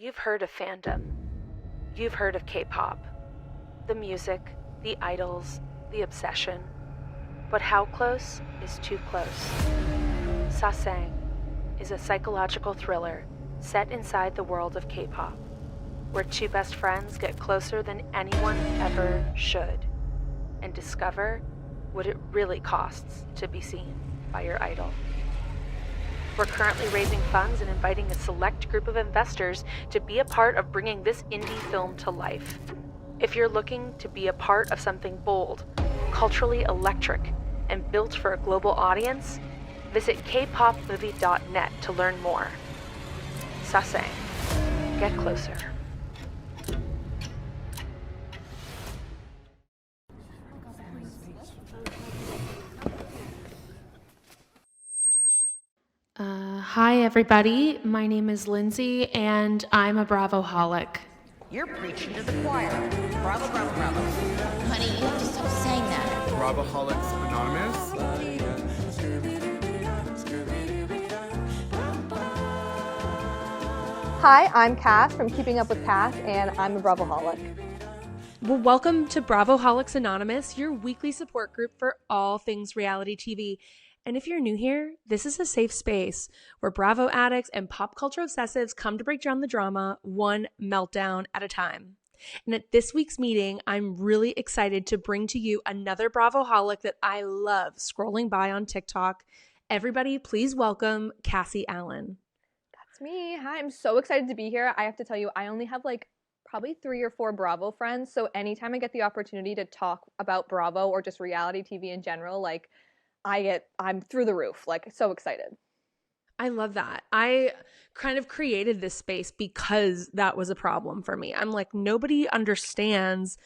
You've heard of fandom. You've heard of K-pop. The music, the idols, the obsession. But how close is too close? SASAENG is a psychological thriller set inside the world of K-pop, where two best friends get closer than anyone ever should and discover what it really costs to be seen by your idol. We're currently raising funds and inviting a select group of investors to be a part of bringing this indie film to life. If you're looking to be a part of something bold, culturally electric, and built for a global audience, visit kpopmovie.net to learn more. SASAENG. Get closer. Hi, everybody. My name is Lindsay, and I'm a Bravoholic. You're preaching to the choir. Bravo, bravo, bravo. Honey, you have to stop saying that. Bravoholics Anonymous. Hi, I'm Cass from Keeping Up with Cass, and I'm a Bravoholic. Well, welcome to Bravoholics Anonymous, your weekly support group for all things reality TV. And if you're new here, this is a safe space where Bravo addicts and pop culture obsessives come to break down the drama one meltdown at a time. And at this week's meeting, I'm really excited to bring to you another Bravoholic that I love scrolling by on TikTok. Everybody, please welcome Kassy Allen. That's me. Hi, I'm so excited to be here. I have to tell you, I only have probably 3 or 4 Bravo friends. So anytime I get the opportunity to talk about Bravo or just reality TV in general, I'm through the roof, so excited. I love that. I kind of created this space because that was a problem for me. I'm like, nobody understands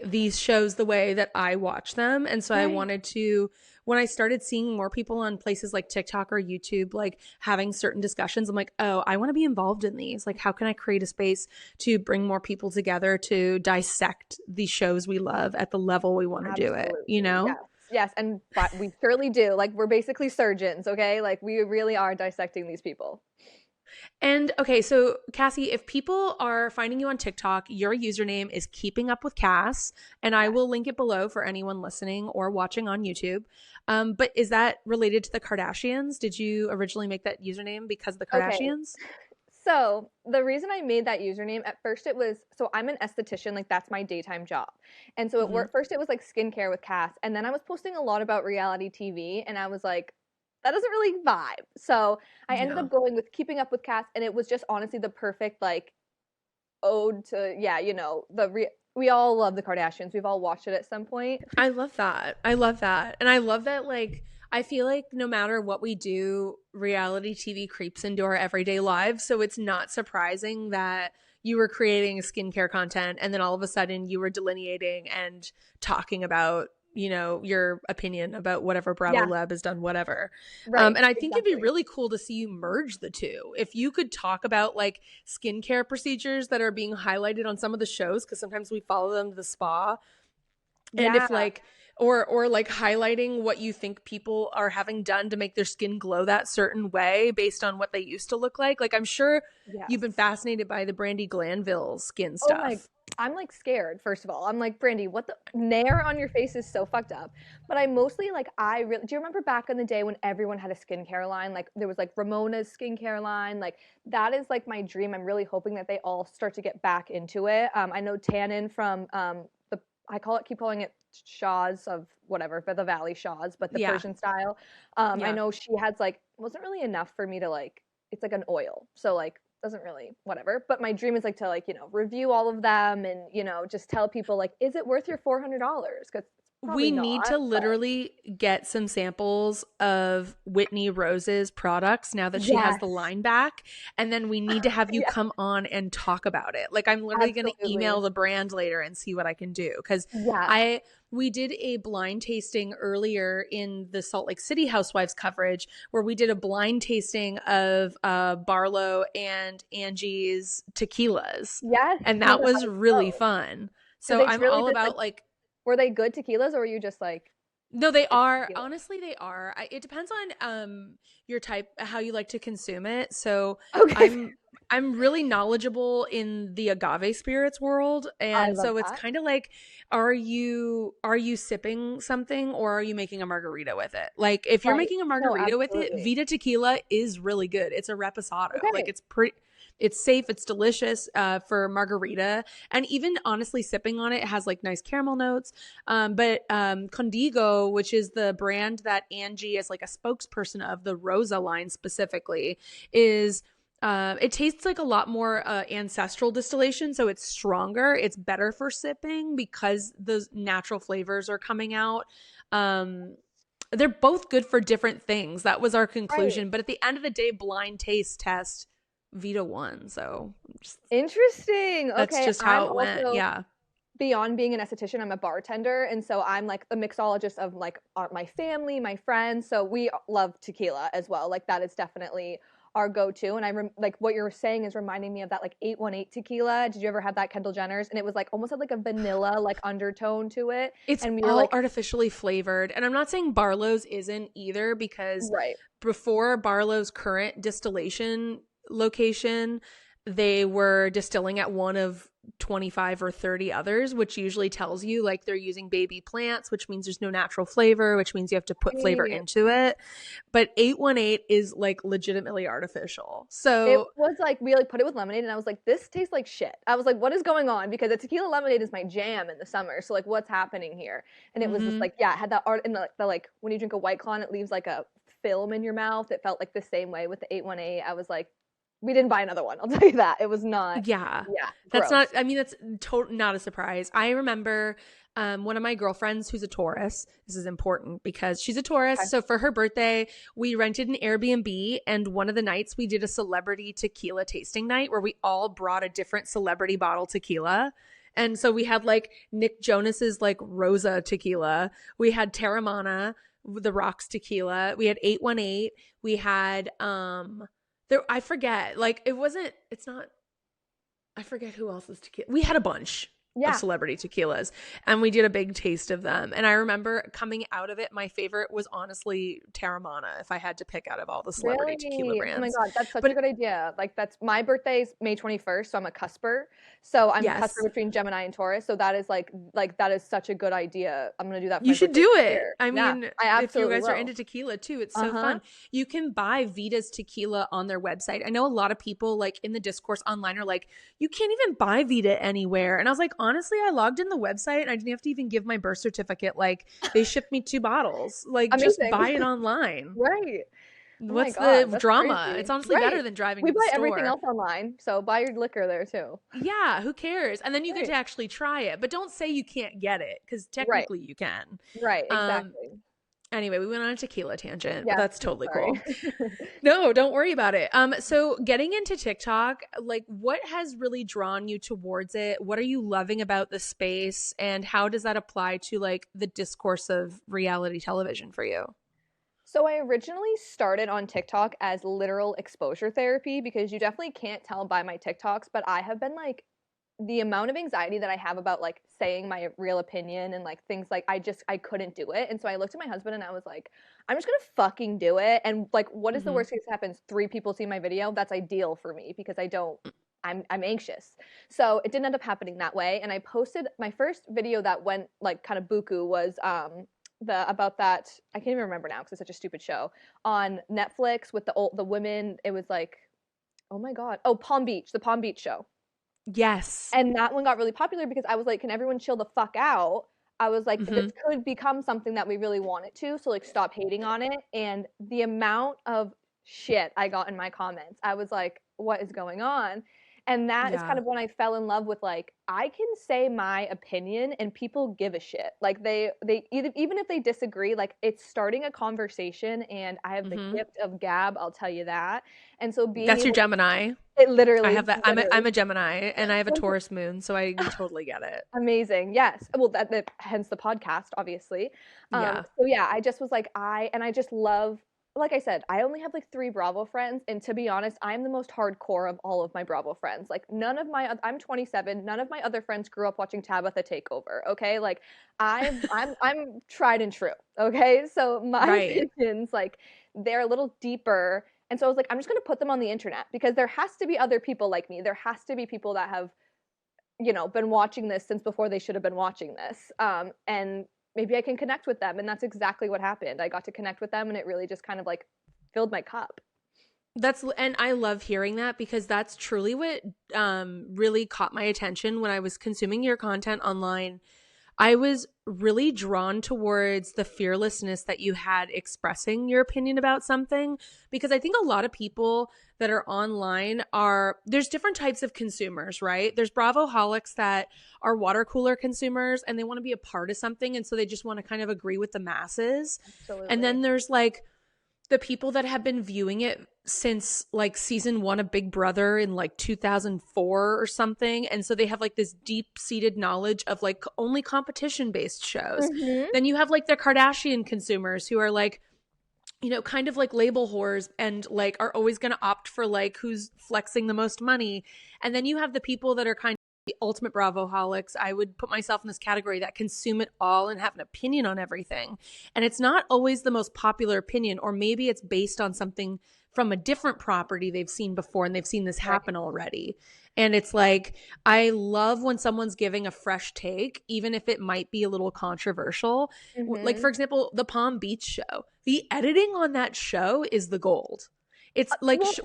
these shows the way that I watch them. And so right. I wanted to, when I started seeing more people on places like TikTok or YouTube, having certain discussions, I'm like, oh, I want to be involved in these. How can I create a space to bring more people together to dissect the shows we love at the level we want to do it, you know? Yes, but we surely do. We're basically surgeons, okay? We really are dissecting these people. And okay, so Kassy, if people are finding you on TikTok, your username is Keeping Up with Cass, and I will link it below for anyone listening or watching on YouTube. But is that related to the Kardashians? Did you originally make that username because of the Kardashians? Okay. So the reason I made that username, at first it was, so I'm an esthetician, that's my daytime job. And so first it was skincare with Cass. And then I was posting a lot about reality TV and I was like, that doesn't really vibe. So I ended up going with Keeping Up with Cass, and it was just honestly the perfect ode to, we all love the Kardashians. We've all watched it at some point. I love that. And I love that I feel like no matter what we do, reality TV creeps into our everyday lives. So it's not surprising that you were creating skincare content and then all of a sudden you were delineating and talking about, your opinion about whatever Bravo Lab has done, whatever. Right, and I think it'd be really cool to see you merge the two. If you could talk about skincare procedures that are being highlighted on some of the shows, because sometimes we follow them to the spa. And if or highlighting what you think people are having done to make their skin glow that certain way based on what they used to look like. I'm sure you've been fascinated by the Brandi Glanville skin stuff. I'm scared, first of all. I'm Brandi, what the nair on your face is so fucked up. But I mostly do you remember back in the day when everyone had a skincare line? There was Ramona's skincare line. That is my dream. I'm really hoping that they all start to get back into it. I know Tannen from keep calling it Shaw's of whatever, but the Valley Shaw's, but the Persian style. I know she has wasn't really enough for me to it's an oil. So doesn't really whatever. But my dream is to review all of them and just tell people is it worth your $400? Because we need to literally get some samples of Whitney Rose's products now that she has the line back. And then we need to have you come on and talk about it. I'm literally going to email the brand later and see what I can do. Because we did a blind tasting earlier in the Salt Lake City Housewives coverage where we did a blind tasting of Barlow and Angie's tequilas. Yes. And that was really fun. So I'm all about were they good tequilas or were you just No, they are. tequila. Honestly, they are. It depends on your type, how you like to consume it. So Okay. I'm really knowledgeable in the agave spirits world, I and love so it's that. kind of like, are you sipping something or are you making a margarita with it? Like if you're Right. making a No, margarita with it, absolutely. Vita tequila is really good. It's a reposado. Like Okay. it's safe, it's delicious for margarita, and even honestly sipping on it has like nice caramel notes. But Condigo, which is the brand that Angie is like a spokesperson of, the Rosa line specifically, is it tastes like a lot more ancestral distillation, so it's stronger. It's better for sipping because those natural flavors are coming out. They're both good for different things. That was our Right. conclusion. But at the end of the day, blind taste test, Vita won. So Interesting. that's Okay. just how I'm it went. also Yeah. beyond being an esthetician, I'm a bartender, and so I'm like a mixologist of like my family, my friends. So we love tequila as well. Like that is definitely our go-to. And like what you're saying is reminding me of that like 818 tequila. Did you ever have that Kendall Jenner's? And it was like almost had like a vanilla like undertone to it. It's And we were all like, artificially flavored. And I'm not saying Barlow's isn't either, because right. before Barlow's current distillation location, they were distilling at one of 25 or 30 others, which usually tells you like they're using baby plants, which means there's no natural flavor, which means you have to put flavor Right. into it. But 818 is like legitimately artificial. It So was like we like put it with lemonade, and I was like, this tastes like shit. I was like, what is going on? Because a tequila lemonade is my jam in the summer. So like, what's happening here? And it was just mhm. like, yeah, it had that art and the like when you drink a White Claw, and it leaves like a film in your mouth. It felt like the same way with the 818. I was like, we didn't buy another one. I'll tell you that. It was not. Yeah. Yeah, That's gross. not, I mean, that's not a surprise. I remember one of my girlfriends who's a Taurus. This is important because she's a Taurus. Okay. So for her birthday, we rented an Airbnb, and one of the nights we did a celebrity tequila tasting night where we all brought a different celebrity bottle tequila. And so we had like Nick Jonas's like Rosa tequila. We had Terramana, the Rocks tequila. We had 818. We had there, I forget. Like it's not, I forget who else's tequila. We had a bunch of Yeah. celebrity tequilas, and we did a big taste of them. And I remember coming out of it, my favorite was honestly Terramana, if I had to pick out of all the celebrity tequila Really? Oh my brands. God, that's such a But good idea. Like that's my birthday's May 21st, so I'm a cusper. So I'm cusper yes, between Gemini and Taurus. So that is like that is such a good idea. I'm gonna do that for you my should birthday do this it. year. I Yeah, mean, I if you absolutely guys are will. into tequila too, it's so Uh-huh. fun. You can buy Vita's tequila on their website. I know a lot of people like in the discourse online are like, you can't even buy Vita anywhere. And I was like, honestly, I logged in the website and I didn't have to even give my birth certificate. Like they shipped me 2 bottles. Like just Amazing. buy it online. Right. Oh my What's God, the that's drama? crazy. It's honestly better Right. than driving We to the buy everything store. else online, so buy your liquor there too. Yeah, who cares? And then you get Right. to actually try it. But don't say you can't get it, because Right. technically you can. Right. Um, Exactly. anyway, we went on a tequila tangent, but Yes. that's I'm totally sorry. cool. No, don't worry about it. So getting into TikTok, like what has really drawn you towards it? What are you loving about the space, and how does that apply to like the discourse of reality television for you? So I originally started on TikTok as literal exposure therapy because you definitely can't tell by my TikToks, but I have been like the amount of anxiety that I have about like saying my real opinion and like things like I couldn't do it. And so I looked at my husband and I was like, I'm just gonna fucking do it. And like what is the Mm-hmm. worst case that happens? 3 people see my video. That's ideal for me because I'm anxious. So it didn't end up happening that way. And I posted my first video that went like kind of buku was the about that I can't even remember now because it's such a stupid show on Netflix with the women. It was like, oh my God, oh Palm Beach, the Palm Beach show. Yes. And that one got really popular because I was like, can everyone chill the fuck out? I was like, Mm-hmm. this could become something that we really want it to. So like, stop hating on it. And the amount of shit I got in my comments, I was like, what is going on? And that is kind Yeah. of when I fell in love with like, I can say my opinion and people give a shit. Like they even if they disagree, like it's starting a conversation and I have the Mm-hmm. gift of gab, I'll tell you that. And so being That's your able, Gemini. it I literally, have that. I'm a Gemini, and I have a literally. Taurus moon, so I totally get it. Amazing. Yes. Well, that hence the podcast, obviously. Yeah. So yeah, I just was like, I just love like I said, I only have like 3 Bravo friends, and to be honest, I'm the most hardcore of all of my Bravo friends. Like I'm 27, none of my other friends grew up watching Tabitha Takeover, okay? Like I'm tried and true, okay? So my Right. opinions, like, they're a little deeper. And so I was like, I'm just gonna put them on the internet because there has to be other people like me. There has to be people that have, been watching this since before they should have been watching this. And maybe I can connect with them. And that's exactly what happened. I got to connect with them, and it really just kind of like filled my cup. And I love hearing that, because that's truly what really caught my attention when I was consuming your content online. I was really drawn towards the fearlessness that you had expressing your opinion about something, because I think a lot of people that are online there's different types of consumers, right? There's Bravoholics that are water cooler consumers, and they want to be a part of something, and so they just want to kind of agree with the masses. Absolutely. And then there's like the people that have been viewing it since like season 1 of Big Brother in like 2004 or something. And so they have like this deep seated knowledge of like only competition based shows. Mhm. Then you have like the Kardashian consumers who are like, kind of like label whores and like are always going to opt for like who's flexing the most money. And then you have the people that are kind of the ultimate Bravoholics. I would put myself in this category that consume it all and have an opinion on everything. And it's not always the most popular opinion, or maybe it's based on something from a different property they've seen before and they've seen this happen already. And it's like, I love when someone's giving a fresh take, even if it might be a little controversial. Like, for example, the Palm Beach show. The editing on that show is the gold. It's like, I'm not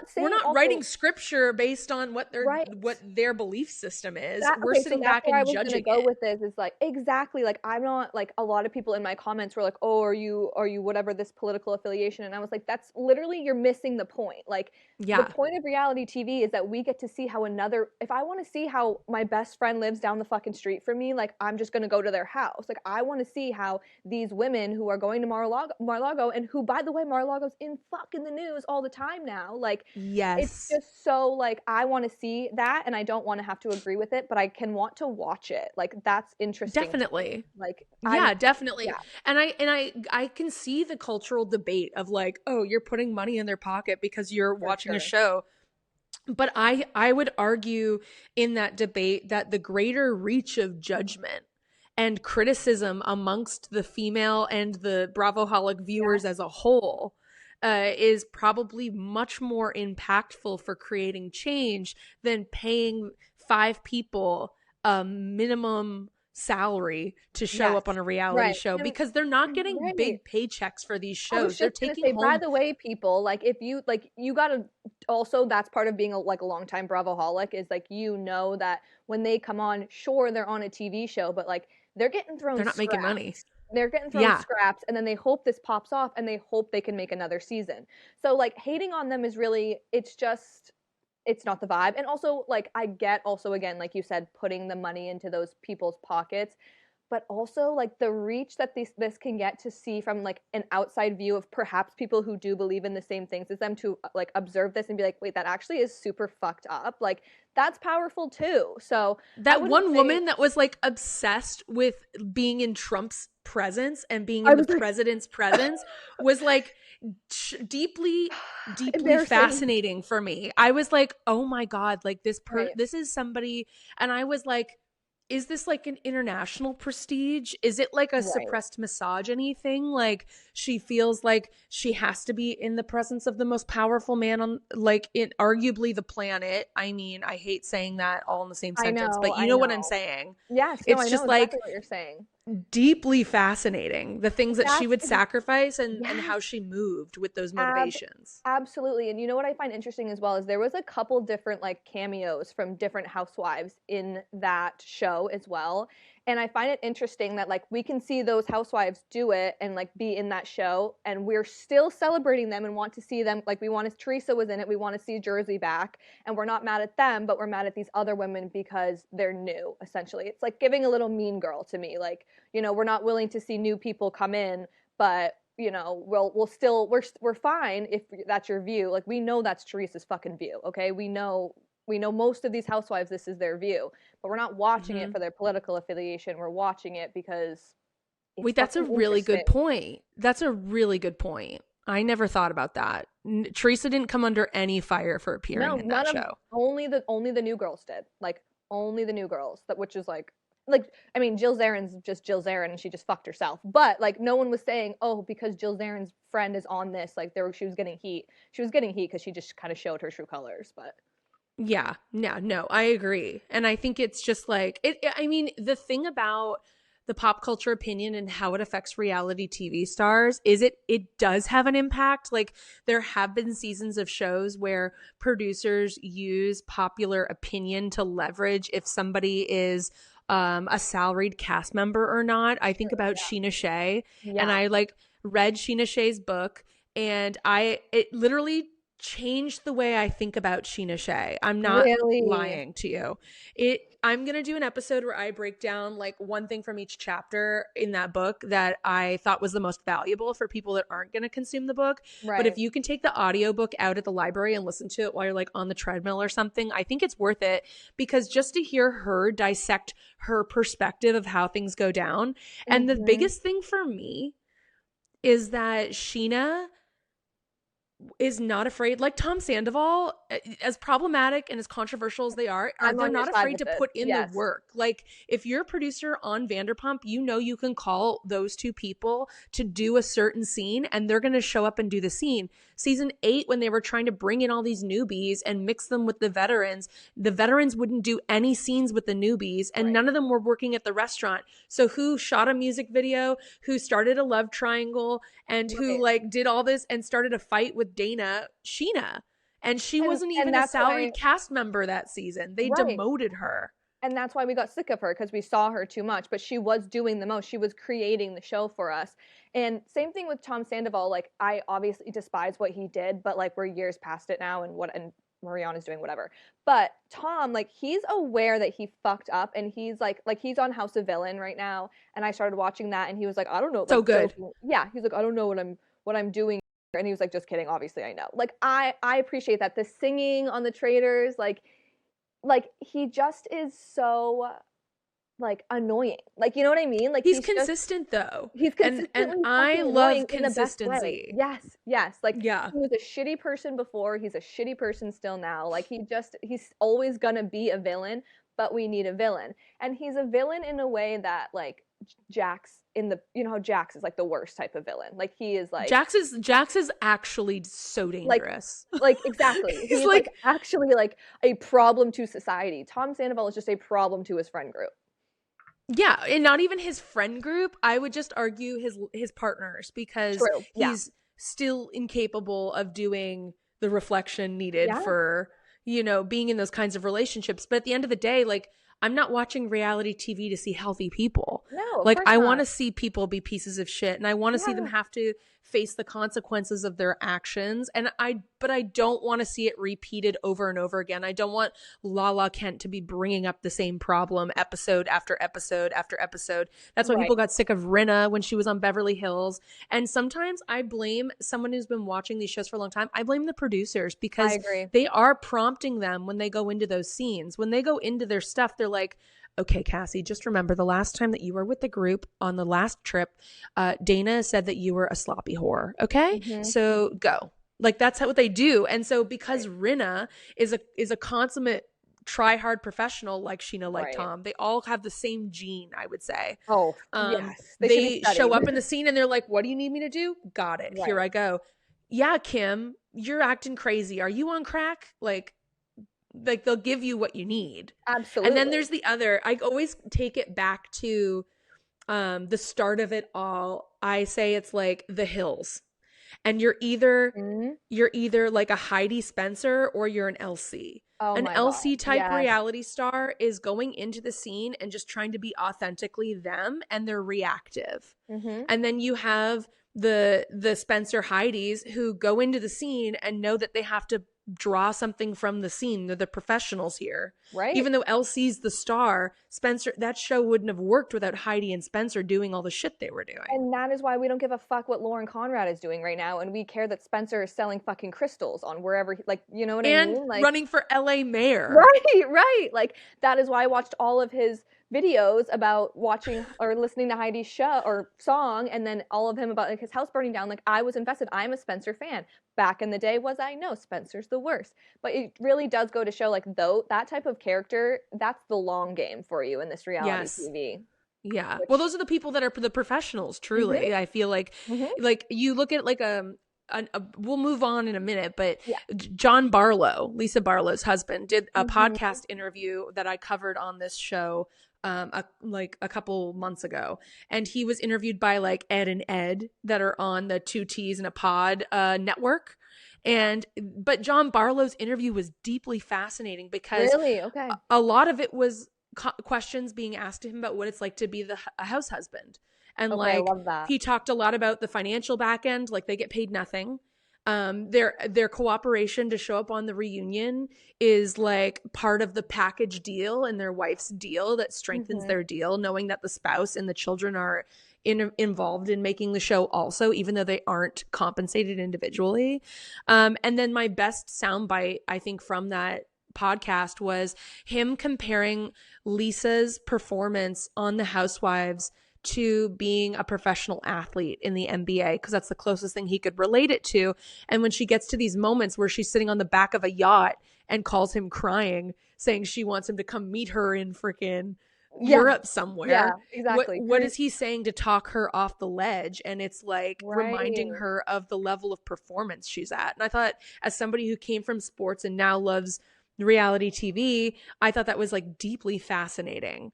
saying we're not also, writing scripture based on what Right. their belief system is. We're Okay, sitting so that's back where I and was gonna judging go it. with this, is like, exactly, like, I'm not like, a lot of people in my comments were like, oh, are you whatever this political affiliation, and I was like, that's literally, you're missing the point. Like, Yeah. the point of reality TV is that we get to see how if I want to see how my best friend lives down the fucking street from me, like, I'm just gonna go to their house. Like, I want to see how these women who are going to Mar-a-Lago, and who, by the way, Mar-a-Lago's in fucking the news all the time now, like, Yes. it's just so, like, I want to see that, and I don't want to have to agree with it, but I can want to watch it. Like, that's interesting. Definitely. Like, Yeah, definitely. yeah. And I can see the cultural debate of like, oh, you're putting money in their pocket because you're watching a show. But I would argue in that debate that the greater reach of judgment and criticism amongst the female and the Bravoholic viewers as a whole is probably much more impactful for creating change than paying 5 people a minimum salary to show up on a reality show, because they're not getting big paychecks for these shows. They're taking home. By the way, people, like, if you gotta also, that's part of being a longtime Bravoholic, is like, that when they come on, sure, they're on a TV show, but like, they're getting thrown. They're not making money. They're getting thrown scraps, and then they hope this pops off, and they hope they can make another season. So like, hating on them is really, it's not the vibe. And also, like, I get also, again, like you said, putting the money into those people's pockets, but also like the reach that this can get to see from like an outside view of perhaps people who do believe in the same things as them, to like observe this and be like, wait, that actually is super fucked up. Like, that's powerful too. So that one woman that was like obsessed with being in Trump's presence and being in the president's presence was like deeply fascinating for me. I was like, oh my God, like this is somebody. And I was like, is this like an international prestige? Is it like a suppressed misogyny thing? Like, she feels like she has to be in the presence of the most powerful man on, like, in arguably the planet. I mean, I hate saying that all in the same sentence, but you know what I'm saying? Yes, it's just like exactly what you're saying. Deeply fascinating, the things that she would sacrifice and how she moved with those motivations. Absolutely. And you know what I find interesting as well is there was a couple different like cameos from different housewives in that show as well. And I find it interesting that like we can see those housewives do it and like be in that show, and we're still celebrating them and want to see them. Like, Teresa was in it. We want to see Jersey back, and we're not mad at them, but we're mad at these other women because they're new, essentially. It's like giving a little Mean Girl to me. Like, we're not willing to see new people come in, but we're fine if that's your view. Like, we know that's Teresa's fucking view. Okay. We know most of these housewives, this is their view, but we're not watching it for their political affiliation. We're watching it because that's a really good point. That's a really good point. I never thought about that. Teresa didn't come under any fire for appearing in that none of show. only the new girls did. Like only the new girls, that which is like I mean, Jill Zarin's just Jill Zarin and she just fucked herself. But like no one was saying, oh, because Jill Zarin's friend is on this, like she was getting heat. She was getting heat because she just kind of showed her true colors. But Yeah, no, I agree. And I think it's just like I mean, the thing about the pop culture opinion and how it affects reality TV stars is it does have an impact. Like there have been seasons of shows where producers use popular opinion to leverage if somebody is a salaried cast member or not. I think about Sheena Shea, and I like read Sheena Shea's book, and it literally changed the way I think about Sheena Shea. I'm not lying to you. I'm going to do an episode where I break down like one thing from each chapter in that book that I thought was the most valuable for people that aren't going to consume the book. right. But if you can take the audiobook out at the library and listen to it while you're like on the treadmill or something, I think it's worth it, because just to hear her dissect her perspective of how things go down. And the biggest thing for me is that Sheena is not afraid, like Tom Sandoval, as problematic and as controversial as they are they're not afraid to put in the work. Like if you're a producer on Vanderpump, you know you can call those two people to do a certain scene and they're going to show up and do the scene. Season 8, when they were trying to bring in all these newbies and mix them with the veterans wouldn't do any scenes with the newbies, and none of them were working at the restaurant. So who shot a music video, who started a love triangle, and who like did all this and started a fight with Dana? Sheena. And she wasn't even a salaried cast member that season. They demoted her. And that's why we got sick of her, because we saw her too much. But she was doing the most. She was creating the show for us. And same thing with Tom Sandoval. Like, I obviously despise what he did, but like we're years past it now, and Mariana's doing whatever. But Tom, like, he's aware that he fucked up, and he's like he's on House of Villain right now. And I started watching that, and he was like, I don't know. So good. Yeah, he's like, I don't know what I'm doing. And he was like, just kidding. Obviously, I know. Like, I appreciate that. The singing on the Traitors, like he just is so like annoying. Like, you know what I mean? Like he's consistent though. He's consistent, and I love consistency. Yes. Like he yeah. was a shitty person before. He's a shitty person still now. Like he's always gonna be a villain, but we need a villain. And he's a villain in a way that like Jax you know how Jax is like the worst type of villain. Like he is like Jax is actually so dangerous. Like exactly. He's like actually like a problem to society. Tom Sandoval is just a problem to his friend group. Yeah, and not even his friend group. I would just argue his partners, because he's still incapable of doing the reflection needed for, you know, being in those kinds of relationships. But at the end of the day, like, I'm not watching reality TV to see healthy people. No, like I want to see people be pieces of shit, and I want to see them have to face the consequences of their actions. But I don't want to see it repeated over and over again. I don't want Lala Kent to be bringing up the same problem episode after episode after episode. That's why people got sick of Rinna when she was on Beverly Hills. And sometimes I blame someone who's been watching these shows for a long time. I blame the producers, because they are prompting them when they go into those scenes. When they go into their stuff, they're like, okay, Kassy, just remember the last time that you were with the group on the last trip, Dana said that you were a sloppy whore. Okay. So go. Like, that's what they do. And so because Rinna is a consummate try hard professional, like Sheena, like Tom, they all have the same gene, I would say. Yes. They show up in the scene and they're like, what do you need me to do? Got it. Here I go. Yeah, Kim, you're acting crazy. Are you on crack? Like they'll give you what you need. Absolutely. And then there's the other, I always take it back to the start of it all. I say it's like The Hills. And you're either like a Heidi Spencer or you're an LC. An LC type reality star is going into the scene and just trying to be authentically them, and they're reactive. And then you have the Spencer Heidis who go into the scene and know that they have to draw something from the scene. They're the professionals here. Right. Even though LC's the star, Spencer, that show wouldn't have worked without Heidi and Spencer doing all the shit they were doing. And that is why we don't give a fuck what Lauren Conrad is doing right now. And we care that Spencer is selling fucking crystals on wherever, like, you know what I mean? And like, running for LA mayor. Right. Like, that is why I watched all of his videos about watching or listening to Heidi's show or song, and then all of him about like his house burning down. Like, I was invested. I'm a Spencer fan. Back in the day, was I? No, Spencer's the worst. But it really does go to show, like, though that type of character, that's the long game for you in this reality Yes. TV. Yeah. Which- Well, those are the people that are the professionals, truly. I feel like like you look at like we'll move on in a minute, but Yeah. John Barlow, Lisa Barlow's husband, did a podcast interview that I covered on this show like a couple months ago, and he was interviewed by like Ed and Ed that are on the Two T's in a Pod network. But John Barlow's interview was deeply fascinating because Really? Okay. a lot of it was questions being asked to him about what it's like to be a house husband. And Okay, I like love that. he talked a lot about the financial back end, like they get paid nothing. Their cooperation to show up on the reunion is like part of the package deal and their wife's deal that strengthens their deal, knowing that the spouse and the children are involved in making the show also, even though they aren't compensated individually. And then my best soundbite, I think, from that podcast was him comparing Lisa's performance on the Housewives to being a professional athlete in the NBA, because that's the closest thing he could relate it to. And when she gets to these moments where she's sitting on the back of a yacht and calls him crying, saying she wants him to come meet her in freaking Europe somewhere. Yeah, exactly. What is he saying to talk her off the ledge? And it's like reminding her of the level of performance she's at. And I thought, as somebody who came from sports and now loves reality TV, I thought that was like deeply fascinating.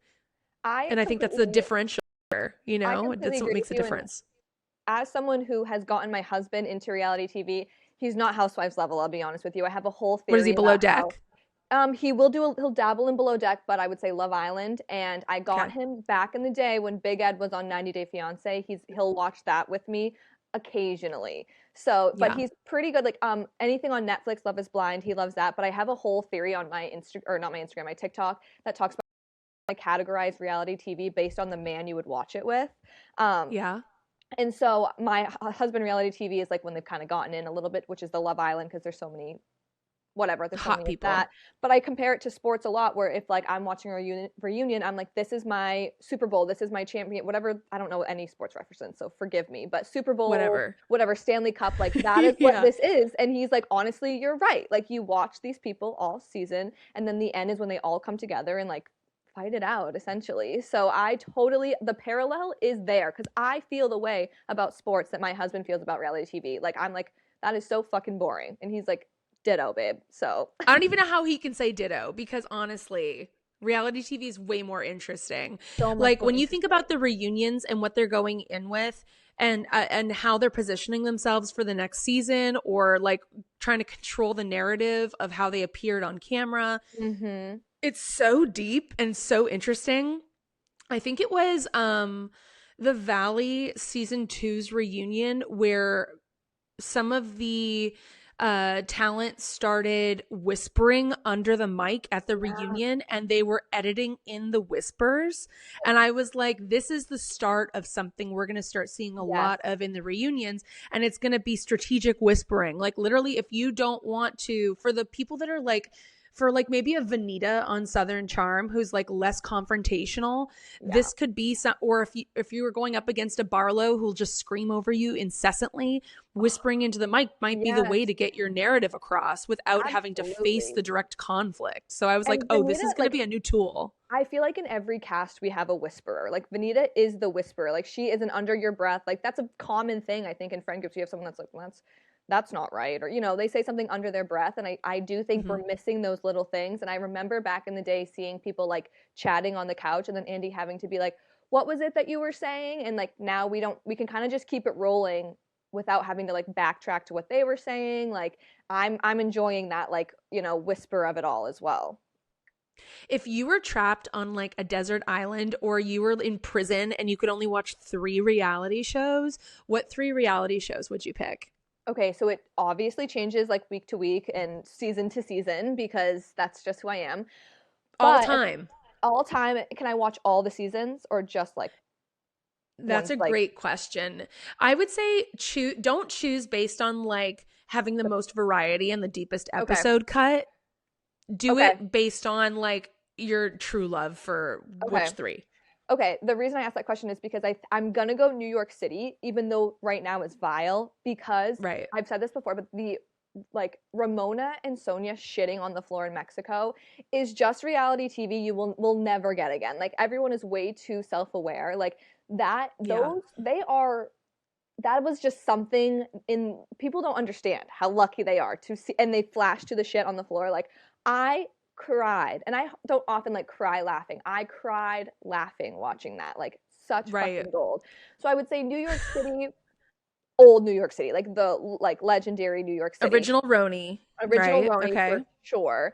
And I think that's the differential, you know, that's what makes a difference. As someone who has gotten my husband into reality TV, he's not Housewives level, I'll be honest with you. I have a whole theory. What is he, Below Deck? He'll dabble in Below Deck, but I would say Love Island. And I got him back in the day when Big Ed was on 90 Day Fiance. He'll watch that with me occasionally. So, but he's pretty good. Like anything on Netflix, Love is Blind, he loves that. But I have a whole theory on my my TikTok that talks about like categorize reality TV based on the man you would watch it with. And so my husband reality TV is like when they've kind of gotten in a little bit, which is the Love Island, because there's so many there's hot so many people. That. But I compare it to sports a lot, where if like I'm watching a reunion, I'm like, this is my Super Bowl, this is my champion, whatever. I don't know any sports references, so forgive me, but Super Bowl, whatever Stanley Cup, like that is what this is. And he's like, honestly, you're right. Like you watch these people all season, and then the end is when they all come together and like fight it out, essentially. So the parallel is there, because I feel the way about sports that my husband feels about reality TV. Like I'm like, that is so fucking boring, and he's like, ditto, babe. So I don't even know how he can say ditto, because honestly, reality TV is way more interesting. So like when you think about the reunions and what they're going in with, and how they're positioning themselves for the next season, or like trying to control the narrative of how they appeared on camera. It's so deep and so interesting. I think it was the Valley season 2's reunion where some of the talent started whispering under the mic at the reunion, and they were editing in the whispers. And I was like, this is the start of something we're going to start seeing a lot of in the reunions. And it's going to be strategic whispering. Like literally, if you don't want to, for the people that are like, for like maybe a Vanita on Southern Charm who's like less confrontational, this could be some, or if you were going up against a Barlow who'll just scream over you incessantly, whispering into the mic might be the way to get your narrative across without having to face the direct conflict. So I was like, oh, this is going to be a new tool. I feel like in every cast we have a whisperer. Like Vanita is the whisperer. Like she is an under your breath. Like that's a common thing, I think, in friend groups. You have someone that's like, well, that's not right, or you know, they say something under their breath, and I do think we're missing those little things. And I remember back in the day seeing people like chatting on the couch, and then Andy having to be like, what was it that you were saying? And like now we can kind of just keep it rolling without having to like backtrack to what they were saying. Like I'm enjoying that, like, you know, whisper of it all as well. If you were trapped on like a desert island, or you were in prison and you could only watch 3 reality shows, what 3 reality shows would you pick? Okay, so it obviously changes like week to week and season to season, because that's just who I am. All time. All time. Can I watch all the seasons, or just like? That's a great question. I would say don't choose based on like having the most variety and the deepest episode cut. Do it based on like your true love for which three? Okay, the reason I asked that question is because I'm gonna go New York City, even though right now it's vile, because Right. I've said this before, but the like Ramona and Sonia shitting on the floor in Mexico is just reality TV you will never get again. Like everyone is way too self-aware. Like that those they are that was just something in people don't understand how lucky they are to see and they flash to the shit on the floor. Like I cried and I don't often like cry laughing. I cried laughing watching that. Like such fucking gold. So I would say New York City, old New York City, like the like legendary New York City. Original Rhony. Original Right. Rhony Okay. for sure.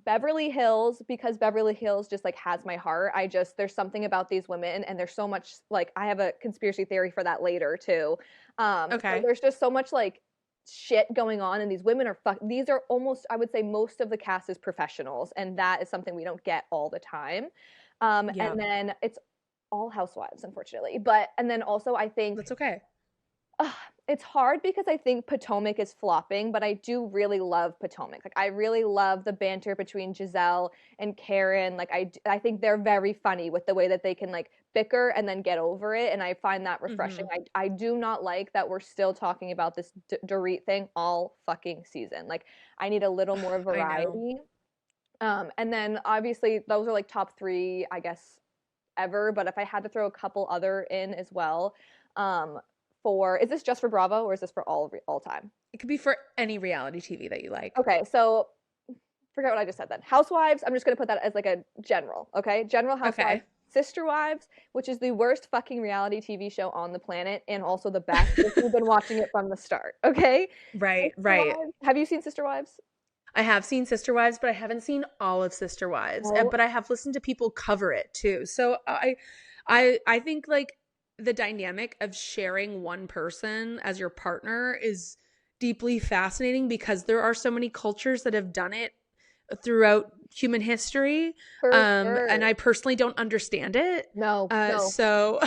Beverly Hills, because Beverly Hills just like has my heart. There's something about these women and there's so much like I have a conspiracy theory for that later too. Okay. So there's just so much like shit going on and these women are these are almost, I would say most of the cast is professionals and that is something we don't get all the time. And then it's all housewives unfortunately. And then also I think That's okay. it's hard because I think Potomac is flopping, but I do really love Potomac. Like I really love the banter between Giselle and Karen. Like I think they're very funny with the way that they can like bicker and then get over it, and I find that refreshing. I do not like that we're still talking about this Dorit thing all fucking season. Like I need a little more variety. And then obviously those are like top 3, I guess, ever. But if I had to throw a couple other in as well, is this just for Bravo or is this for all time? It could be for any reality TV that you like. Okay, so forget what I just said then. Housewives, I'm just going to put that as like a general, okay? General Housewives. Okay. Sister Wives, which is the worst fucking reality TV show on the planet and also the best if you've been watching it from the start, okay? Right. Wives. Have you seen Sister Wives? I have seen Sister Wives, but I haven't seen all of Sister Wives. But I have listened to people cover it too. So I think like the dynamic of sharing one person as your partner is deeply fascinating because there are so many cultures that have done it throughout human history. For sure. And I personally don't understand it. No. So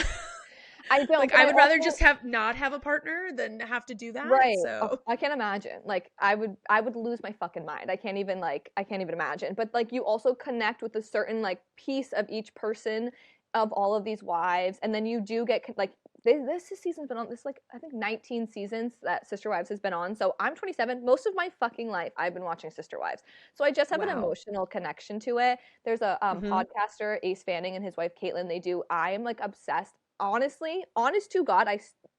I don't. Like I would rather just not have a partner than have to do that. Right. So I can't imagine. Like I would lose my fucking mind. I can't even imagine. But like you also connect with a certain like piece of each person of all of these wives, and then you do get like this season's been on this like I think 19 seasons that Sister Wives has been on. So I'm 27. Most of my fucking life I've been watching Sister Wives. So I just have an emotional connection to it. There's a podcaster, Ace Fanning, and his wife Caitlin. I am like obsessed. Honestly, honest to God,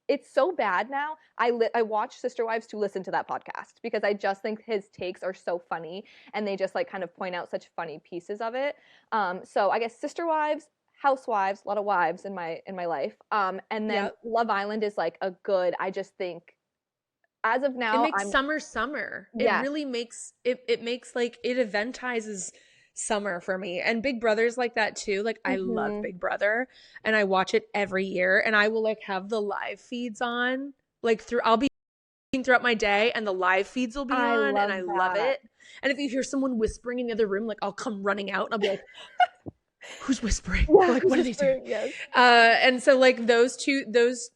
it's so bad now. I watch Sister Wives to listen to that podcast because I just think his takes are so funny and they just like kind of point out such funny pieces of it. So I guess Sister Wives, Housewives, a lot of wives in my life. And then Love Island is like a good, I just think as of now it makes summer. It really makes it makes like it eventizes summer for me. And Big Brother's like that too. Like I love Big Brother and I watch it every year and I will like have the live feeds on like I'll be throughout my day and the live feeds will be on and I love it. And if you hear someone whispering in the other room, like I'll come running out and I'll be like who's whispering? Like what are they doing? Yes. And so like those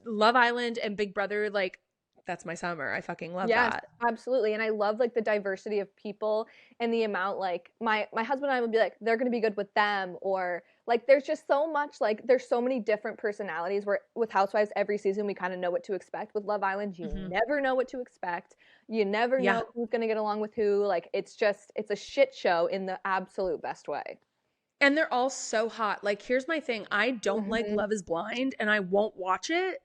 Love Island and Big Brother, like that's my summer. I fucking love that. Absolutely. And I love like the diversity of people and the amount like my husband and I would be like, they're going to be good with them. Or like, there's just so much, like there's so many different personalities where with Housewives every season, we kind of know what to expect. With Love Island, you never know what to expect. You never know who's going to get along with who. Like, it's a shit show in the absolute best way. And they're all so hot. Like, here's my thing. I don't like Love is Blind and I won't watch it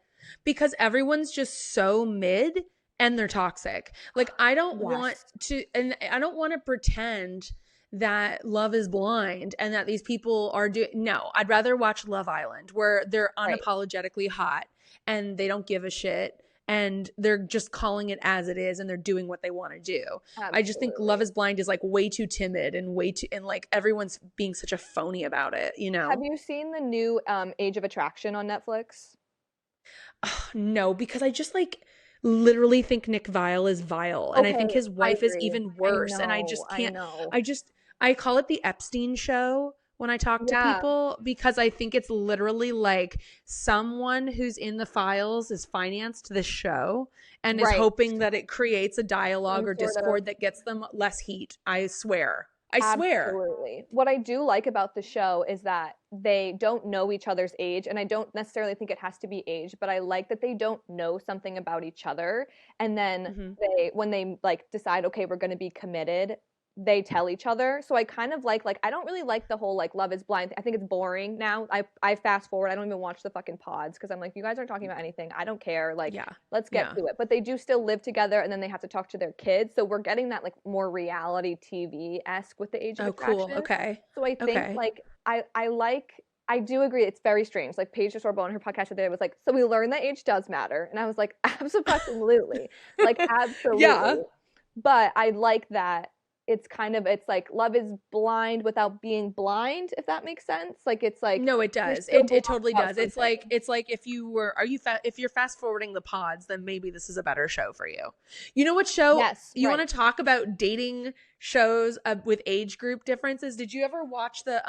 because everyone's just so mid and they're toxic. Like, I don't want to, and I don't want to pretend that Love is Blind and that these people are no, I'd rather watch Love Island where they're unapologetically hot and they don't give a shit and they're just calling it as it is and they're doing what they want to do. Absolutely. I just think Love is Blind is like way too timid and and like everyone's being such a phony about it, you know? Have you seen the new Age of Attraction on Netflix? No, because I just like literally think Nick Viall is vile and I think his wife is even worse and I just can't. I call it the Epstein show when I talk to people because I think it's literally like someone who's in the files is financed this show and is hoping that it creates a dialogue or discord that gets them less heat. I swear. I swear. Absolutely. What I do like about the show is that they don't know each other's age, and I don't necessarily think it has to be age, but I like that they don't know something about each other, and then when they like decide, okay, we're going to be committed, they tell each other. So I kind of like I don't really like the whole like Love is Blind thing. I think it's boring now. I fast forward. I don't even watch the fucking pods because I'm like, you guys aren't talking about anything. I don't care. Like, let's get to it. But they do still live together, and then they have to talk to their kids. So we're getting that like more reality TV-esque with the Age of Attraction. Cool. Okay. So I think like I do agree. It's very strange. Like Paige DeSorbo on her podcast today was like, so we learned that age does matter, and I was like, absolutely, like absolutely. Yeah. But I like that. It's like Love is Blind without being blind, if that makes sense. Like it's like no, it does. It totally does. It's like if you're fast forwarding the pods, then maybe this is a better show for you. You know what show? Yes, you want to talk about dating shows with age group differences? Did you ever watch the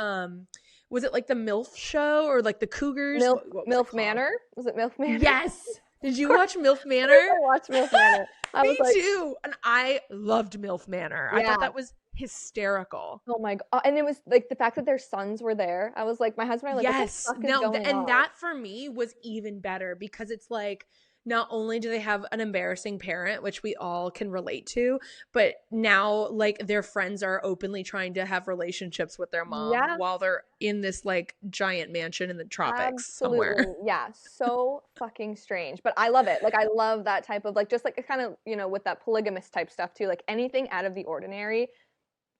was it like the MILF show or like the Cougars? MILF Manor? Was it MILF Manor? Yes. Did you watch MILF Manor? I watched MILF Manor. Me too. And I loved MILF Manor. Yeah. I thought that was hysterical. Oh my God. And it was like the fact that their sons were there. I was like, my husband and I like, yes. What the fuck is going on? That for me was even better because it's like, not only do they have an embarrassing parent, which we all can relate to, but now like their friends are openly trying to have relationships with their mom while they're in this like giant mansion in the tropics somewhere. Yeah. So fucking strange. But I love it. Like I love that type of like, just like kind of, you know, with that polygamous type stuff too, like anything out of the ordinary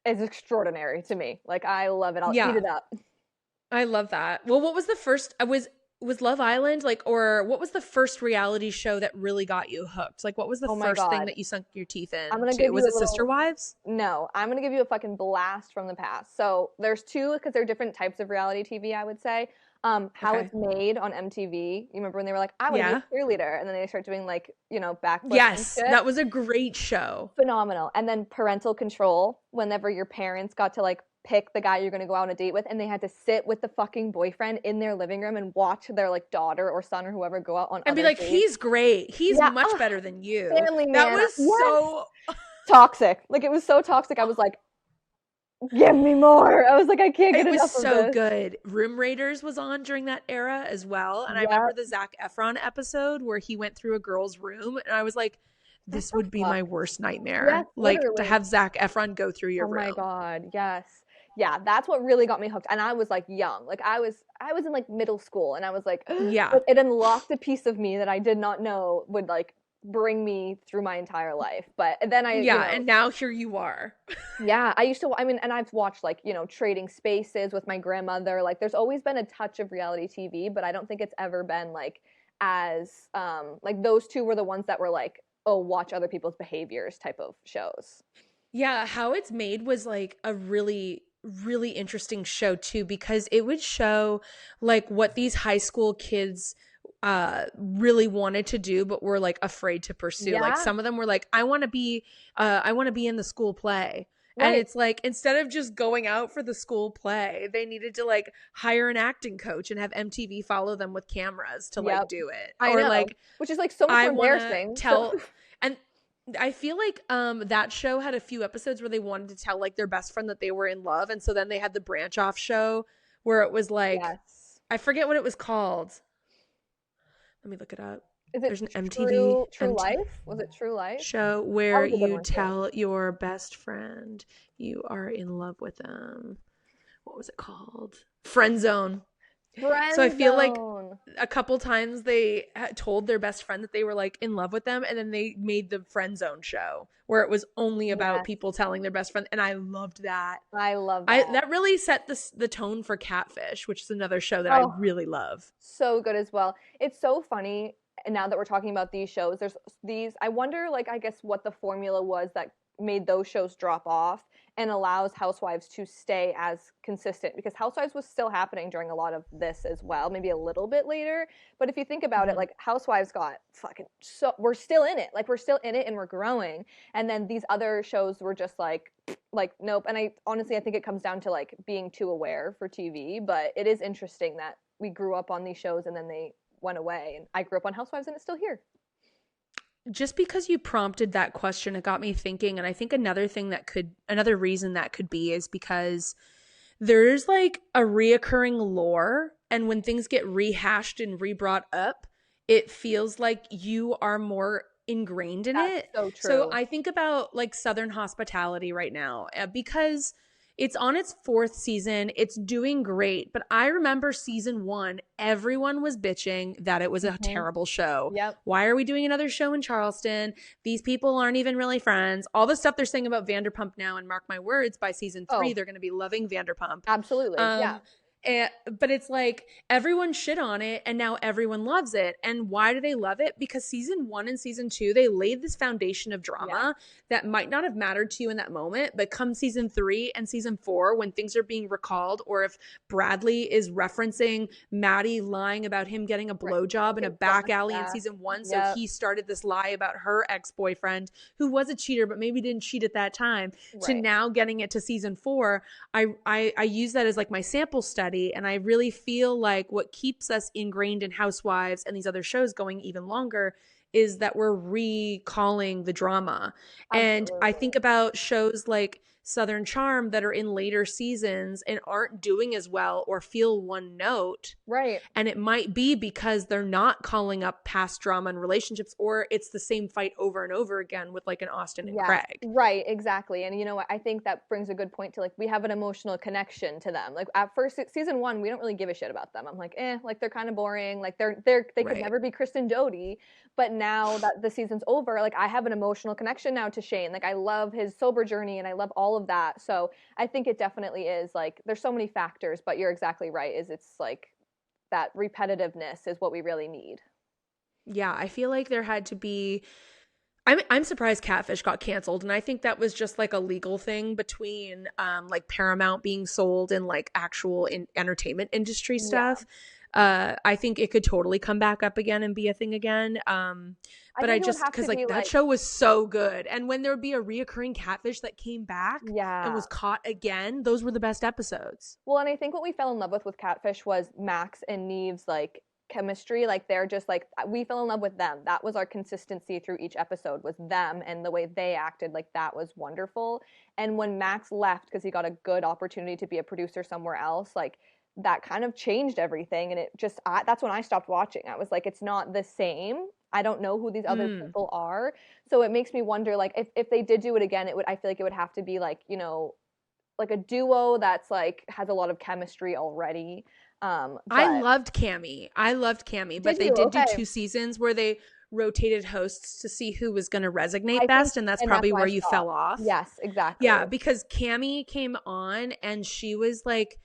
is extraordinary to me. Like I love it. I'll eat it up. I love that. Well, what was the first, was Love Island like, or what was the first reality show that really got you hooked? Like, what was the first thing that you sunk your teeth in? Was it Sister Wives? No, I'm gonna give you a fucking blast from the past. So there's two because they're different types of reality TV. I would say. How It's Made on MTV. You remember when they were like, I want to be a cheerleader, and then they start doing like, you know, backflips. Yes, that was a great show. Phenomenal. And then Parental Control. Whenever your parents got to like pick the guy you're going to go out on a date with, and they had to sit with the fucking boyfriend in their living room and watch their like daughter or son or whoever go out on and be like dates. He's great, he's much better than you. Family that man. Was so toxic. Like it was so toxic. I was like, give me more. I was like, I can't get enough of this. It was so good. Room Raiders was on during that era as well, and I remember the Zac Efron episode where he went through a girl's room, and I was like, this would be my worst nightmare. Yes, like to have Zac Efron go through your room. Oh my God, yes. Yeah, that's what really got me hooked. And I was like young. Like I was in like middle school, and I was like, it unlocked a piece of me that I did not know would like bring me through my entire life. But then and now here you are. Yeah, and I've watched like, you know, Trading Spaces with my grandmother. Like there's always been a touch of reality TV, but I don't think it's ever been like as like those two were the ones that were like, oh, watch other people's behaviors type of shows. Yeah, How It's Made was like a really interesting show too, because it would show like what these high school kids really wanted to do but were like afraid to pursue. Like some of them were like, I want to be in the school play. Right. And it's like, instead of just going out for the school play, they needed to like hire an acting coach and have MTV follow them with cameras to like do it. I know. Like, which is like so much embarrassing. And I feel like that show had a few episodes where they wanted to tell like their best friend that they were in love, and so then they had the branch off show where it was like, I forget what it was called. Let me look it up. There's an MTV True Life? Was it True Life? Show where you tell your best friend you are in love with them. What was it called? Friend Zone. So I feel like a couple times they told their best friend that they were like in love with them, and then they made the Friend Zone show where it was only about people telling their best friend, and I loved that. I love that. That really set the tone for Catfish, which is another show that I really love. So good as well. It's so funny, and now that we're talking about these shows, there's these, I wonder like I guess what the formula was that made those shows drop off and allows Housewives to stay as consistent, because Housewives was still happening during a lot of this as well, maybe a little bit later. But if you think about it, like Housewives got fucking we're still in it. Like we're still in it and we're growing. And then these other shows were just like nope. And I think it comes down to like being too aware for TV. But it is interesting that we grew up on these shows and then they went away. And I grew up on Housewives and it's still here. just because you prompted that question, it got me thinking. And I think another reason that could be is because there's like a reoccurring lore. And when things get rehashed and re-brought up, it feels like you are more ingrained in That's it. so So true. I think about like Southern Hospitality right now because it's on its 4th season. It's doing great. But I remember season 1, everyone was bitching that it was a terrible show. Yep. Why are we doing another show in Charleston? These people aren't even really friends. All the stuff they're saying about Vanderpump now, and mark my words, by season 3, they're going to be loving Vanderpump. Absolutely. Yeah. But it's like everyone shit on it and now everyone loves it. And why do they love it? Because season 1 and season 2, they laid this foundation of drama that might not have mattered to you in that moment, but come season 3 and season 4, when things are being recalled, or if Bradley is referencing Maddie lying about him getting a blowjob in a back alley in season 1, so he started this lie about her ex-boyfriend who was a cheater but maybe didn't cheat at that time, to now getting it to season 4. I use that as like my sample study. And I really feel like what keeps us ingrained in Housewives and these other shows going even longer is that we're recalling the drama. And I think about shows like Southern Charm that are in later seasons and aren't doing as well or feel one note. Right. And it might be because they're not calling up past drama and relationships, or it's the same fight over and over again with like an Austin and Craig. Right, exactly. And you know what? I think that brings a good point to like, we have an emotional connection to them. Like at first season 1, we don't really give a shit about them. I'm like, like they're kind of boring. Like they could never be Kristen Doty. But now that the season's over, like I have an emotional connection now to Shane. Like I love his sober journey and I love all of that. So I think it definitely is like, there's so many factors, but you're exactly right. It's like that repetitiveness is what we really need. Yeah, I feel like there had to be. I'm surprised Catfish got canceled, and I think that was just like a legal thing between like Paramount being sold and like actual entertainment industry stuff. I think it could totally come back up again and be a thing again. But I just, because like that show was so good, and when there would be a reoccurring catfish that came back and was caught again, those were the best episodes. Well, and I think what we fell in love with Catfish was Max and Neve's like chemistry. Like they're just like, we fell in love with them. That was our consistency through each episode, was them and the way they acted. Like that was wonderful. And when Max left because he got a good opportunity to be a producer somewhere else, like that kind of changed everything. And it just, that's when I stopped watching. I was like, it's not the same. I don't know who these other people are. So it makes me wonder, like, if they did do it again, I feel like it would have to be like, you know, like a duo that's like has a lot of chemistry already. I loved Cammy, but they did do 2 seasons where they rotated hosts to see who was going to resonate best, and that's probably where you fell off. Yes, exactly. Yeah, because Cammy came on and she was like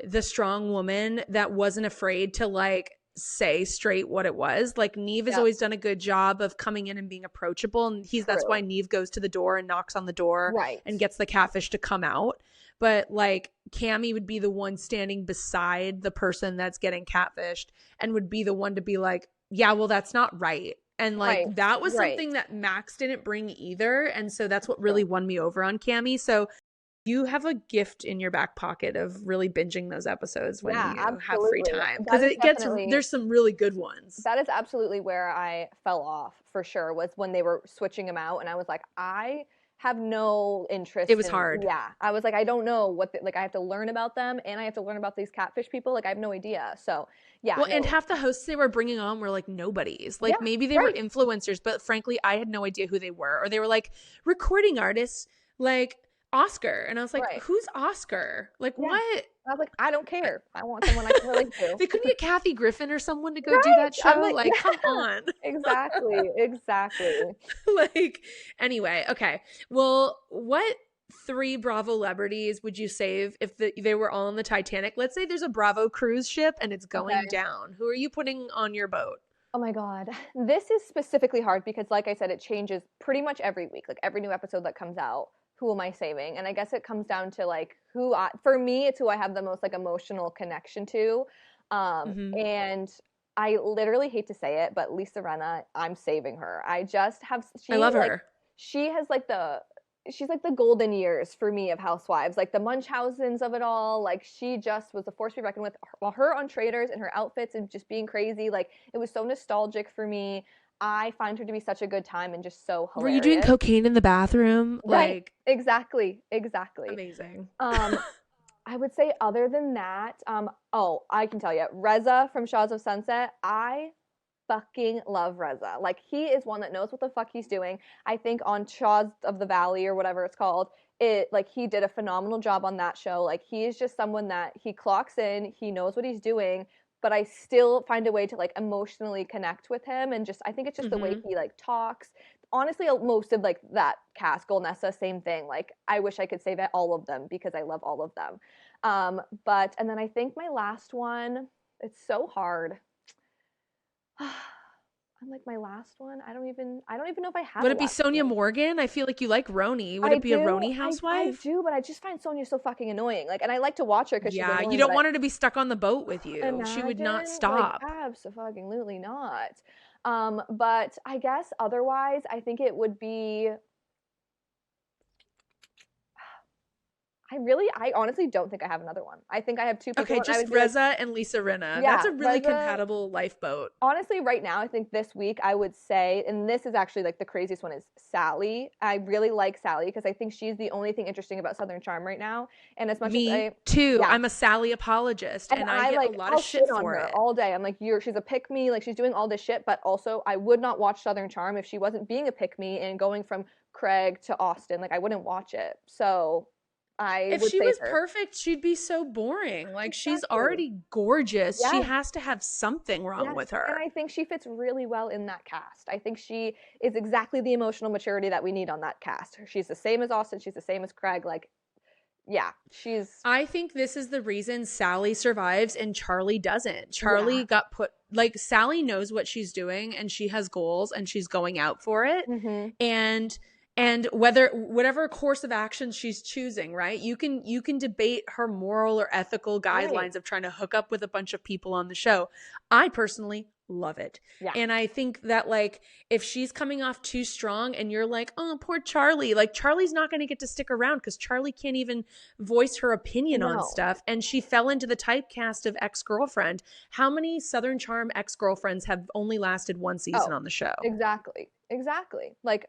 the strong woman that wasn't afraid to like say straight what it was. Like Neve has always done a good job of coming in and being approachable, and that's why Neve goes to the door and knocks on the door and gets the catfish to come out. But like Cammy would be the one standing beside the person that's getting catfished and would be the one to be like, yeah, well, that's not right. And like that was something that Max didn't bring either. And so that's what really won me over on Cammy. So you have a gift in your back pocket of really binging those episodes when you have free time, because there's some really good ones. That is absolutely where I fell off for sure, was when they were switching them out. And I was like, I have no interest. It was hard. Yeah. I was like, I don't know what, like I have to learn about them and I have to learn about these catfish people. Like I have no idea. So yeah. Well, and half the hosts they were bringing on were like nobodies. Like maybe they were influencers, but frankly, I had no idea who they were. Or they were like recording artists like Oscar. And I was like, who's Oscar? Like what? I was like, I don't care. I want someone I can relate to. They couldn't get Kathy Griffin or someone to go do that show. Like come on. Exactly. Like, anyway, okay. Well, what 3 Bravo celebrities would you save if they were all on the Titanic? Let's say there's a Bravo cruise ship and it's going down. Who are you putting on your boat? Oh my God. This is specifically hard because like I said, it changes pretty much every week. Like every new episode that comes out, who am I saving? And I guess it comes down to like for me, it's who I have the most like emotional connection to. And I literally hate to say it, but Lisa Rinna, I'm saving her. I love her. She has like she's like the golden years for me of Housewives, like the Munchhausens of it all. Like she just was a force to be reckoned with. Her on Traitors and her outfits and just being crazy. Like it was so nostalgic for me. I find her to be such a good time and just so Were you hilarious. doing cocaine in the bathroom? Right. Like, Exactly. amazing. I would say other than that, I can tell you, Reza from Shaws of Sunset, I fucking love Reza. Like, he is one that knows what the fuck he's doing. I think on Shaws of the Valley or whatever it's called, he did a phenomenal job on that show. Like, he is just someone that he clocks in, he knows what he's doing, but I still find a way to like emotionally connect with him, and just I think it's just the way he like talks. Honestly, most of like that cast, Golnessa, same thing. Like, I wish I could say that all of them because I love all of them. And then I think my last one, it's so hard. I'm like, my last one, I don't even know if I have Would a it be last Sonia one. Morgan? I feel like you like Roni. Would it be a Roni housewife? I do, but I just find Sonia so fucking annoying. Like, and I like to watch her because she's Yeah, annoying. you don't want her to be stuck on the boat with you. She would not Imagine, stop. like, absolutely not. But I guess otherwise, I think it would be. I honestly don't think I have another one. I think I have two people. Okay, just Reza and Lisa Rinna. Yeah, That's a really Reza, compatible lifeboat. honestly, right now, I think this week I would say, and this is actually like the craziest one, is Sally. I really like Sally because I think she's the only thing interesting about Southern Charm right now. And as much as Me too. yeah. I'm a Sally apologist, and I get like, a lot I'll of shit on for her it. all day. I'm like, she's a pick me, like she's doing all this shit, but also I would not watch Southern Charm if she wasn't being a pick me and going from Craig to Austin. Like, I wouldn't watch it. So If she was perfect, she'd be so boring. Like, she's already gorgeous. She has to have something wrong with her. And I think she fits really well in that cast. I think she is exactly the emotional maturity that we need on that cast. She's the same as Austin. She's the same as Craig. Like, yeah, I think this is the reason Sally survives and Charlie doesn't. Charlie got put, like, Sally knows what she's doing and she has goals and she's going out for it. And whatever course of action she's choosing, right? You can debate her moral or ethical guidelines of trying to hook up with a bunch of people on the show. I personally love it. Yeah. And I think that, like, if she's coming off too strong and you're like, oh, poor Charlie, like, Charlie's not going to get to stick around because Charlie can't even voice her opinion on stuff. And she fell into the typecast of ex-girlfriend. How many Southern Charm ex-girlfriends have only lasted one season on the show? Exactly. Like,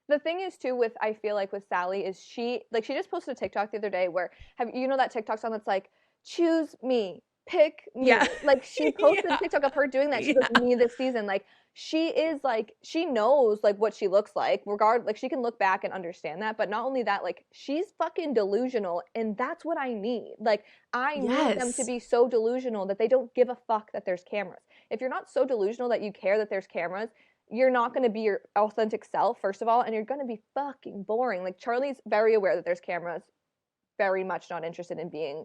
the thing is too I feel like with Sally is she just posted a TikTok the other day where that TikTok song that's like, choose me, pick me. Yeah. Like, she posted a TikTok of her doing that. She goes, me this season. Like, she is like, she knows like what she looks like, like she can look back and understand that. But not only that, like, she's fucking delusional, and that's what I need. Like, I need them to be so delusional that they don't give a fuck that there's cameras. If you're not so delusional that you care that there's cameras, you're not going to be your authentic self, first of all, and you're going to be fucking boring. Like, Charlie's very aware that there's cameras, very much not interested in being,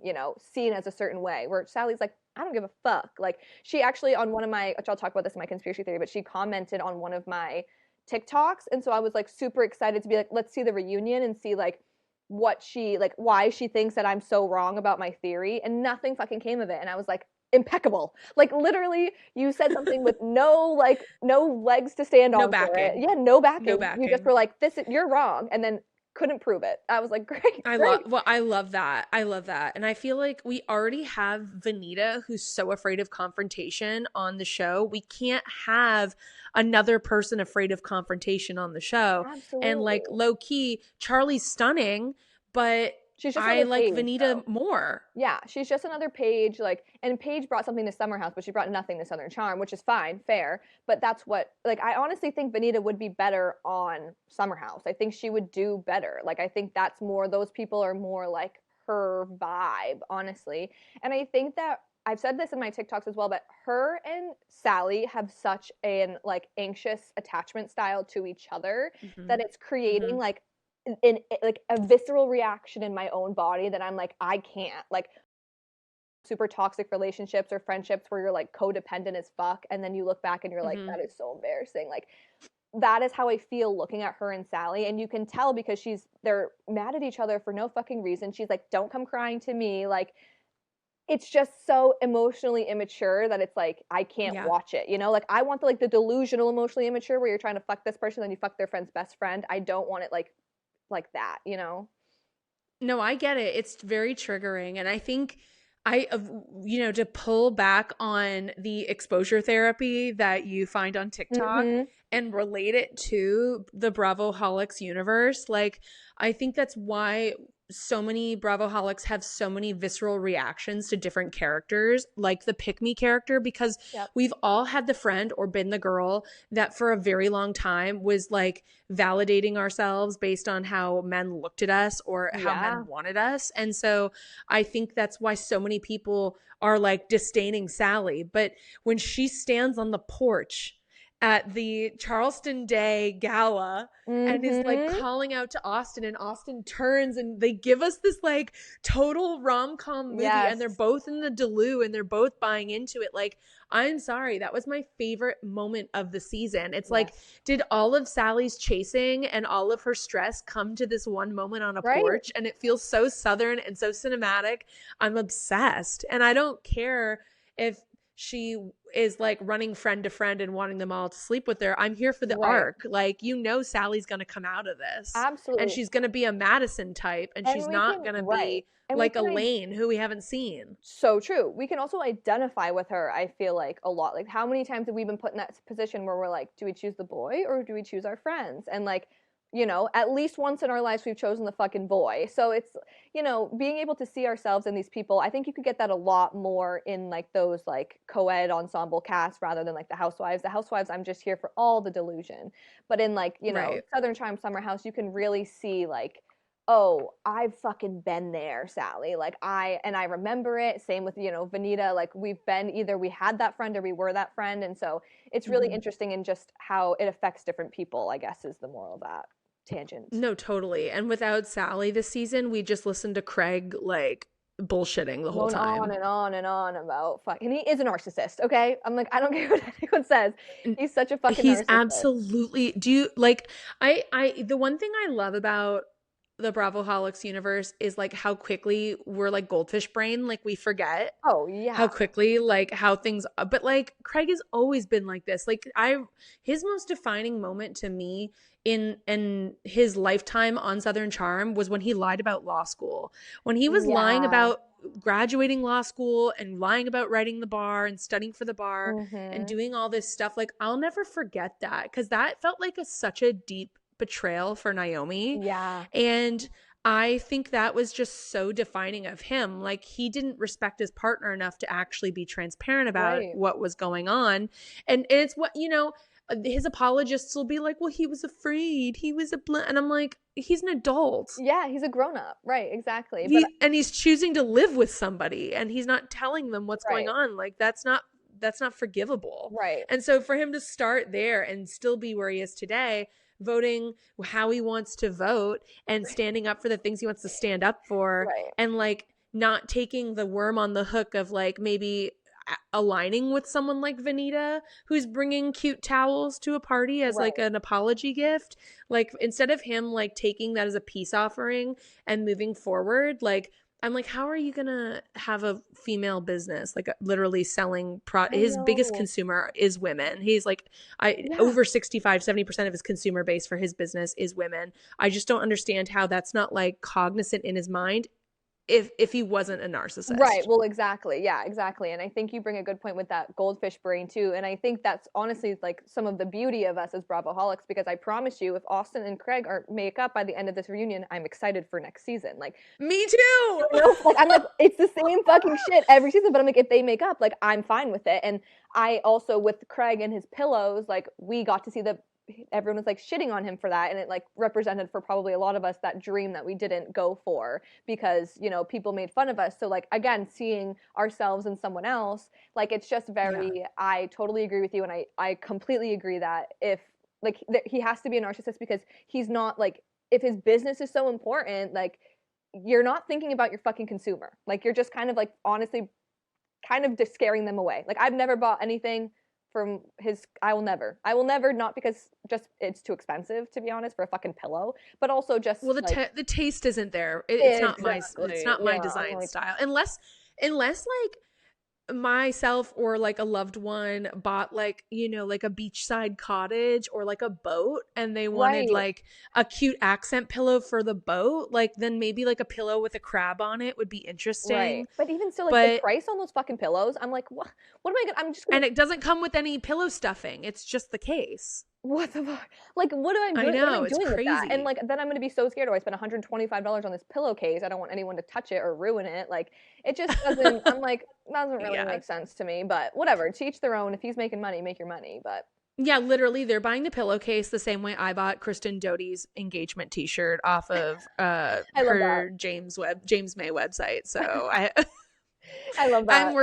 seen as a certain way, where Sally's like, I don't give a fuck. Like, she actually, on one of my, which I'll talk about this in my conspiracy theory, but she commented on one of my TikToks, and so I was like super excited to be like, let's see the reunion and see like what she, like, why she thinks that I'm so wrong about my theory, and nothing fucking came of it. And I was like, impeccable. Like, literally, you said something with no legs to stand on. No backing. Yeah, no backing. You just were like, you're wrong, and then couldn't prove it. I was like, great. I love that. And I feel like we already have Vanita, who's so afraid of confrontation, on the show. We can't have another person afraid of confrontation on the show. Absolutely. And like, low key, Charlie's stunning, but I like Vanita more. Yeah, she's just another Paige. Like, and Paige brought something to Summer House, but she brought nothing to Southern Charm, which is fine, fair. But that's what, like, I honestly think Vanita would be better on Summer House. I think she would do better. Like, I think that's more, those people are more like her vibe, honestly. And I think that I've said this in my TikToks as well, but her and Sally have such an like anxious attachment style to each other that it's creating like a visceral reaction in my own body that I'm like, I can't. Like, super toxic relationships or friendships where you're like codependent as fuck, and then you look back and you're like, that is so embarrassing. Like, that is how I feel looking at her and Sally, and you can tell because they're mad at each other for no fucking reason. She's like, don't come crying to me. Like, it's just so emotionally immature that it's like, I can't watch it, Like, I want the delusional emotionally immature where you're trying to fuck this person, then you fuck their friend's best friend. I don't want it like that, No, I get it. It's very triggering. And I think to pull back on the exposure therapy that you find on TikTok and relate it to the Bravoholics universe, like, I think that's why so many Bravoholics have so many visceral reactions to different characters, like the pick me character, because we've all had the friend or been the girl that for a very long time was like validating ourselves based on how men looked at us or how men wanted us. And so I think that's why so many people are like disdaining Sally. But when she stands on the porch at the Charleston Day gala and is like calling out to Austin, and Austin turns and they give us this like total rom-com movie and they're both in the Delu and they're both buying into it. Like, I'm sorry, that was my favorite moment of the season. It's like, did all of Sally's chasing and all of her stress come to this one moment on a porch? And it feels so Southern and so cinematic. I'm obsessed. And I don't care if she is like running friend to friend and wanting them all to sleep with her. I'm here for the arc. Like, Sally's going to come out of this. Absolutely. And she's going to be a Madison type, and she's not going to be like Elaine, who we haven't seen. So true. We can also identify with her, I feel like, a lot. Like, how many times have we been put in that position where we're like, do we choose the boy or do we choose our friends? And like, at least once in our lives we've chosen the fucking boy. So it's, being able to see ourselves in these people, I think you could get that a lot more in like those like co-ed ensemble casts rather than like the Housewives. The Housewives, I'm just here for all the delusion. But in like, Southern Charm Summer House, you can really see like, oh, I've fucking been there, Sally. Like I remember it. Same with, Vanita, like we had that friend or we were that friend. And so it's really interesting in just how it affects different people, I guess, is the moral of that tangent. No, totally. And without Sally this season, we just listened to Craig like bullshitting the whole time. On and on and on about fucking. He is a narcissist, okay? I'm like, I don't care what anyone says. He's such a fucking narcissist. Absolutely. Do you like the one thing I love about the Bravoholics universe is like how quickly we're like goldfish brain, like we forget how quickly like how things, but like Craig has always been like this. Like his most defining moment to me in his lifetime on Southern Charm was when he lied about law school, when he was lying about graduating law school and lying about writing the bar and studying for the bar and doing all this stuff. Like, I'll never forget that, because that felt like such a deep betrayal for Naomi. Yeah. And I think that was just so defining of him. Like, he didn't respect his partner enough to actually be transparent about what was going on. And it's what, his apologists will be like, well, he was afraid. He was and I'm like, he's an adult. Yeah, he's a grown up. Right, exactly. And he's choosing to live with somebody and he's not telling them what's going on. Like, that's not forgivable. Right. And so for him to start there and still be where he is today, voting how he wants to vote and standing up for the things he wants to stand up for, and like not taking the worm on the hook of like maybe aligning with someone like Vanita, who's bringing cute towels to a party as like an apology gift. Like, instead of him like taking that as a peace offering and moving forward, like, I'm like, how are you gonna have a female business, like literally selling his biggest consumer is women. He's like, over 65-70% of his consumer base for his business is women. I just don't understand how that's not like cognizant in his mind if he wasn't a narcissist. Right. Well, exactly. Yeah, exactly. And I think you bring a good point with that goldfish brain too. And I think that's honestly like some of the beauty of us as Bravoholics, because I promise you, if Austin and Craig make up by the end of this reunion, I'm excited for next season. Like, me too. Like, I'm like, it's the same fucking shit every season, but I'm like, if they make up, like, I'm fine with it. And I also, with Craig and his pillows, like, we got to see everyone was like shitting on him for that, and it like represented for probably a lot of us that dream that we didn't go for because people made fun of us. So like, again, seeing ourselves in someone else, like, it's just very I totally agree with you, and I completely agree that if like he has to be a narcissist, because he's not like, if his business is so important, like, you're not thinking about your fucking consumer, like, you're just kind of like honestly kind of just scaring them away. Like, I've never bought anything from his, I will never, not because just it's too expensive, to be honest, for a fucking pillow, but also just the taste isn't there. It's not my design style, unless like myself or like a loved one bought like, you know, like a beachside cottage or like a boat, and they wanted Right. like a cute accent pillow for the boat, like then maybe like a pillow with a crab on it would be interesting. Right. But even still, like the But price on those fucking pillows, I'm like, what am I gonna, I'm just gonna, and it doesn't come with any pillow stuffing. It's just the case. what the fuck? Like, what am I I doing? What am know, I it's doing with that? And crazy. like, then I'm gonna be so scared. Oh, I spent $125 on this pillowcase. I don't want anyone to touch it or ruin it. Like, it just doesn't. I'm like, doesn't really Yeah. make sense to me. But whatever. To each their own. If he's making money, make your money. But Yeah, literally, they're buying the pillowcase the same way I bought Kristen Doute's engagement T-shirt off of I love her James May website. So I love that. I'm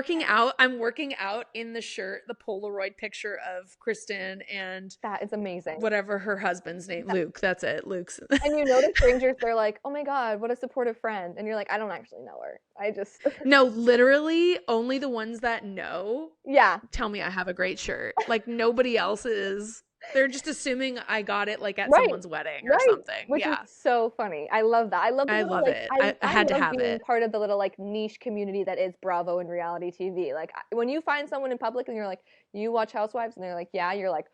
working out in the shirt, the Polaroid picture of Kristen and That is amazing. whatever her husband's name, Luke. That's it, Luke's. And you know the strangers, they're like, oh my God, what a supportive friend. And you're like, I don't actually know her. I just No, literally, only the ones that know yeah. tell me I have a great shirt. Like nobody else is. They're just assuming I got it like at Right. someone's wedding or something. Which Yeah. is so funny. I love that. I love the I little, love like, it. I had to love have being it. part of the little like niche community that is Bravo and reality TV. Like when you find someone in public and you're like, you watch Housewives, and they're like, yeah, you're like,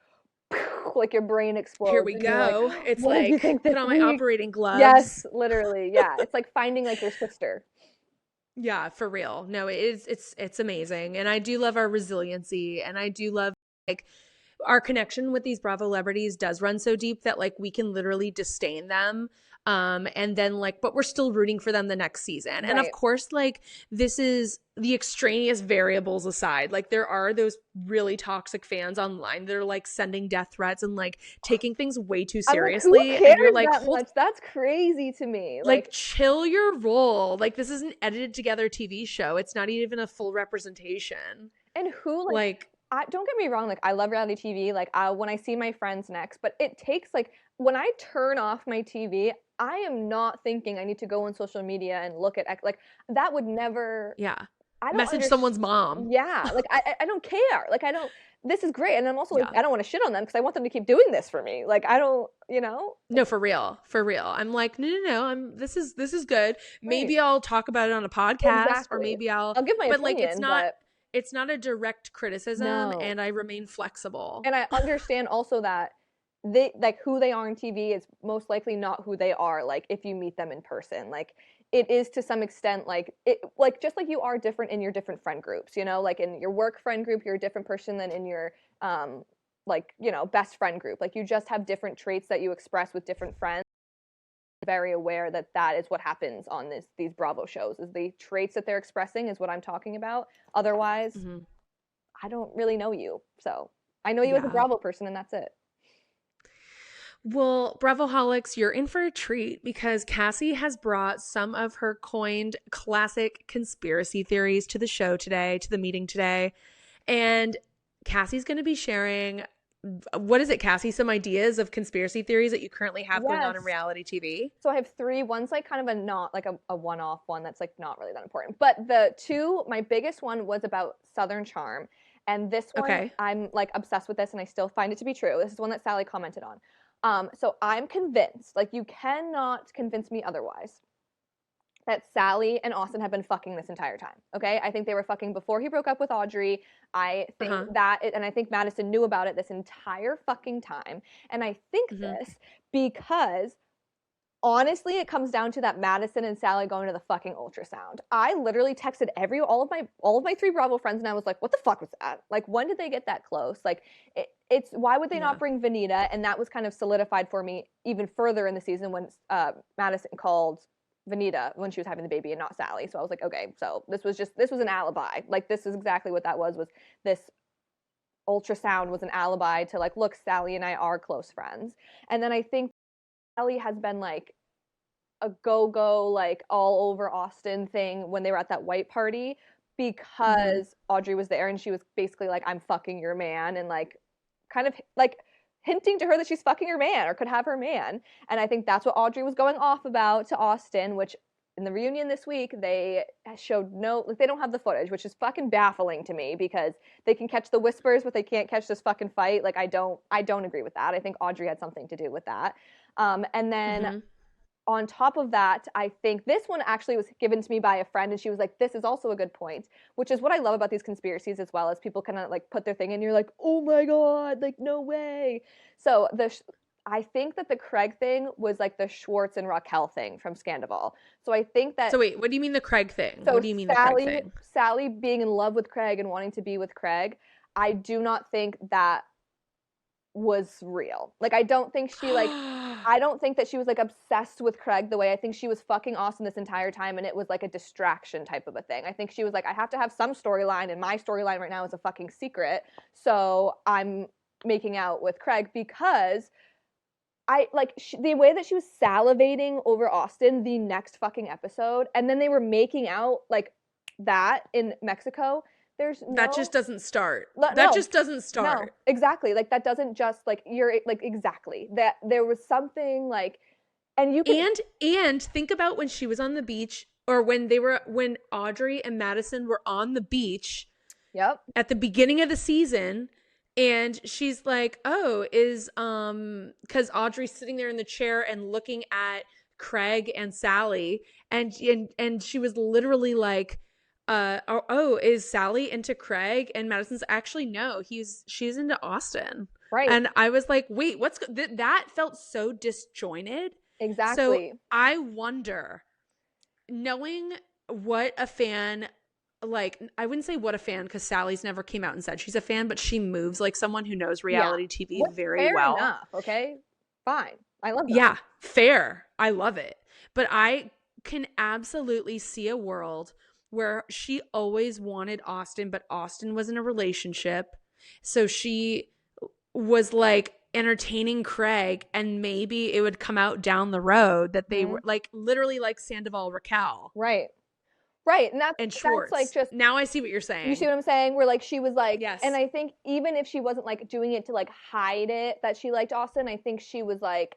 like your brain explodes. Here we and you're like, go. It's what did you like think put this on my week? operating gloves. Yes, literally. Yeah, it's like finding like your sister. Yeah, for real. No, it's amazing. And I do love our resiliency, and I do love like our connection with these Bravo celebrities does run so deep that like we can literally disdain them. And then like, but we're still rooting for them the next season. And of Right. course, like this is the extraneous variables aside. Like there are those really toxic fans online that are like sending death threats and like taking things way too seriously. I'm like, who cares and you're like, that much? That's crazy to me. like chill your roll. Like this is an edited together TV show. It's not even a full representation. and who Like don't get me wrong, like I love reality TV, like when I see my friends next, but it takes like when I turn off my TV, I am not thinking I need to go on social media and look at like that would never. yeah. I don't Message someone's mom. Yeah, like I don't care. Like I don't. This is great, and I'm also like Yeah. I don't want to shit on them because I want them to keep doing this for me. Like I don't, you know. No, for real. For real. I'm like, no. This is good. Maybe I'll talk about it on a podcast Exactly. or maybe I'll give my but opinion, like it's not a direct criticism, No. and I remain flexible. And I understand also that they like who they are on TV is most likely not who they are like if you meet them in person. Like it is to some extent like it like just like you are different in your different friend groups, you know, like in your work friend group you're a different person than in your like, you know, best friend group. Like you just have different traits that you express with different friends. Very aware that that is what happens on these Bravo shows is the traits that they're expressing is what I'm talking about. Otherwise, I don't really know you. So I know you as a Bravo person and that's it. Well, Bravoholics, you're in for a treat because Kassy has brought some of her coined classic conspiracy theories to the show today, to the meeting today. And Kassy's going to be sharing, what is it, Kassy? Some ideas of conspiracy theories that you currently have going on in reality TV? So I have three. One's like kind of a not like a one-off one that's like not really that important. But the two, my biggest one was about Southern Charm. And this one, I'm like obsessed with this and I still find it to be true. This is one that Sally commented on. So I'm convinced, like you cannot convince me otherwise, that Sally and Austin have been fucking this entire time. Okay, I think they were fucking before he broke up with Audrey. I think and I think Madison knew about it this entire fucking time. And I think this because honestly, it comes down to that Madison and Sally going to the fucking ultrasound. I literally texted all of my three Bravo friends, and I was like, "What the fuck was that? Like, when did they get that close? Like, it's why would they not bring Vanita?" And that was kind of solidified for me even further in the season when Madison called Vanita when she was having the baby and not Sally. So I was like, okay, so this was an alibi. Like, this is exactly what that was this ultrasound was an alibi to like, look, Sally and I are close friends. And then I think Sally has been like a go-go, like all over Austin thing when they were at that white party because Audrey was there and she was basically like, I'm fucking your man, and like kind of like hinting to her that she's fucking her man or could have her man. And I think that's what Audrey was going off about to Austin, which in the reunion this week, they showed they don't have the footage, which is fucking baffling to me because they can catch the whispers, but they can't catch this fucking fight. Like, I don't agree with that. I think Audrey had something to do with that. And then on top of that, I think this one actually was given to me by a friend, and she was like, this is also a good point, which is what I love about these conspiracies as well, as people kind of like put their thing in, and you're like, oh my God, like no way. So I think that the Craig thing was like the Schwartz and Raquel thing from Scandival. So I think that. So wait, what do you mean the Craig thing? So what do you mean the Craig thing? Sally being in love with Craig and wanting to be with Craig, I do not think that was real. Like, I don't think she like I don't think that she was like obsessed with Craig the way I think she was fucking Austin this entire time, and it was like a distraction type of a thing. I think she was like, I have to have some storyline, and my storyline right now is a fucking secret, so I'm making out with Craig because I like the way that she was salivating over Austin the next fucking episode, and then they were making out like that in Mexico. That just doesn't start. No, that just doesn't start. No, exactly. Like that doesn't just like you're like exactly that there was something like, and you can and think about when she was on the beach, or when Audrey and Madison were on the beach. Yep. At the beginning of the season, and she's like, "Oh, is because Audrey's sitting there in the chair and looking at Craig and Sally, and she was literally like." Is Sally into Craig? And Madison's actually no, she's into Austin. Right. And I was like, wait, that felt so disjointed. Exactly. So I wonder, knowing what a fan, like, I wouldn't say what a fan, because Sally's never came out and said she's a fan, but she moves like someone who knows reality TV very well. Fair enough, okay? Fine. I love that. Yeah, fair. I love it. But I can absolutely see a world where she always wanted Austin, but Austin was in a relationship. So she was like entertaining Craig, and maybe it would come out down the road that they were like literally like Sandoval Raquel. Right. Right. And Schwartz. That's like just. Now I see what you're saying. You see what I'm saying? Where like she was like, yes. And I think even if she wasn't like doing it to like hide it that she liked Austin, I think she was like,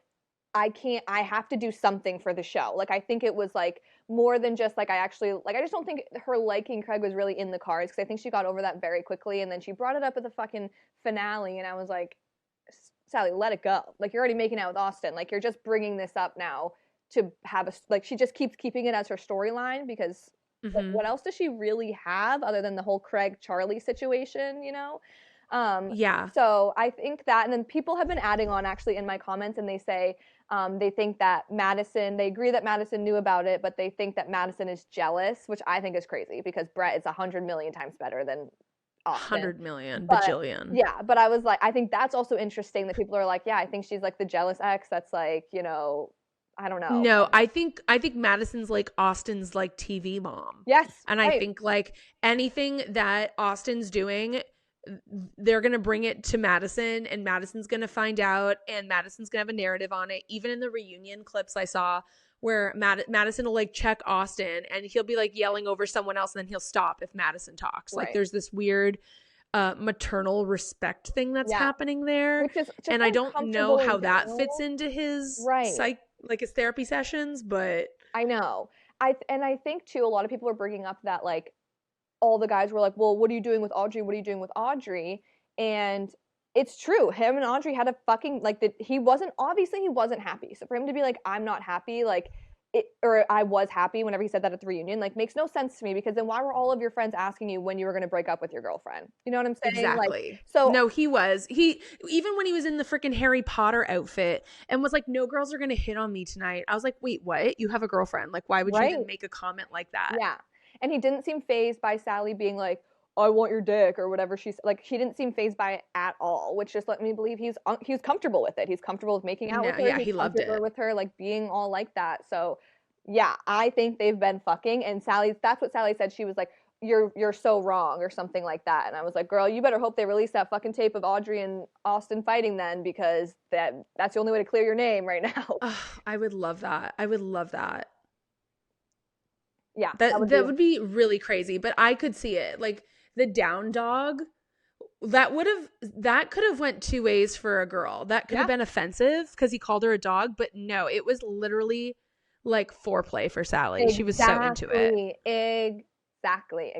I have to do something for the show. Like, I think it was like more than just like, I just don't think her liking Craig was really in the cards, because I think she got over that very quickly. And then she brought it up at the fucking finale. And I was like, Sally, let it go. Like, you're already making out with Austin. Like, you're just bringing this up now to have like, she just keeps keeping it as her storyline, because like, what else does she really have other than the whole Craig Charlie situation, you know? Yeah. So I think that, and then people have been adding on actually in my comments, and they say they think that they agree that Madison knew about it, but they think that Madison is jealous, which I think is crazy, because Brett is 100 million times better than Austin. 100 million, But, bajillion. Yeah, but I was like, I think that's also interesting that people are like, yeah, I think she's like the jealous ex that's like, you know, I don't know. No, I think Madison's like Austin's like TV mom. Yes. And right. I think like anything that Austin's doing, they're going to bring it to Madison, and Madison's going to find out, and Madison's going to have a narrative on it. Even in the reunion clips I saw where Madison will like check Austin, and he'll be like yelling over someone else, and then he'll stop if Madison talks. Right. Like there's this weird maternal respect thing that's happening there. Which is just and I don't know how that fits into his his therapy sessions, but I know. I think too, a lot of people are bringing up that like all the guys were like, well, what are you doing with Audrey? What are you doing with Audrey? And it's true. Him and Audrey had a fucking like he wasn't happy. So for him to be like, I'm not happy, like or I was happy whenever he said that at the reunion, like makes no sense to me, because then why were all of your friends asking you when you were going to break up with your girlfriend? You know what I'm saying? Exactly. Like, so no, he even when he was in the freaking Harry Potter outfit and was like, no girls are going to hit on me tonight. I was like, wait, what? You have a girlfriend. Like, why would you even make a comment like that? Yeah. And he didn't seem fazed by Sally being like, I want your dick, or whatever she's like. He didn't seem fazed by it at all, which just let me believe he's comfortable with it. He's comfortable with making out with her. Yeah, he loved it with her, like being all like that. So yeah, I think they've been fucking. And that's what Sally said. She was like, you're so wrong, or something like that. And I was like, girl, you better hope they release that fucking tape of Audrey and Austin fighting then, because that's the only way to clear your name right now. I would love that. Yeah, that would be really crazy, but I could see it. Like the down dog, that could have went two ways for a girl. That could have been offensive because he called her a dog, but no, it was literally like foreplay for Sally. Exactly. She was so into it. Exactly.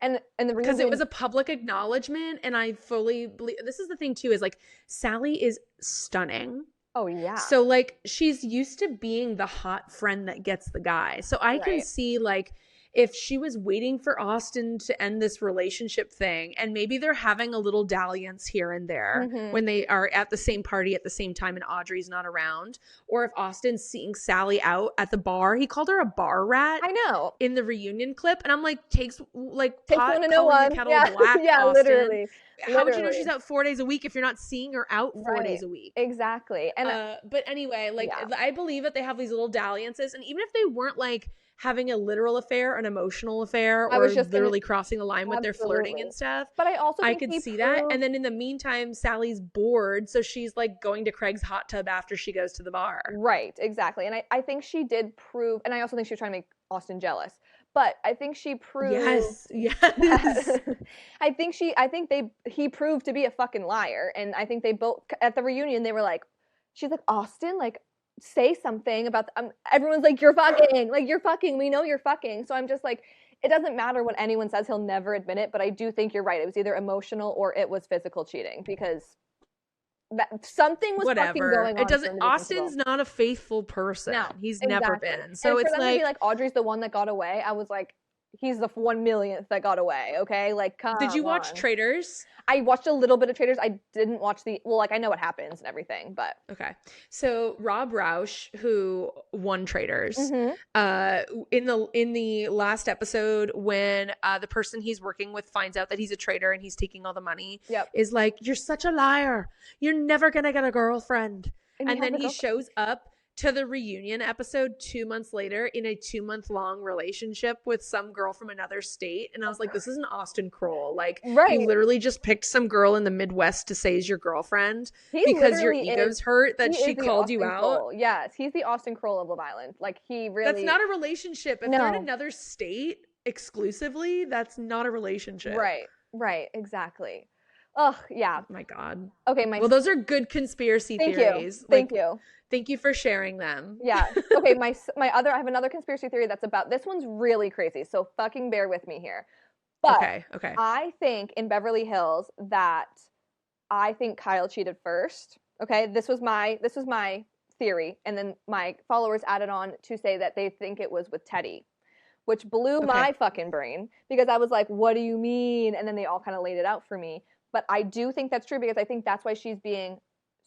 And the reason, because it was a public acknowledgement, and I fully believe this is the thing too, is like Sally is stunning. Oh yeah. So like she's used to being the hot friend that gets the guy. So I can see like if she was waiting for Austin to end this relationship thing, and maybe they're having a little dalliance here and there when they are at the same party at the same time and Audrey's not around, or if Austin's seeing Sally out at the bar. He called her a bar rat. I know. In the reunion clip, and I'm like, takes pot one to know calling one. the kettle black. Yeah, Austin. literally. How would you know she's out 4 days a week if you're not seeing her out 4 days a week? Exactly. And but anyway, like I believe that they have these little dalliances, and even if they weren't like having a literal affair, an emotional affair, or just literally crossing the line with their flirting and stuff. But I also think I could see that. And then in the meantime, Sally's bored, so she's like going to Craig's hot tub after she goes to the bar. Right, exactly. And I think she did prove, and I also think she was trying to make Austin jealous. But I think she proved Yes. I think he proved to be a fucking liar. And I think they both at the reunion they were like, she's like, Austin, like say something about everyone's like, you're fucking, we know you're fucking. So I'm just like, it doesn't matter what anyone says, he'll never admit it, but I do think you're right. It was either emotional or it was physical cheating, because something was fucking going on. It doesn't. Austin's not a faithful person. No, he's never been. So it's like, to be like Audrey's the one that got away. I was like, he's the 1 millionth that got away. Okay, like come Did you watch Traitors? I watched a little bit of Traitors. I didn't watch I know what happens and everything, but okay. So Rob Roush, who won Traitors, in the last episode, when the person he's working with finds out that he's a traitor and he's taking all the money, is like, "You're such a liar. You're never gonna get a girlfriend." And then he shows up to the reunion episode 2 months later in a 2-month-long relationship with some girl from another state. And I was like, this is an Austin Kroll. Like, you literally just picked some girl in the Midwest to say is your girlfriend because your ego's hurt that she called you out. Yes, he's the Austin Kroll of Love Island. Like, he really... That's not a relationship. If they're in another state exclusively, that's not a relationship. Right, exactly. Oh, yeah. Oh my God. Okay, well, those are good conspiracy theories. Thank you. Thank you for sharing them. Yeah. Okay, I have another conspiracy theory that's about, this one's really crazy, so fucking bear with me here. But okay. I think in Beverly Hills that I think Kyle cheated first. Okay, this was my theory, and then my followers added on to say that they think it was with Teddy, which blew my fucking brain, because I was like, what do you mean? And then they all kind of laid it out for me. But I do think that's true, because I think that's why she's being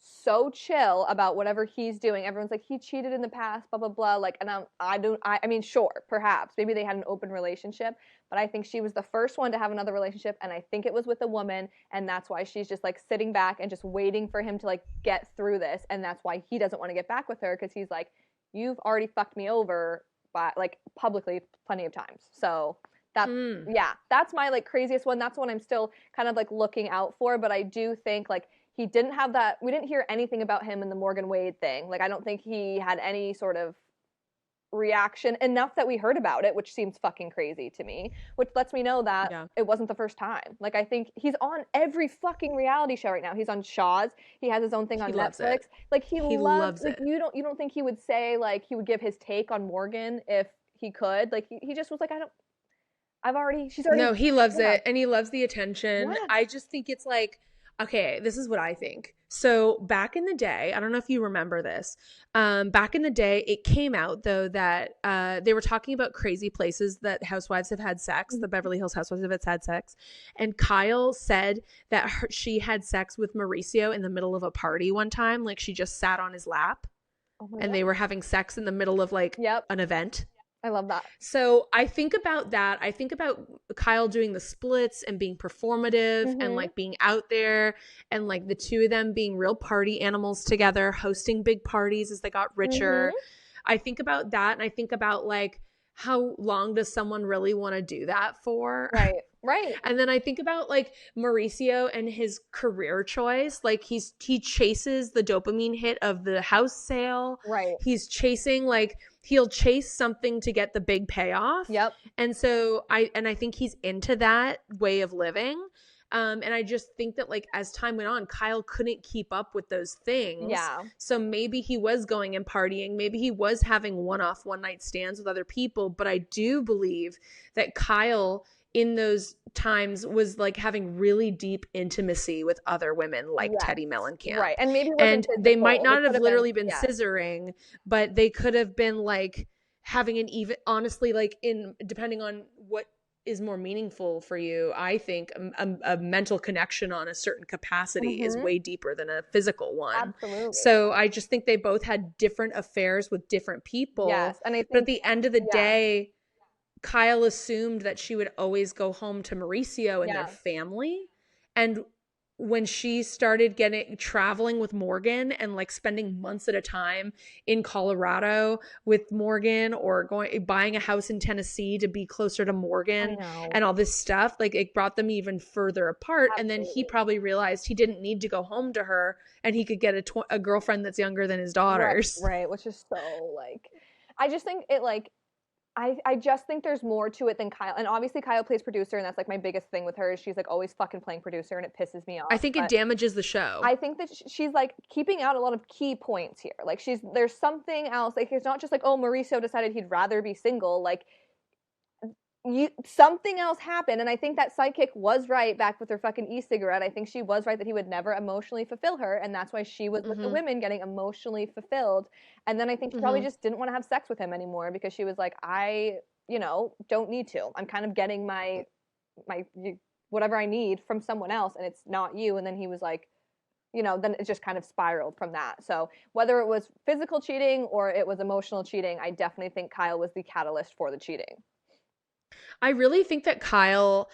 so chill about whatever he's doing. Everyone's like, he cheated in the past, blah, blah, blah. Like, and I mean, sure, perhaps. Maybe they had an open relationship, but I think she was the first one to have another relationship, and I think it was with a woman, and that's why she's just, like, sitting back and just waiting for him to, like, get through this, and that's why he doesn't want to get back with her, because he's like, you've already fucked me over, by, like, publicly plenty of times. So... that's my, like, craziest one. That's one I'm still kind of, like, looking out for, but I do think, like, he didn't have that, we didn't hear anything about him in the Morgan Wade thing. Like, I don't think he had any sort of reaction, enough that we heard about it, which seems fucking crazy to me, which lets me know that it wasn't the first time. Like, I think he's on every fucking reality show right now. He's on Shaw's. He has his own thing on Netflix. Like, he loves it. Like, you don't think he would say, like, he would give his take on Morgan if he could? Like, he just was like, she's already. No, he loves it, and he loves the attention. Yeah. I just think it's like, okay, this is what I think. So back in the day, I don't know if you remember this. Back in the day, it came out, though, that they were talking about crazy places that housewives have had sex. The Beverly Hills housewives have had sex. And Kyle said that she had sex with Mauricio in the middle of a party one time. Like, she just sat on his lap. And they were having sex in the middle of, like, an event. I love that. So I think about that. I think about Kyle doing the splits and being performative and, like, being out there, and, like, the two of them being real party animals together, hosting big parties as they got richer. I think about that, and I think about, like, how long does someone really want to do that for? Right. And then I think about, like, Mauricio and his career choice. Like, he chases the dopamine hit of the house sale. Right. He's chasing, like, he'll chase something to get the big payoff. Yep. And so I think he's into that way of living. And I just think that, like, as time went on, Kyle couldn't keep up with those things. Yeah. So maybe he was going and partying. Maybe he was having one-night stands with other people. But I do believe that Kyle in those times was like having really deep intimacy with other women like Yes. Teddy Mellencamp. Right. And maybe it And wasn't they physical. might not It have could literally been yeah. scissoring, but they could have been like having an even, honestly, like in depending on what is more meaningful for you, I think a mental connection on a certain capacity is way deeper than a physical one. Absolutely. So I just think they both had different affairs with different people. Yes. And I but at think the end of the day, Kyle assumed that she would always go home to Mauricio and their family. And when she started traveling with Morgan and like spending months at a time in Colorado with Morgan, or buying a house in Tennessee to be closer to Morgan and all this stuff, like it brought them even further apart. And then he probably realized he didn't need to go home to her and he could get a girlfriend that's younger than his daughters. Right. Which is so like, I just think it like, I just think there's more to it than Kyle. And obviously Kyle plays producer, and that's like my biggest thing with her is she's like always fucking playing producer, and it pisses me off. I think it damages the show. I think that she's like keeping out a lot of key points here. Like there's something else. Like it's not just like, oh, Mauricio decided he'd rather be single. Like something else happened, and I think that sidekick was right back with her fucking e-cigarette. I think she was right that he would never emotionally fulfill her, and that's why she was with the women getting emotionally fulfilled. And then I think she probably just didn't want to have sex with him anymore because she was like, I, don't need to. I'm kind of getting my whatever I need from someone else, and it's not you. And then he was like, then it just kind of spiraled from that. So whether it was physical cheating or it was emotional cheating, I definitely think Kyle was the catalyst for the cheating. I really think that Kyle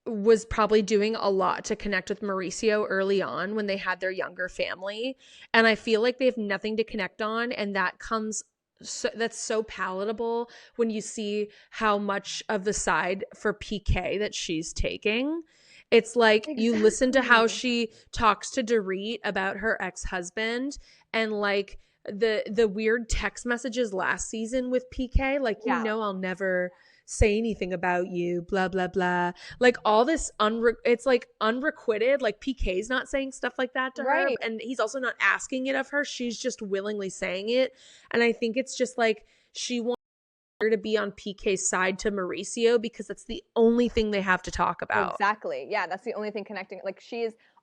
was probably doing a lot to connect with Mauricio early on when they had their younger family. And I feel like they have nothing to connect on. And that's so palatable when you see how much of the side for PK that she's taking. It's like you listen to how she talks to Dorit about her ex-husband and like the weird text messages last season with PK. Like, I'll never say anything about you, blah blah blah, like all this it's like unrequited, like PK's not saying stuff like that to her, and he's also not asking it of her, she's just willingly saying it. And I think it's just like she wants her to be on PK's side to Mauricio because that's the only thing they have to talk about. Exactly. Yeah, that's the only thing connecting. Like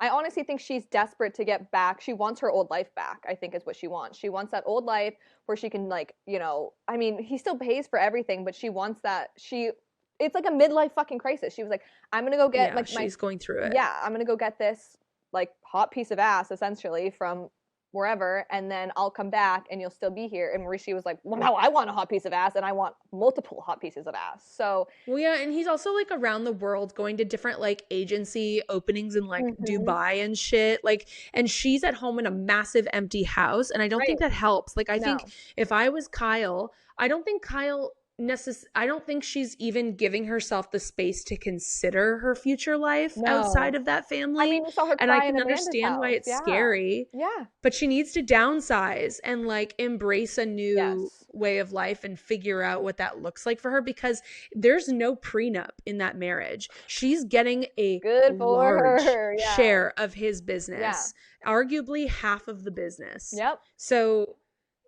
I honestly think she's desperate to get back. She wants her old life back, I think is what she wants. She wants that old life where she can like, I mean, he still pays for everything, but she wants that. It's like a midlife fucking crisis. She was like, I'm going to go get she's going through it. Yeah, I'm going to go get this like hot piece of ass essentially from wherever, and then I'll come back and you'll still be here. And Mauricio was like, well, no, I want a hot piece of ass and I want multiple hot pieces of ass. So and he's also like around the world going to different like agency openings in like Dubai and shit, like, and she's at home in a massive empty house, and I don't think that helps. Like I think if I was Kyle, I don't think she's even giving herself the space to consider her future life outside of that family. I mean, we saw her and I can understand why it's scary. Yeah. But she needs to downsize and like embrace a new way of life and figure out what that looks like for her, because there's no prenup in that marriage. She's getting a large share of his business, arguably half of the business. Yep. So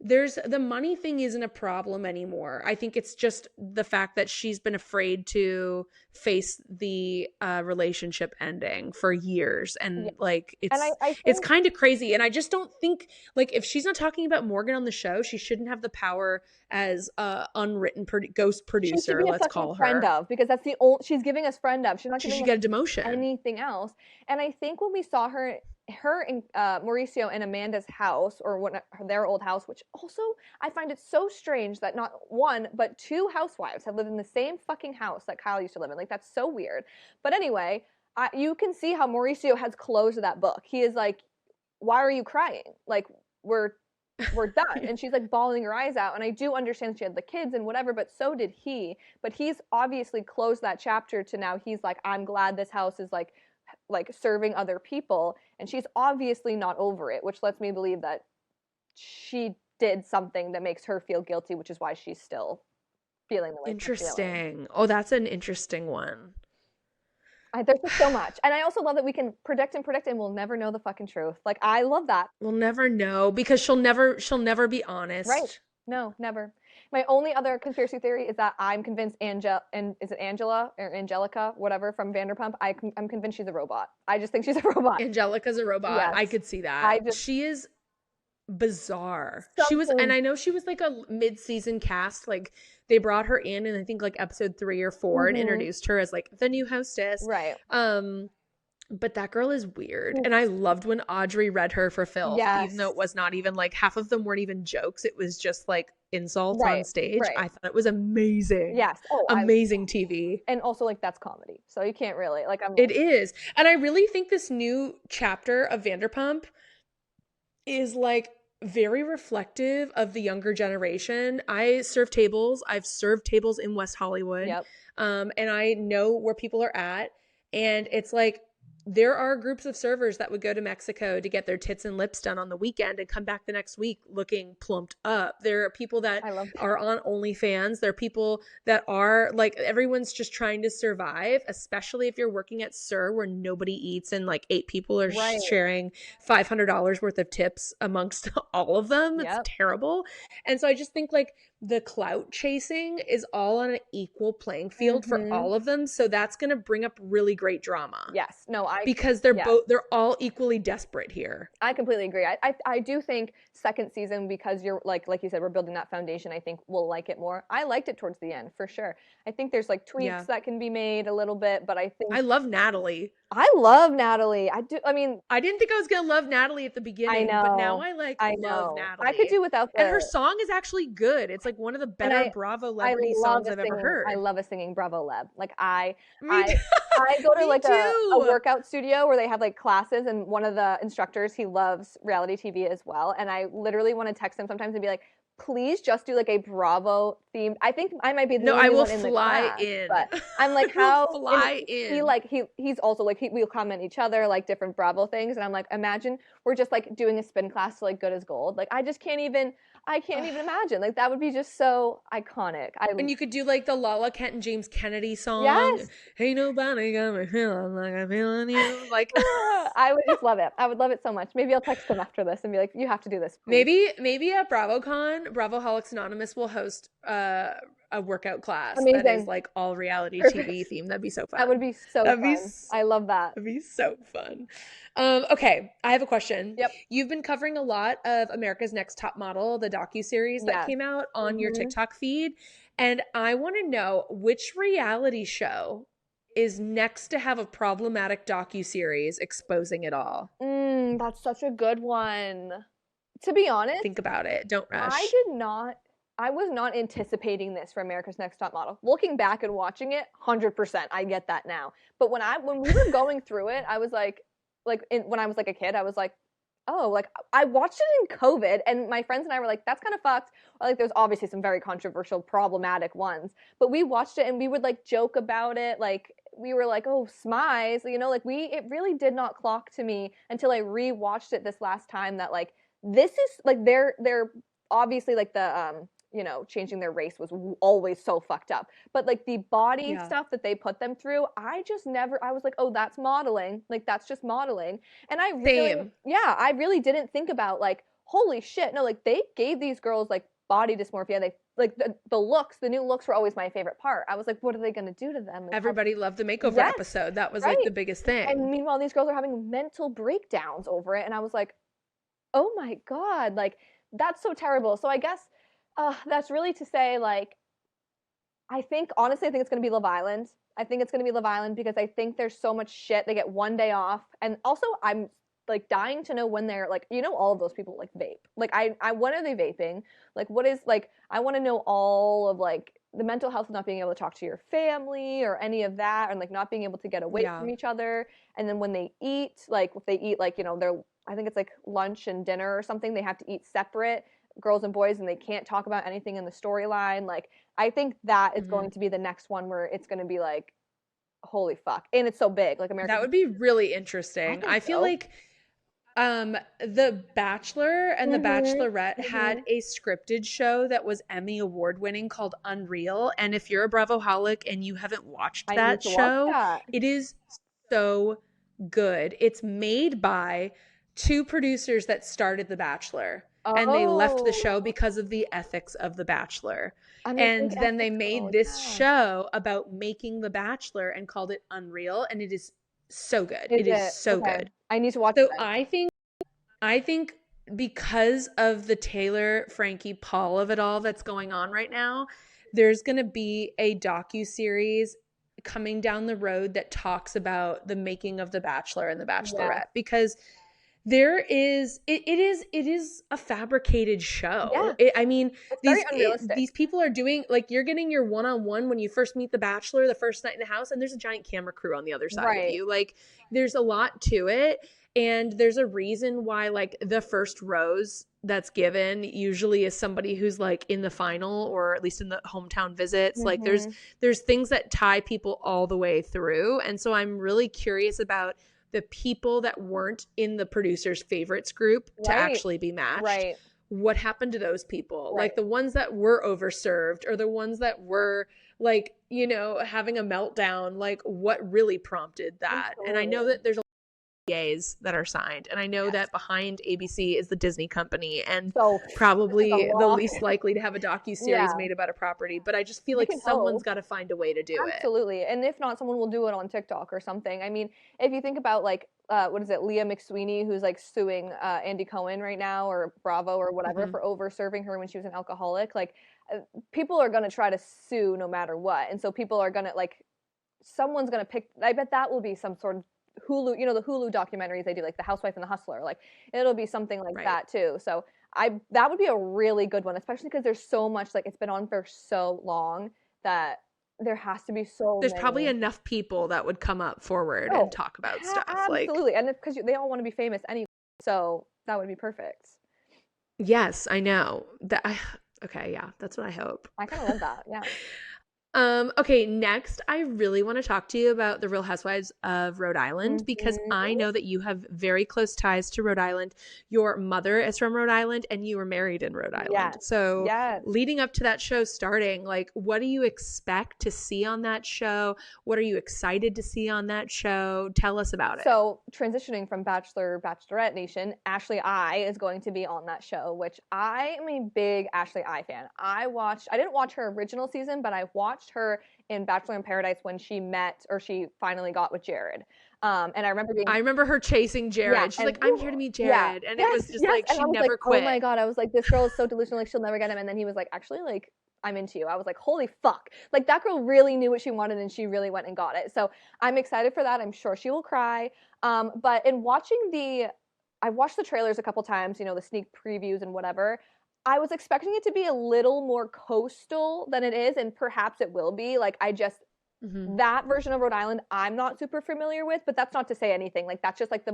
the money thing isn't a problem anymore. I think it's just the fact that she's been afraid to face the relationship ending for years. And like, it's kind of crazy. And I just don't think, like, if she's not talking about Morgan on the show, she shouldn't have the power as a unwritten ghost producer, let's call her. Friend of, because that's she's giving us friend of. She's not giving she should get a demotion. Anything else. And I think when we saw her in Mauricio and Amanda's house, or their old house, which also I find it so strange that not one but two housewives have lived in the same fucking house that Kyle used to live in. Like, that's so weird. But anyway, you can see how Mauricio has closed that book. He is like, why are you crying? Like, we're done. And she's like bawling her eyes out. And I do understand she had the kids and whatever, but so did he. But he's obviously closed that chapter to now he's like, I'm glad this house is like serving other people. And she's obviously not over it, which lets me believe that she did something that makes her feel guilty, which is why she's still feeling the way she's feeling. Oh, that's an interesting one. There's just so much. And I also love that we can predict and we'll never know the fucking truth. Like, I love that. We'll never know because she'll never be honest. Right. No, never. My only other conspiracy theory is that I'm convinced is it Angela or Angelica, whatever, from Vanderpump? I'm convinced she's a robot. I just think she's a robot. Angelica's a robot. Yes. I could see that. I just She is bizarre. She was, something. and I know she was like a mid-season cast. Like they brought her in I think like episode 3 or 4 and introduced her as like the new hostess. Right. But that girl is weird. And I loved when Audrey read her for filth, Yes. even though it was not even like half of them weren't even jokes. It was just like insults Right, on stage. right. I thought it was amazing. Yes. Oh, Amazing TV. and also like that's comedy. So you can't really like It is. And I really think this new chapter of Vanderpump is like very reflective of the younger generation. I've served tables in West Hollywood. Yep. And I know where people are at. And it's like, there are groups of servers that would go to Mexico to get their tits and lips done on the weekend and come back the next week looking plumped up. There are people that are on OnlyFans. There are people that are like, everyone's just trying to survive, especially if you're working at SIR where nobody eats and like 8 people are sharing $500 worth of tips amongst all of them. It's terrible. And so I just think like the clout chasing is all on an equal playing field for all of them. So that's going to bring up really great drama. Yes. No, because they're all equally desperate here. I completely agree. I do think second season, because you're like you said, we're building that foundation. I think we'll like it more. I liked it towards the end for sure. I think there's like tweaks that can be made a little bit, but I think I love Natalie. I love Natalie. I do. I mean, I didn't think I was gonna love Natalie at the beginning, but now I love Natalie. I could do without and her song is actually good. It's like one of the better Bravo celebrity songs I've ever heard. I love a singing Bravo Leb. Like I go to like a workout studio where they have like classes, and one of the instructors, he loves reality TV as well, and I literally want to text him sometimes and be like, please just do like a Bravo themed. I think I might be the only one in the class, but I'm like, how he's also like we'll comment each other like different Bravo things, and I'm like, imagine we're just like doing a spin class to like Good as Gold. Like I can't even imagine. Like that would be just so iconic. And you could do like the Lala Kent and James Kennedy song. Yes. Ain't nobody got me feeling like I'm feeling you. Like I would just love it. I would love it so much. Maybe I'll text him after this and be like, you have to do this, please. Maybe at BravoCon, Bravoholics Anonymous will host a workout class Amazing. that is like all reality TV themed. That'd be so fun. That would be so fun. I love that. That'd be so fun. Okay, I have a question. Yep. You've been covering a lot of America's Next Top Model, the docuseries that came out on your TikTok feed. And I want to know which reality show is next to have a problematic docuseries exposing it all. That's such a good one. To be honest, think about it. Don't rush. I was not anticipating this for America's Next Top Model. Looking back and watching it, 100%, I get that now. But when we were going through it, I was like when I was like a kid, I was like, oh, like I watched it in COVID, and my friends and I were like, that's kind of fucked. Or, like there's obviously some very controversial, problematic ones, but we watched it and we would like joke about it. Like we were like, oh, smize, you know, like it really did not clock to me until I rewatched it this last time that like this is like they're obviously like the you know, changing their race was always so fucked up. But like the body stuff that they put them through, I was like, oh, that's modeling. Like that's just modeling. And I really didn't think about like, holy shit. No, like they gave these girls like body dysmorphia. They like the new looks were always my favorite part. I was like, what are they going to do to them? Like, everybody loved the makeover episode. That was like the biggest thing. And meanwhile, these girls are having mental breakdowns over it. And I was like, oh my God, like that's so terrible. So I guess that's really to say, like, honestly, I think it's going to be Love Island. I think it's going to be Love Island because I think there's so much shit. They get one day off. And also, I'm, like, dying to know when they're, like, you know, all of those people, like, vape. Like, when are they vaping? Like, what is, like, I want to know all of, like, the mental health of not being able to talk to your family or any of that, and, like, not being able to get away from each other. And then when they eat, like, if they eat, like, you know, I think it's, like, lunch and dinner or something, they have to eat separate, girls and boys, and they can't talk about anything in the storyline. Like I think that is going to be the next one where it's going to be like, holy fuck, and it's so big. Like America, that would be really interesting. I feel like the Bachelor and the Bachelorette had a scripted show that was Emmy award winning called Unreal, and if you're a Bravoholic and you haven't watched that show, it is so good. It's made by 2 producers that started The Bachelor. and they left the show Oh, because of the ethics of The Bachelor. I'm a And big then they ethics made girl. this Yeah. show about making The Bachelor and called it Unreal, and it is so good. Is It is it? so Okay. good. I need to watch it So then. I think because of the Taylor Frankie Paul of it all that's going on right now, there's going to be a docu-series coming down the road that talks about the making of The Bachelor and The Bachelorette, Yeah. because it is a fabricated show. Yeah. I mean, It's very unrealistic. these people are doing, like, you're getting your one-on-one when you first meet The Bachelor the first night in the house, and there's a giant camera crew on the other side of Right. you. Like, there's a lot to it, and there's a reason why, like, the first rose that's given usually is somebody who's like in the final, or at least in the hometown visits. Like, there's things that tie people all the way through, and so I'm really curious about the people that weren't in the producer's favorites group to Right. actually be matched. Right. What happened to those people? Right. Like, the ones that were overserved, or the ones that were, like, you know, having a meltdown, like, what really prompted that? And I know Absolutely. that there's a NDAs that are signed, and I know that behind ABC is the Disney company, and So probably it's a the lot. least likely to have a docu-series Yeah. made about a property. But I just feel We like can someone's hope. got to find a way to do it. Absolutely. And if not, someone will do it on TikTok or something. I mean, if you think about like what is it, Leah McSweeney, who's like suing Andy Cohen right now, or Bravo or whatever, Mhm. for over serving her when she was an alcoholic. Like people are gonna try to sue no matter what. And so people are gonna like someone's gonna pick. I bet that will be some sort of Hulu, you know, the Hulu documentaries they do, like The Housewife and the Hustler. Like it'll be something like Right. that too. So that would be a really good one, especially because there's so much, like it's been on for so long that there has to be so There's many. probably enough people that would come up forward Oh, and talk about stuff. absolutely. And because they all want to be famous anyway, so that would be perfect. Yes, I know. Okay, yeah, that's what I hope. I kind of love that. Yeah. Okay, next, I really want to talk to you about the Real Housewives of Rhode Island, because I know that you have very close ties to Rhode Island. Your mother is from Rhode Island, and you were married in Rhode Island. Yes. So Yes. leading up to that show starting, like, what do you expect to see on that show? What are you excited to see on that show? Tell us about it. So transitioning from Bachelor, Bachelorette Nation, Ashley I is going to be on that show, which I am a big Ashley I fan. I didn't watch her original season, but I watched her in Bachelor in Paradise when she finally got with Jared. And I remember her chasing Jared. Yeah, She's and- like, I'm here to meet yeah, Jared. And yes, it was just yes, like, and she I was never like, quit. Oh my God. I was like, this girl is so delusional. Like, she'll never get him. And then he was like, actually, like, I'm into you. I was like, holy fuck. Like, that girl really knew what she wanted, and she really went and got it. So I'm excited for that. I'm sure she will cry. But in I watched the trailers a couple times, you know, the sneak previews and whatever. I was expecting it to be a little more coastal than it is, and perhaps it will be. Like, Mhm. that version of Rhode Island, I'm not super familiar with, but that's not to say anything. Like, that's just like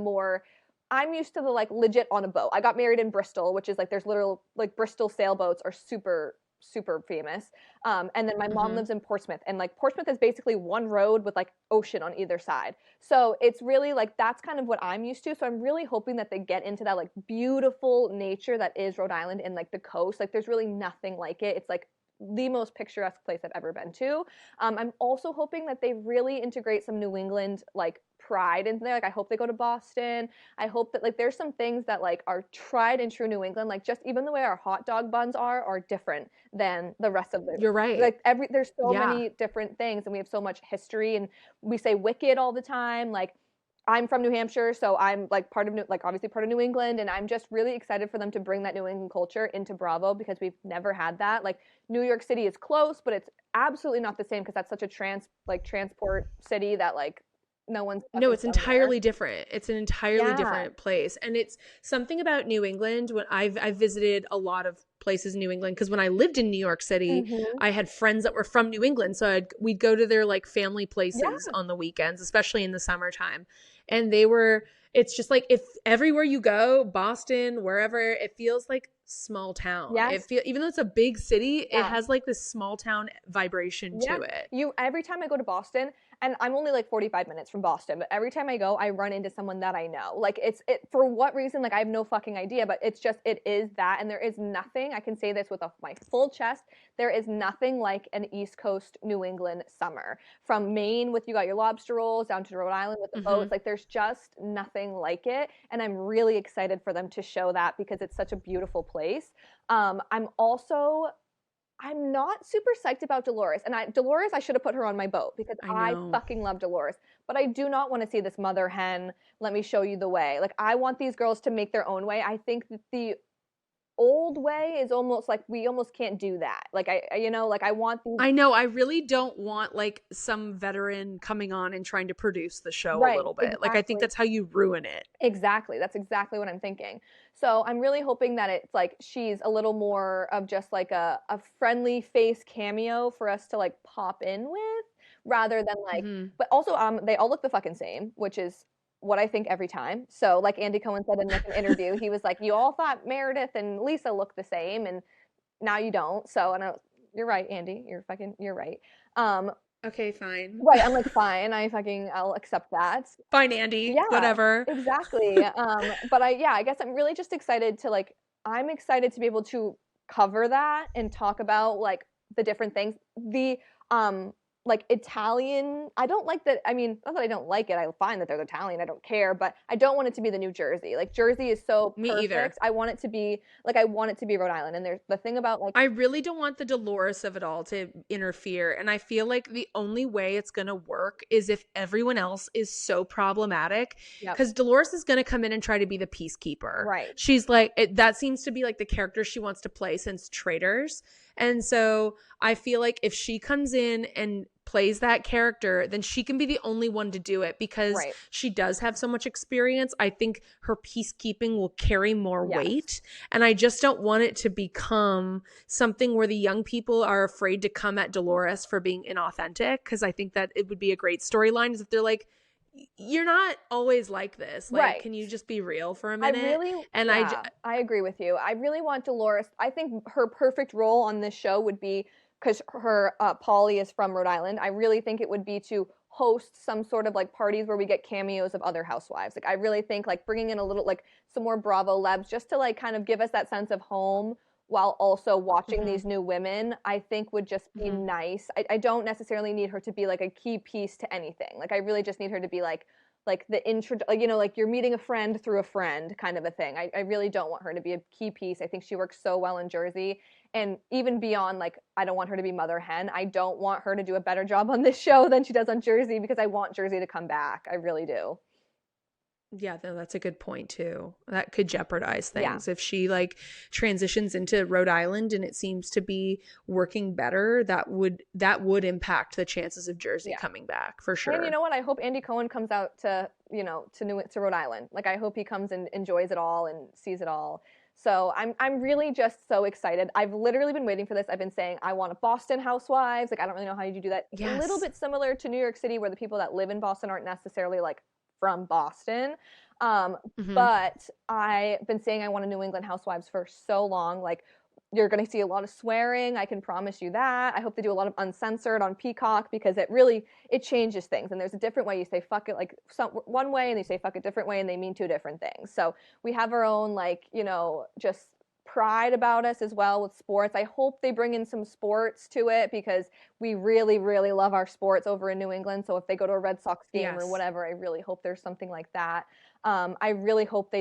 I'm used to the like legit on a boat. I got married in Bristol, which is like there's literal like Bristol sailboats are super super famous. And then my mom Mhm. lives in Portsmouth, and like Portsmouth is basically one road with like ocean on either side. So it's really like that's kind of what I'm used to. So I'm really hoping that they get into that like beautiful nature that is Rhode Island and like the coast. Like there's really nothing like it. It's like the most picturesque place I've ever been to. I'm also hoping that they really integrate some New England like pride into there. Like I hope they go to Boston. I hope that like there's some things that like are tried and true New England. Like just even the way our hot dog buns are different than the rest of the. You're right. Like there's so Yeah. many different things, and we have so much history, and we say wicked all the time. Like I'm from New Hampshire, so I'm like obviously part of New England, and I'm just really excited for them to bring that New England culture into Bravo because we've never had that. Like New York City is close, but it's absolutely not the same because that's such a transport city that like no one's. No, it's fucking from there. entirely different. It's an entirely Yeah. different place. And it's something about New England. When I've visited a lot of places in New England, because when I lived in New York City, Mhm. I had friends that were from New England. So we'd go to their like family places Yeah. on the weekends, especially in the summertime. And it's just like, if everywhere you go, Boston, wherever, it feels like small town. Yes. Even though it's a big city, Yeah. it has like this small town vibration to it. Every time I go to Boston, and I'm only like 45 minutes from Boston, but every time I go, I run into someone that I know. Like it for what reason? Like I have no fucking idea, but it's just it is that, and there is nothing saying, I can say this with my full chest, there is nothing like an East Coast New England summer. From Maine with you got your lobster rolls down to Rhode Island with the boats, like there's just nothing like it. And I'm really excited for them to show that because it's such a beautiful place. I'm not super psyched about Dolores. And Dolores, I should have put her on my boat because I fucking love Dolores. But I do not want to see this mother hen, let me show you the way. Like, I want these girls to make their own way. I think that the old way is almost like we almost can't do that. Like, I want these. I know. I really don't want like some veteran coming on and trying to produce the show a little bit. Exactly. Like, I think that's how you ruin it. Exactly. That's exactly what I'm thinking. So I'm really hoping that it's like she's a little more of just like a friendly face cameo for us to like pop in with rather than like, but also they all look the fucking same, which is what I think every time. So like Andy Cohen said in like an interview, he was like, you all thought Meredith and Lisa looked the same and now you don't. So, you're right, Andy, you're right. Okay, fine. Right, I'm like, fine, I'll accept that. Fine, Andy. Yeah, whatever. Exactly. But I guess I'm really just excited to I'm excited to be able to cover that and talk about like the different things. The like Italian, I don't like that. I mean, not that I don't like it. I find that they're Italian. I don't care, but I don't want it to be the New Jersey. Like Jersey is so perfect. Me either. I want it to be Rhode Island. And there's the thing about like I really don't want the Dolores of it all to interfere. And I feel like the only way it's going to work is if everyone else is so problematic. Because Dolores is going to come in and try to be the peacekeeper. Right. She's like, that seems to be like the character she wants to play since Traitors. And so I feel like if she comes in and plays that character, then she can be the only one to do it because she does have so much experience. I think her peacekeeping will carry more weight. And I just don't want it to become something where the young people are afraid to come at Dolores for being inauthentic. Because I think that it would be a great storyline is if they're like, you're not always like this. Like, can you just be real for a minute? I agree with you. I really want Dolores. I think her perfect role on this show would be, because her Polly is from Rhode Island, I really think it would be to host some sort of like parties where we get cameos of other housewives. Like I really think like bringing in a little like some more Bravo lebs just to like kind of give us that sense of home while also watching these new women, I think would just be nice. I don't necessarily need her to be like a key piece to anything. Like I really just need her to be like the intro, like you're meeting a friend through a friend kind of a thing. I really don't want her to be a key piece. I think she works so well in Jersey. And even beyond, like, I don't want her to be mother hen. I don't want her to do a better job on this show than she does on Jersey because I want Jersey to come back. I really do. Yeah, that's a good point too. That could jeopardize things. If she like transitions into Rhode Island and it seems to be working better, that would impact the chances of Jersey coming back for sure. And you know what? I hope Andy Cohen comes out to Rhode Island. Like I hope he comes and enjoys it all and sees it all. So I'm really just so excited. I've literally been waiting for this. I've been saying I want a Boston Housewives. Like I don't really know how you do that. Yes. A little bit similar to New York City where the people that live in Boston aren't necessarily like from Boston. But I've been saying I want a New England Housewives for so long. Like you're going to see a lot of swearing. I can promise you that. I hope they do a lot of uncensored on Peacock because it changes things. And there's a different way you say fuck it like one way and they say fuck it different way and they mean two different things. So we have our own like, just pride about us as well with sports. I hope they bring in some sports to it because we really, really love our sports over in New England. So if they go to a Red Sox game or whatever, I really hope there's something like that. I really hope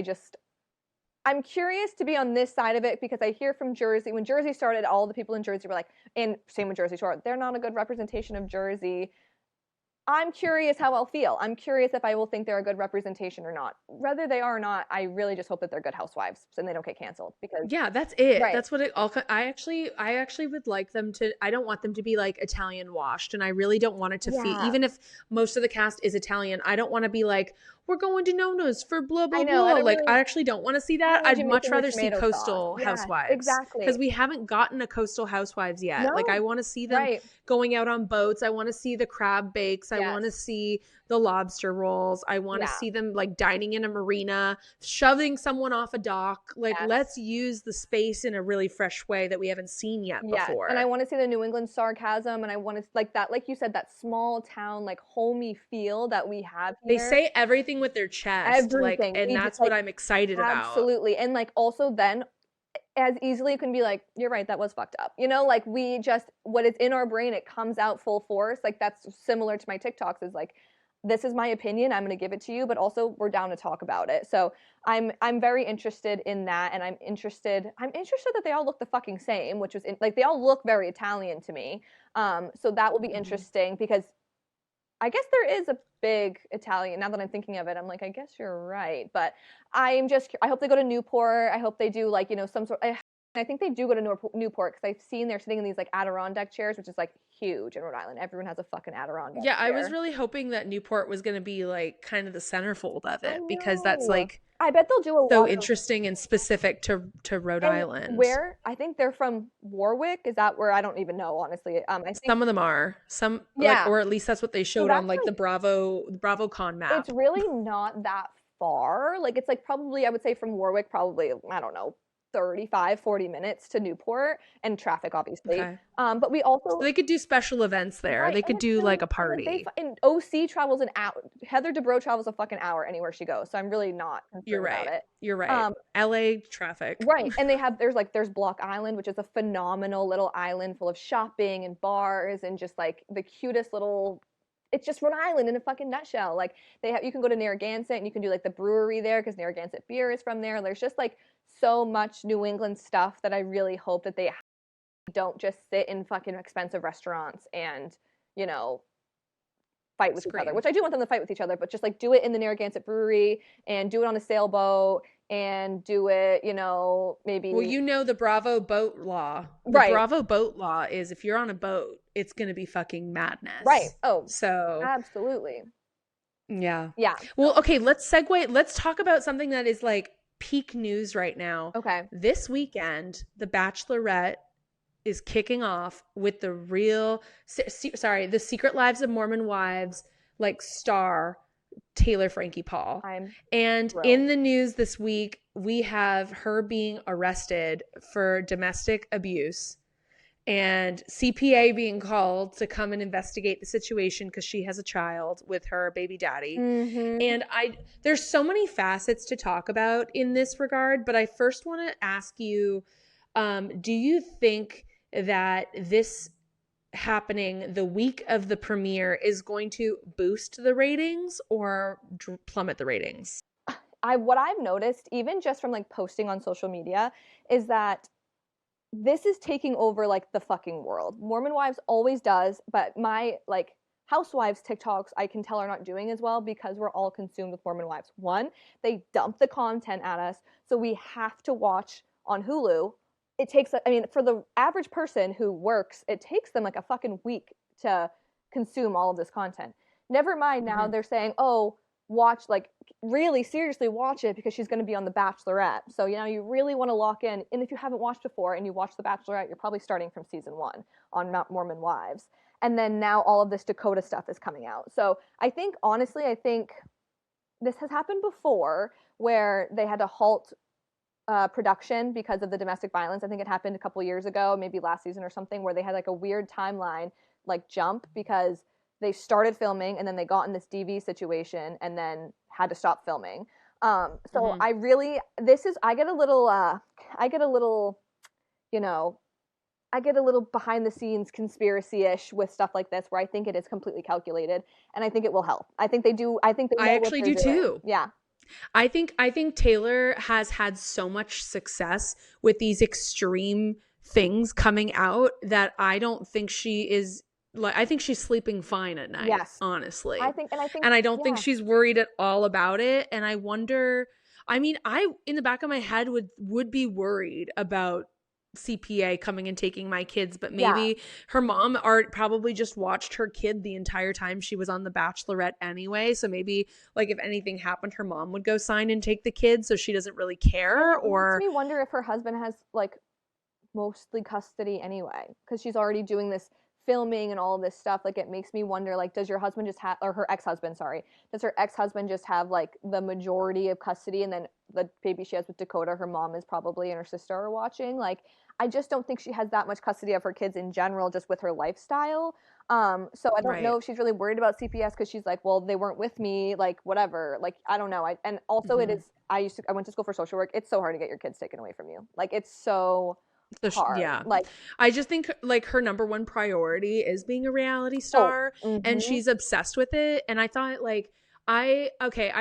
I'm curious to be on this side of it because I hear from Jersey, when Jersey started, all the people in Jersey were like, and same with Jersey Shore, they're not a good representation of Jersey. I'm curious how I'll feel. I'm curious if I will think they're a good representation or not. Whether they are or not, I really just hope that they're good housewives and they don't get canceled because that's it. Right. That's what it all. I actually would like them to. I don't want them to be like Italian washed, and I really don't want it to feel. Even if most of the cast is Italian, I don't want to be like we're going to Nona's for blah blah blah. I actually don't want to see that. I'd much rather see coastal housewives. Exactly. Because we haven't gotten a coastal housewives yet. No. Like I want to see them going out on boats. I want to see the crab bakes. I want to see the lobster rolls. I want to see them like dining in a marina, shoving someone off a dock. Like let's use the space in a really fresh way that we haven't seen yet before. And I want to see the New England sarcasm and I want to like that, like you said, that small town, like homey feel that we have here. They say everything with their chest. Everything. And that's what I'm excited about. Absolutely. And like also then as easily can be like, you're right, that was fucked up. You know, like we just, what is in our brain, it comes out full force. Like that's similar to my TikToks is like, this is my opinion, I'm going to give it to you, but also we're down to talk about it. So I'm very interested in that, and I'm interested that they all look the fucking same, which was like they all look very Italian to me. So that will be interesting because I guess there is a big Italian. Now that I'm thinking of it, I'm like, I guess you're right. But I hope they go to Newport. I hope they do like, you know, some sort. I think they do go to Newport because I've seen they're sitting in these like Adirondack chairs, which is like huge in Rhode Island. Everyone has a fucking Adirondack Yeah, chair. I was really hoping that Newport was going to be like kind of the centerfold of it because that's like I bet they'll do a so lot interesting and specific to Rhode Island. Where I think they're from Warwick. Is that where? I don't even know, honestly. I think some of them are like, or at least that's what they showed on like the BravoCon map. It's really not that far. Like it's like probably I would say from Warwick, probably I don't know, 35-40 minutes to Newport, and traffic obviously. Okay. But we also so they could do special events there. Right, they could do like a party. And OC travels an hour. Heather Dubrow travels a fucking hour anywhere she goes. So I'm really not concerned about it. You're right. LA traffic. Right. And there's Block Island, which is a phenomenal little island full of shopping and bars and just like the cutest little, it's just Rhode Island in a fucking nutshell. Like you can go to Narragansett and you can do like the brewery there because Narragansett beer is from there. There's just like so much New England stuff that I really hope that they don't just sit in fucking expensive restaurants and, you know, fight with each other, which I do want them to fight with each other, but just like do it in the Narragansett brewery and do it on a sailboat and do it, you know, maybe. Well, you know, the Bravo boat law. The Bravo boat law is if you're on a boat, it's going to be fucking madness. Right. Oh, so absolutely. Yeah. Yeah. Well, okay, let's segue. Let's talk about something that is like peak news right now. Okay. This weekend, The Bachelorette is kicking off with the Secret Lives of Mormon Wives, like star Taylor Frankie Paul. And thrilled. In the news this week, we have her being arrested for domestic abuse and CPA being called to come and investigate the situation because she has a child with her baby daddy. Mm-hmm. And there's so many facets to talk about in this regard, but I first want to ask you, do you think that this happening the week of the premiere is going to boost the ratings or plummet the ratings? What I've noticed, even just from like posting on social media, is that this is taking over like the fucking world. Mormon Wives always does, but my like Housewives TikToks I can tell are not doing as well because we're all consumed with Mormon Wives. One, they dump the content at us, so we have to watch on Hulu. It takes, I mean, for the average person who works, it takes them like a fucking week to consume all of this content. Never mind now they're saying, oh, watch, like really seriously watch it because she's going to be on The Bachelorette. So, you know, you really want to lock in. And if you haven't watched before and you watch The Bachelorette, you're probably starting from season 1 on Mormon Wives. And then now all of this Dakota stuff is coming out. So I think, honestly, this has happened before where they had to halt production because of the domestic violence. I think it happened a couple years ago, maybe last season or something, where they had like a weird timeline, like jump, because they started filming and then they got in this DV situation and then had to stop filming. So I really, I get a little, you know, I get a little behind the scenes conspiracy-ish with stuff like this where I think it is completely calculated and I think it will help. I think they do. I think they know actually do too. Yeah. I think Taylor has had so much success with these extreme things coming out that I don't think she is like, I think she's sleeping fine at night. Yes. Honestly. I don't think she's worried at all about it. And I wonder, I mean, in the back of my head would be worried about CPA coming and taking my kids, but maybe her mom probably just watched her kid the entire time she was on The Bachelorette anyway. So maybe like if anything happened, her mom would go sign and take the kids, so she doesn't really care. Or makes me wonder if her husband has like mostly custody anyway, because she's already doing this filming and all of this stuff. Like it makes me wonder, like, does your husband just have, or her ex-husband, sorry, does her ex-husband just have like the majority of custody, and then the baby she has with Dakota, her mom is probably and her sister are watching? Like, I just don't think she has that much custody of her kids in general, just with her lifestyle. So I don't Right. know if she's really worried about CPS because she's like, well, they weren't with me, like whatever. Like I don't know. And also it is. I went to school for social work. It's so hard to get your kids taken away from you. Like it's so So hard. yeah, Like I just think like her number one priority is being a reality oh, star, and mm-hmm. she's obsessed with it. And I thought like I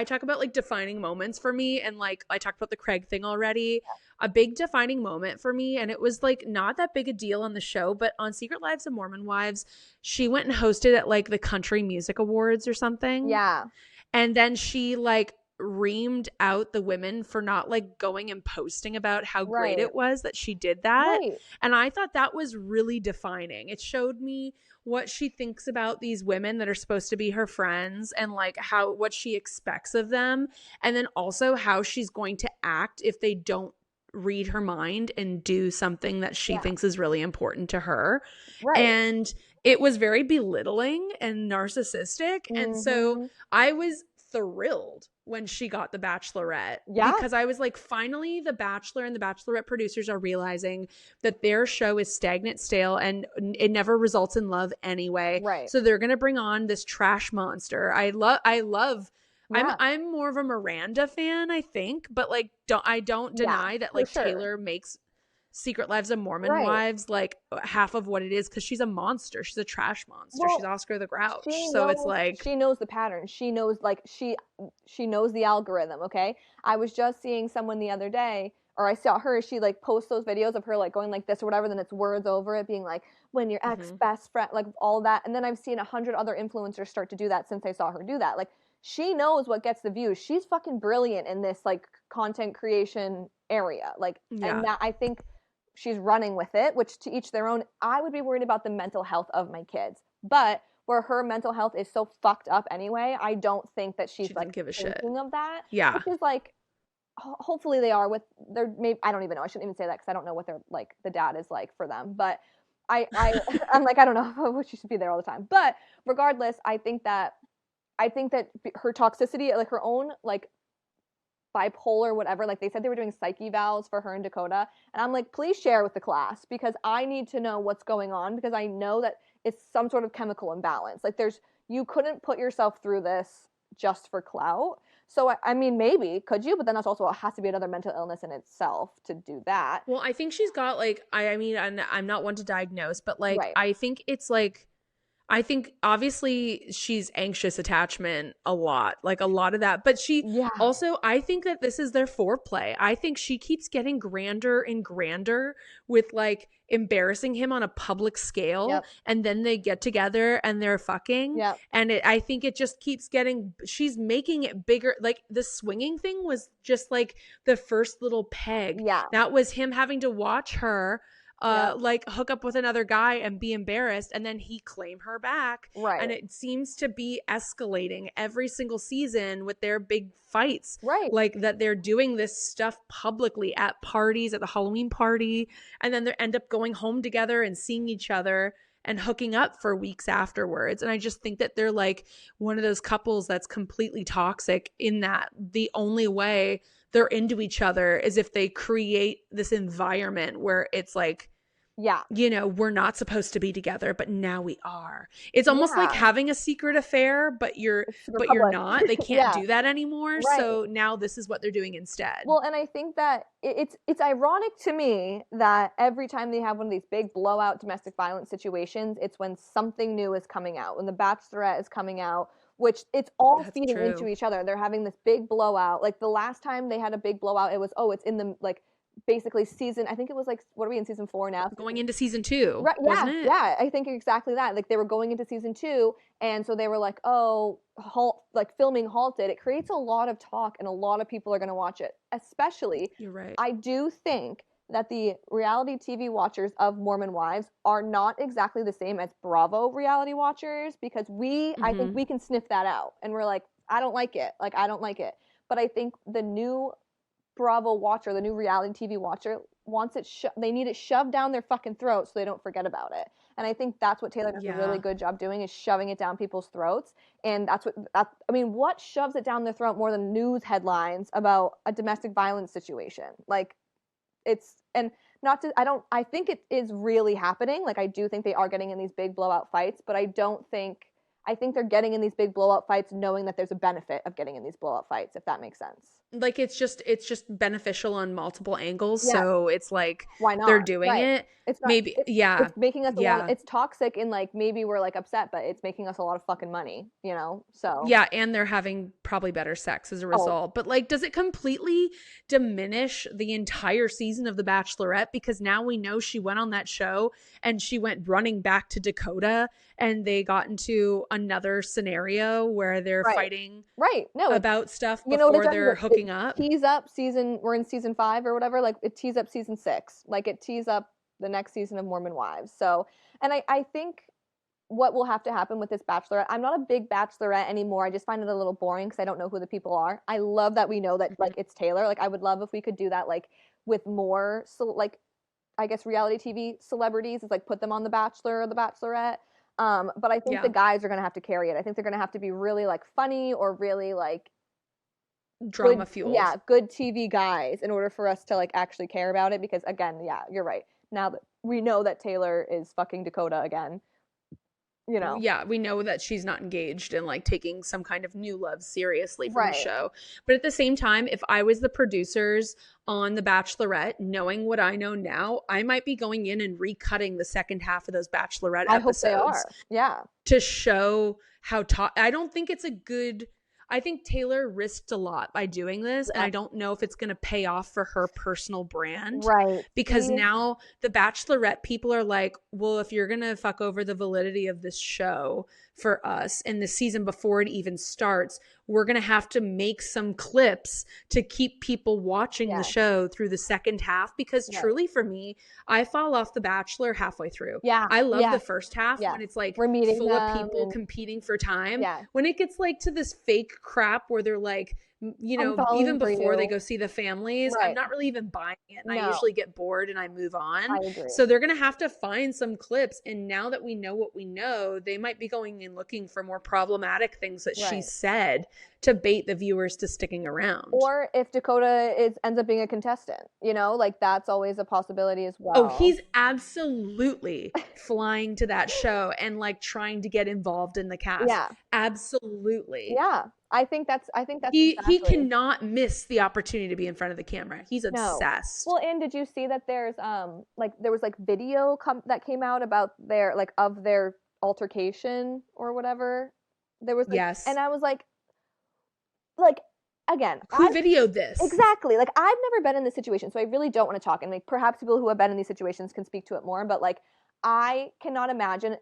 talk about like defining moments for me, and like I talked about the Craig thing already. A big defining moment for me, and it was like not that big a deal on the show, but on Secret Lives of Mormon Wives, she went and hosted at like the Country Music Awards or something. Yeah. And then she like reamed out the women for not like going and posting about how great Right. it was that she did that. Right. And I thought that was really defining. It showed me what she thinks about these women that are supposed to be her friends, and like what she expects of them, and then also how she's going to act if they don't read her mind and do something that she thinks is really important to her. Right. And it was very belittling and narcissistic. And so I was thrilled when she got the Bachelorette, because I was like, finally the Bachelor and the Bachelorette producers are realizing that their show is stagnant, stale, and it never results in love anyway. Right. So they're going to bring on this trash monster. I love I'm more of a Miranda fan, I think, but like I don't deny that like Taylor makes Secret Lives of Mormon Wives like half of what it is, because she's a monster. She's a trash monster. Well, she's Oscar the Grouch. So it's like she knows the pattern. She knows like she knows the algorithm. Okay, I was just seeing someone the other day, or I saw her. She like posts those videos of her like going like this or whatever. Then it's words over it being like when your ex best friend, like all that. And then I've seen 100 other influencers start to do that since I saw her do that. Like she knows what gets the views. She's fucking brilliant in this like content creation area. Like and that I think. She's running with it, which to each their own. I would be worried about the mental health of my kids, but where her mental health is so fucked up anyway, I don't think that she's like give a shit of that. Yeah, which is like, hopefully they are with their. Maybe I don't even know. I shouldn't even say that because I don't know what they're like. The dad is like for them, but I'm like I don't know what she should be there all the time. But regardless, I think that her toxicity, like her own like bipolar, whatever, like they said they were doing psych evals for her and Dakota, and I'm like, please share with the class because I need to know what's going on, because I know that it's some sort of chemical imbalance. Like you couldn't put yourself through this just for clout. So I mean, maybe could you, but then that's also has to be another mental illness in itself to do that. Well, I think she's got like I mean I'm not one to diagnose, but like I think it's like I think obviously she's anxious attachment a lot of that, but she also, I think that this is their foreplay. I think she keeps getting grander and grander with like embarrassing him on a public scale, and then they get together and they're fucking, and I think it just keeps getting, she's making it bigger. Like the swinging thing was just like the first little peg. That was him having to watch her like hook up with another guy and be embarrassed, and then he claim her back. And it seems to be escalating every single season with their big fights. Like that they're doing this stuff publicly at parties, at the Halloween party, and then they end up going home together and seeing each other and hooking up for weeks afterwards. And I just think that they're like one of those couples that's completely toxic, in that the only way they're into each other is if they create this environment where it's like, you know, we're not supposed to be together, but now we are. It's almost like having a secret affair, but you're not. They can't do that anymore. So now this is what they're doing instead. Well, and I think that it's ironic to me that every time they have one of these big blowout domestic violence situations, it's when something new is coming out, when The Bachelorette is coming out, which it's all feeding into each other. They're having this big blowout. Like the last time they had a big blowout, it was, it's in the like basically season, I think it was like, what are we in, season 4 now? Going into season 2, right? Wasn't it? Yeah, I think exactly that. Like they were going into season 2, and so they were like, like filming halted. It creates a lot of talk, and a lot of people are going to watch it. Especially, you're right. I do think that the reality TV watchers of Mormon Wives are not exactly the same as Bravo reality watchers, because I think we can sniff that out, and we're like, I don't like it. Like I don't like it. But I think the new Bravo watcher, the new reality TV watcher, wants it. They need it shoved down their fucking throat so they don't forget about it. And I think that's what Taylor does a really good job doing, is shoving it down people's throats. And what shoves it down their throat more than news headlines about a domestic violence situation? Like and I think it is really happening. Like, I do think they are getting in these big blowout fights, but I think they're getting in these big blowout fights knowing that there's a benefit of getting in these blowout fights, if that makes sense. Like, it's just beneficial on multiple angles. Yeah. So it's like, Why not? they're doing Right. it. It's not, Maybe, yeah. It's making us Yeah. it's toxic, and like maybe we're like upset, but it's making us a lot of fucking money, you know? So Yeah, and they're having probably better sex as a result. But like, does it completely diminish the entire season of The Bachelorette? Because now we know she went on that show and she went running back to Dakota, and they got into another scenario where they're fighting No, about stuff you know what before it does? they're hooking up. It tees up we're in season 5 or whatever, like it tees up season 6. Like it tees up the next season of Mormon Wives. So, and I think what will have to happen with this Bachelorette, I'm not a big Bachelorette anymore. I just find it a little boring because I don't know who the people are. I love that we know that like it's Taylor. Like I would love if we could do that like with more like I guess reality TV celebrities, is like put them on The Bachelor or The Bachelorette. But I think the guys are gonna have to carry it. I think they're gonna have to be really like funny or really like Drama fueled. Yeah, good TV guys in order for us to like actually care about it. Because again, yeah, you're right. Now that we know that Taylor is fucking Dakota again, you know. Yeah, we know that she's not engaged in like taking some kind of new love seriously from the show. But at the same time, if I was the producers on The Bachelorette, knowing what I know now, I might be going in and recutting the second half of those Bachelorette episodes. I hope they are. Yeah. To show how I don't think it's a good. I think Taylor risked a lot by doing this, and I don't know if it's going to pay off for her personal brand. Right. Because now the Bachelorette people are like, well, if you're going to fuck over the validity of this show for us in the season before it even starts, we're going to have to make some clips to keep people watching the show through the second half. Because truly for me, I fall off The Bachelor halfway through. Yeah. I love the first half when it's like we're meeting full of people and competing for time. Yeah. When it gets like to this fake crap where they're like, you know, even before they go see the families, I'm not really even buying it. And I usually get bored and I move on. I agree. So they're going to have to find some clips. And now that we know what we know, they might be going and looking for more problematic things that she said to bait the viewers to sticking around. Or if Dakota ends up being a contestant, you know, like that's always a possibility as well. Oh, he's absolutely flying to that show and like trying to get involved in the cast. Yeah. Absolutely. Yeah. I think that's he cannot miss the opportunity to be in front of the camera. He's obsessed. Well, and did you see that there's there was like video that came out about their like of their altercation or whatever? There was yes. And I was like again, who videoed this? Exactly. Like I've never been in this situation, so I really don't want to talk. And like perhaps people who have been in these situations can speak to it more. But like I cannot imagine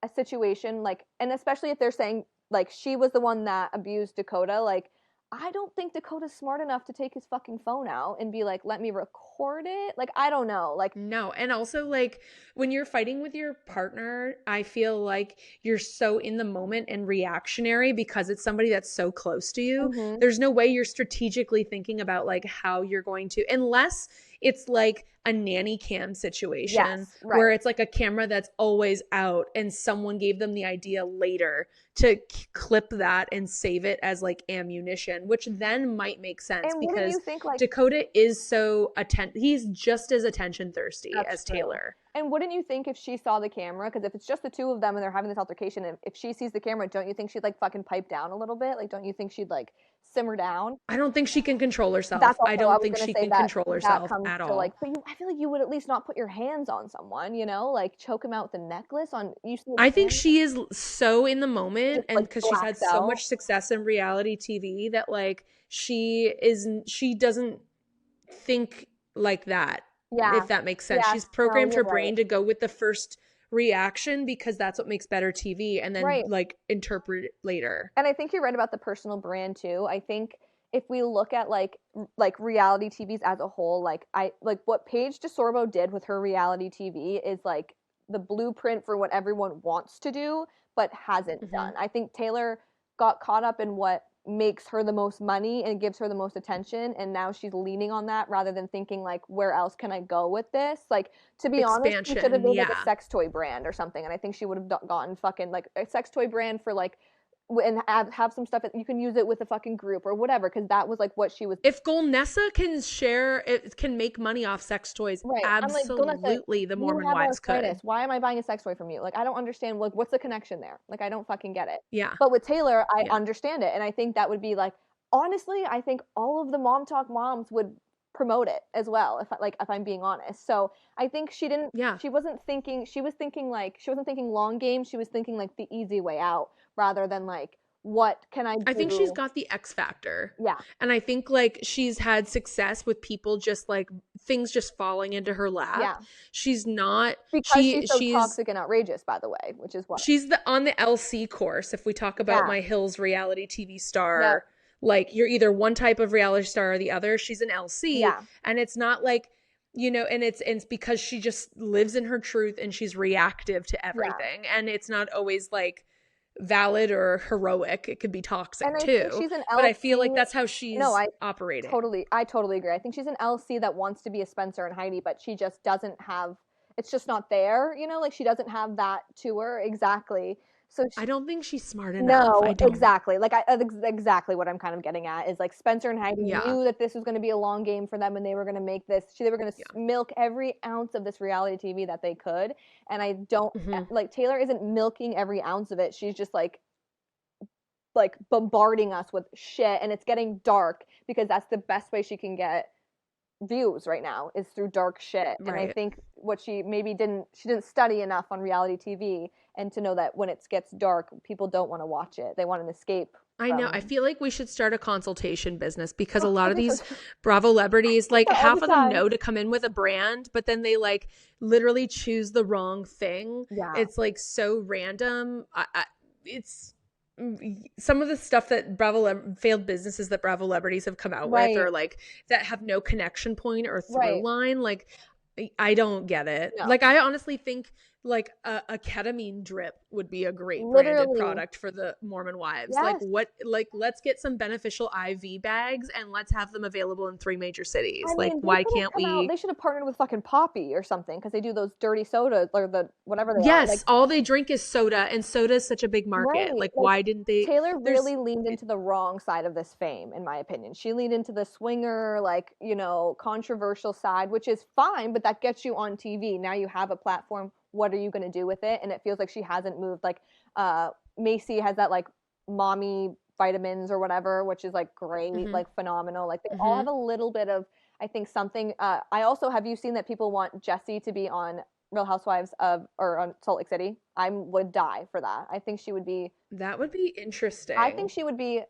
a situation like, and especially if they're saying like she was the one that abused Dakota, like I don't think Dakota's smart enough to take his fucking phone out and be like, let me record it. Like, I don't know. Like, no. And also like when you're fighting with your partner, I feel like you're so in the moment and reactionary because it's somebody that's so close to you. Mm-hmm. There's no way you're strategically thinking about like how you're going to, unless it's like a nanny cam situation where it's like a camera that's always out and someone gave them the idea later to clip that and save it as like ammunition, which then might make sense. And because you think, like, Dakota is so he's just as attention thirsty as Taylor. And wouldn't you think if she saw the camera, because if it's just the two of them and they're having this altercation, and if she sees the camera, don't you think she'd like fucking pipe down a little bit? Like, don't you think she'd like simmer down? I don't think she can control herself. I don't think she can control herself at all. Like, but I feel like you would at least not put your hands on someone, you know, like choke him out with a necklace on. I think she is so in the moment, and because she's had so much success in reality TV that like she doesn't think like that. Yeah. If that makes sense. Yeah. She's programmed her brain to go with the first reaction because that's what makes better TV, and then like interpret it later. And I think you're right about the personal brand too. I think if we look at like reality TVs as a whole, like what Paige DeSorbo did with her reality TV is like the blueprint for what everyone wants to do but hasn't done. I think Taylor got caught up in what makes her the most money and gives her the most attention, and now she's leaning on that rather than thinking like, where else can I go with this? Like, to be honest, she should have made like a sex toy brand or something, and I think she would have gotten fucking like a sex toy brand for like and have some stuff that you can use it with a fucking group or whatever, because that was like what she was. If Golnessa can share, it can make money off sex toys. Right. I'm like, Golnessa, Absolutely, the you Mormon have wives could. arthritis. Why am I buying a sex toy from you? Like, I don't understand. Like, what's the connection there? Like, I don't fucking get it. Yeah. But with Taylor, I Yeah. understand it, and I think that would be like, honestly, I think all of the Mom Talk moms would promote it as well, if I'm being honest. So I think she didn't. Yeah. She wasn't thinking. She was thinking like she wasn't thinking long game. She was thinking like the easy way out rather than like, what can I do? I think she's got the X factor. Yeah. And I think like she's had success with people just like things just falling into her lap. Yeah. She's not Because she's so toxic and outrageous, by the way, which is what she's on the LC course. If we talk about My Hills reality TV star, like you're either one type of reality star or the other. She's an LC. Yeah. And it's not like, you know, and it's because she just lives in her truth and she's reactive to everything. And it's not always like valid or heroic. It could be toxic too. She's an LC, but I feel like that's how she's operating. I totally agree. I think she's an LC that wants to be a Spencer and Heidi, but she just doesn't have. It's just not there, you know. Like she doesn't have that to her exactly. So I don't think she's smart enough. No, exactly. Like exactly what I'm kind of getting at is like Spencer and Heidi knew that this was going to be a long game for them, and they were going to make this. They were going to milk every ounce of this reality TV that they could. And I don't like Taylor isn't milking every ounce of it. She's just like bombarding us with shit, and it's getting dark because that's the best way she can get views right now is through dark shit. And I think what she didn't study enough on reality TV and to know that when it gets dark, people don't want to watch it. They want an escape. I know. I feel like we should start a consultation business because a lot of these Bravo celebrities, like half of them know to come in with a brand, but then they like literally choose the wrong thing. Yeah. It's like so random. It's some of the stuff that failed businesses that Bravo celebrities have come out with, or like that have no connection point or through line. Like, I don't get it. No. Like, I honestly think like a ketamine drip would be a great branded product for the Mormon wives. Yes. Let's get some beneficial IV bags and let's have them available in 3 major cities. I mean, why can't we? They should have partnered with fucking Poppy or something because they do those dirty sodas or the whatever they are. Yes, like, all they drink is soda, and soda is such a big market. Like, why didn't they? Taylor really leaned into the wrong side of this fame, in my opinion. She leaned into the swinger, like, you know, controversial side, which is fine, but that gets you on TV. Now you have a platform. What are you going to do with it? And it feels like she hasn't moved. Like Macy has that like mommy vitamins or whatever, which is like great, like phenomenal. Like they all have a little bit of, I think something. I also, have you seen that people want Jessie to be on Real Housewives or on Salt Lake City? I would die for that. I think she would be. That would be interesting. I think she would be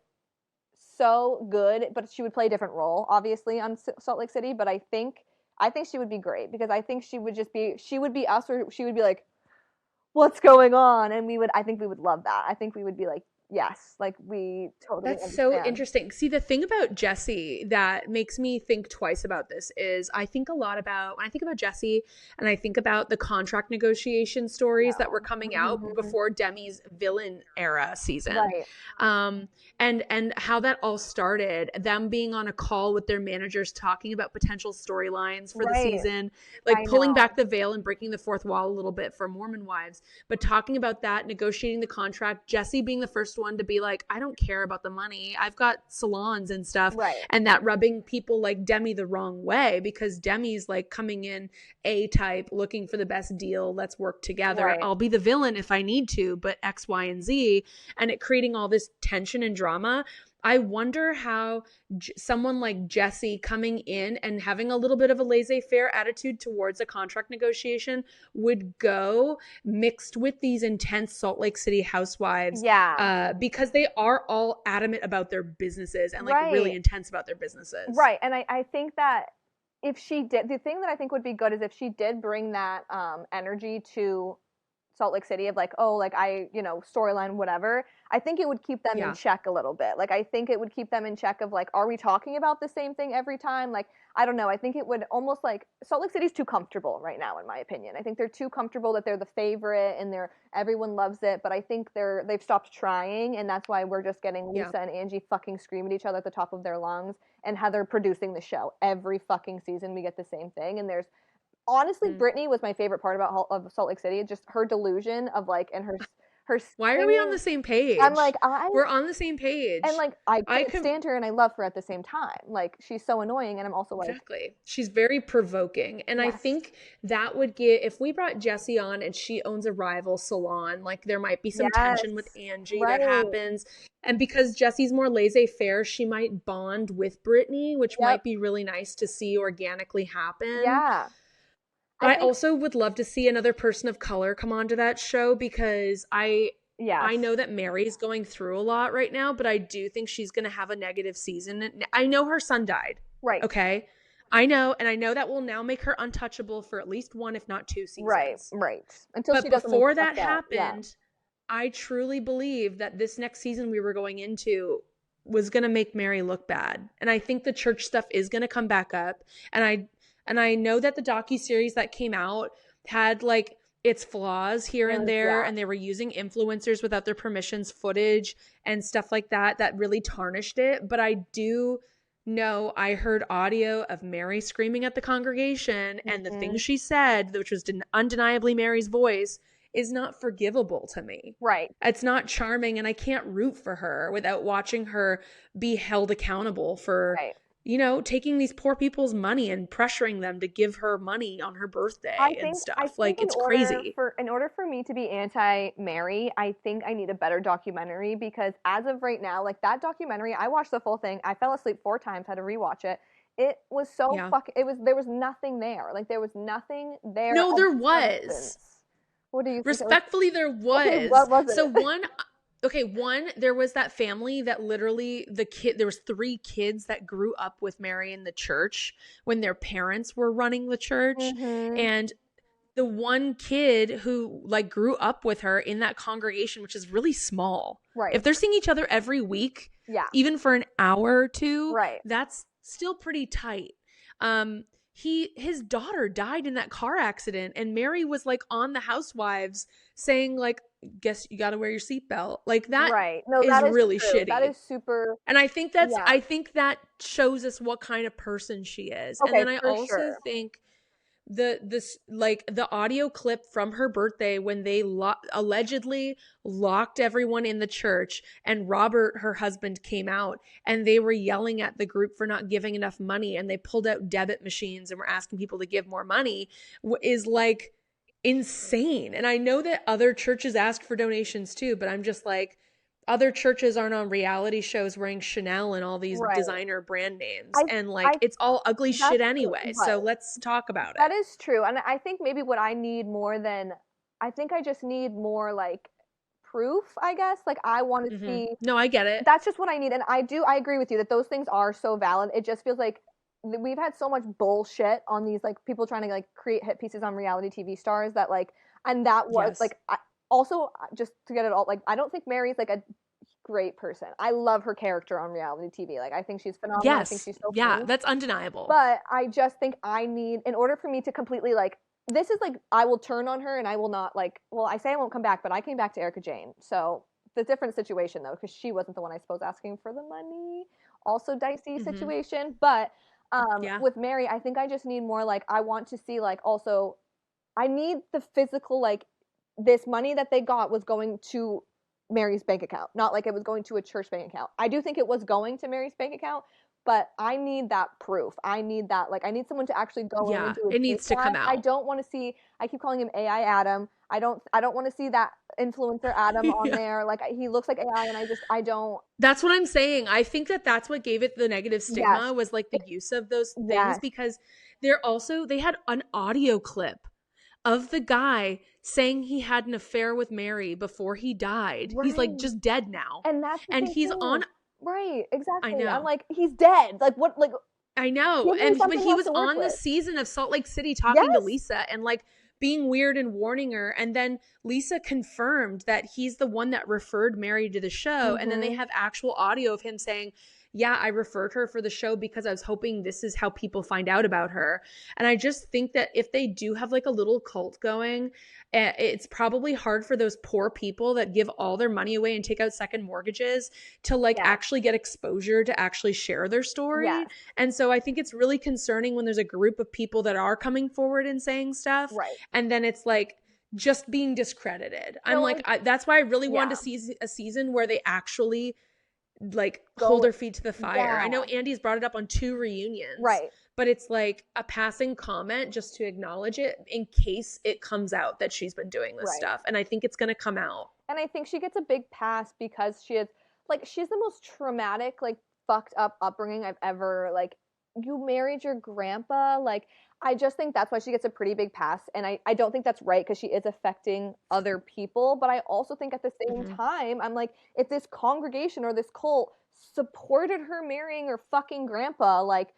so good, but she would play a different role, obviously, on Salt Lake City. But I think she would be great because I think she would be us, or she would be like, what's going on? And I think we would love that. I think we would be like, yes, like we totally That's understand. so interesting. See, the thing about Jessie that makes me think twice about this is I think a lot about, when I think about Jessie and I think about the contract negotiation stories that were coming out before Demi's villain era season. Right. And how that all started, them being on a call with their managers talking about potential storylines for the season, like pulling back the veil and breaking the fourth wall a little bit for Mormon wives, but talking about that, negotiating the contract, Jessie being the first one to be like, I don't care about the money. I've got salons and stuff. Right. And that rubbing people like Demi the wrong way because Demi's like coming in A-type, looking for the best deal. Let's work together. Right. I'll be the villain if I need to, but X, Y, and Z. And it creating all this tension and drama. I wonder how someone like Jessie coming in and having a little bit of a laissez-faire attitude towards a contract negotiation would go mixed with these intense Salt Lake City housewives. Yeah. Because they are all adamant about their businesses and like really intense about their businesses. Right. And I think that if she did, the thing that I think would be good is if she did bring that energy to Salt Lake City of like, oh, like storyline, whatever, I think it would keep them in check a little bit. Like, I think it would keep them in check of like, are we talking about the same thing every time? Like, I don't know. I think it would almost like Salt Lake City's too comfortable right now, in my opinion. I think they're too comfortable that they're the favorite and everyone loves it. But I think they've stopped trying, and that's why we're just getting Lisa and Angie fucking scream at each other at the top of their lungs, and Heather producing the show every fucking season. We get the same thing, and there's. Honestly, Brittany was my favorite part of Salt Lake City. Just her delusion of like, and her her Why are we on singing. the same page? I'm like, We're on the same page. and like I I can't stand her and I love her at the same time. Like she's so annoying, and I'm also like, Exactly. She's very provoking. And I Yes. think that would get, if we brought Jessie on and she owns a rival salon, like there might be some tension with yes, Angie right, that happens. And because Jessie's more laissez-faire, she might bond with Brittany, which yep, might be really nice to see organically happen. yeah. I think also would love to see another person of color come onto that show because I yes, know that Mary's going through a lot right now, but I do think she's going to have a negative season. I know her son died. right, Okay. I know. And I know that will now make her untouchable for at least one, if not two right, seasons. right. Until But she doesn't before accept that yeah, happened, I truly believe that this next season we were going into was going to make Mary look bad. And I think the church stuff is going to come back up. And I know that the docuseries that came out had like its flaws here and there, yeah, and they were using influencers without their permissions footage and stuff like that really tarnished it. But I do know I heard audio of Mary screaming at the congregation, and the things she said, which was undeniably Mary's voice, is not forgivable to me. right. It's not charming, and I can't root for her without watching her be held accountable for, Right. you know, taking these poor people's money and pressuring them to give her money on her birthday and stuff. Like, it's crazy. In order for me to be anti-Mary, I think I need a better documentary, because as of right now, like that documentary, I watched the full thing. I fell asleep 4 times, had to rewatch it. It was so Yeah. there was nothing there. Like there was nothing there. No, of there was. substance. What do you think? Respectfully, there was. Okay, what was it? So one, there was that family that literally there was 3 kids that grew up with Mary in the church when their parents were running the church. Mhm. And the one kid who like grew up with her in that congregation, which is really small. Right. If they're seeing each other every week, Yeah. even for an hour or two, Right. that's still pretty tight. His daughter died in that car accident, and Mary was like on the Housewives saying like, guess you got to wear your seatbelt. Like that Right. No, is that is really true. shitty. That is super. And I think Yeah. I think that shows us what kind of person she is. Okay, And then I for also sure. think the audio clip from her birthday when they allegedly locked everyone in the church, and Robert, her husband, came out, and they were yelling at the group for not giving enough money, and they pulled out debit machines and were asking people to give more money, is like insane. And I know that other churches ask for donations too, but I'm just like, other churches aren't on reality shows wearing Chanel and all these Right. designer brand names. I- And like, it's all ugly that's shit true, anyway. So right. let's talk about That it. is true. And I think maybe what I need more than, I think I just need more like proof, I guess. Like I want to see, No, I get it. that's just what I need. And I agree with you that those things are so valid. It just feels like we've had so much bullshit on these like people trying to like create hit pieces on reality TV stars that like, and that was Yes. like, also just to get it all, like I don't think Mary's like a great person. I love her character on reality TV. Like I think she's phenomenal. I think Yes. she's so Yeah, funny. that's undeniable. But I just think I need, in order for me to completely like, this is like, I will turn on her and I will not like, well, I say I won't come back, but I came back to Erica Jane. So it's a different situation though, because she wasn't the one I suppose asking for the money. Also dicey situation. But Yeah. with Mary, I think I just need more like, I want to see like also, I need the physical, like this money that they got was going to Mary's bank account, not like it was going to a church bank account. I do think it was going to Mary's bank account, but I need that proof. I need that, like I need someone to actually go in Yeah, and do a it needs deep to come dive. I out. don't want to see, I keep calling him AI Adam. I don't want to see that influencer Adam on Yeah. there. Like he looks like AI and I don't. That's what I'm saying. I think that that's what gave it the negative stigma Yes. was like the use of those things, Yes. because they had an audio clip of the guy saying he had an affair with Mary before he died. He's like Right. just dead now. And that's the And thing, he's too. on, Right, exactly. know. I'm like, he's dead. Like what, like I know. give me And but something he else was to work on the with. season of Salt Lake City talking to Yes. Lisa and like being weird and warning her. And then Lisa confirmed that he's the one that referred Mary to the show. And then they have actual audio of him saying, yeah, I referred her for the show because I was hoping this is how people find out about her. And I just think that if they do have like a little cult going, it's probably hard for those poor people that give all their money away and take out second mortgages to like Yes. actually get exposure to actually share their story. Yes. And so I think it's really concerning when there's a group of people that are coming forward and saying stuff. Right. And then it's like just being discredited. I'm No, like, that's why I really wanted yeah. to see a season where they actually like Go- hold their feet to the fire. yeah. I know Andy's brought it up on 2 reunions. Right. But it's like a passing comment just to acknowledge it in case it comes out that she's been doing this Right. stuff. And I think it's going to come out. And I think she gets a big pass because she's the most traumatic, like, fucked up upbringing I've ever, like, you married your grandpa. Like, I just think that's why she gets a pretty big pass. And I don't think that's right because she is affecting other people. But I also think at the same time, I'm like, if this congregation or this cult supported her marrying her fucking grandpa, like,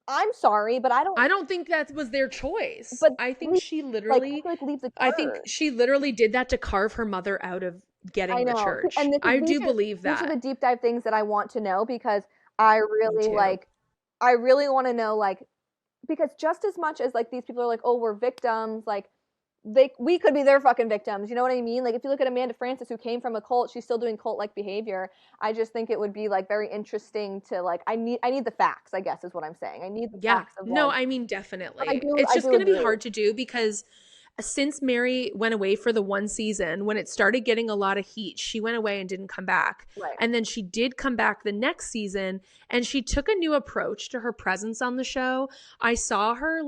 I'm sorry, but I don't think that was their choice. But I think she literally, leaves a I think she literally did that to carve her mother out of getting the church. And I do believe that. These are the deep dive things that I want to know because I really want to know, like, because just as much as like these people are like, oh, we're victims, like we could be their fucking victims. You know what I mean? Like, if you look at Amanda Francis, who came from a cult, she's still doing cult-like behavior. I just think it would be like very interesting to like, I need the facts, I guess is what I'm saying. I need the facts of, no, like, I mean, definitely. it's just going to be hard to do because since Mary went away for the 1 season, when it started getting a lot of heat, she went away and didn't come back. Right. And then she did come back the next season and she took a new approach to her presence on the show. I saw her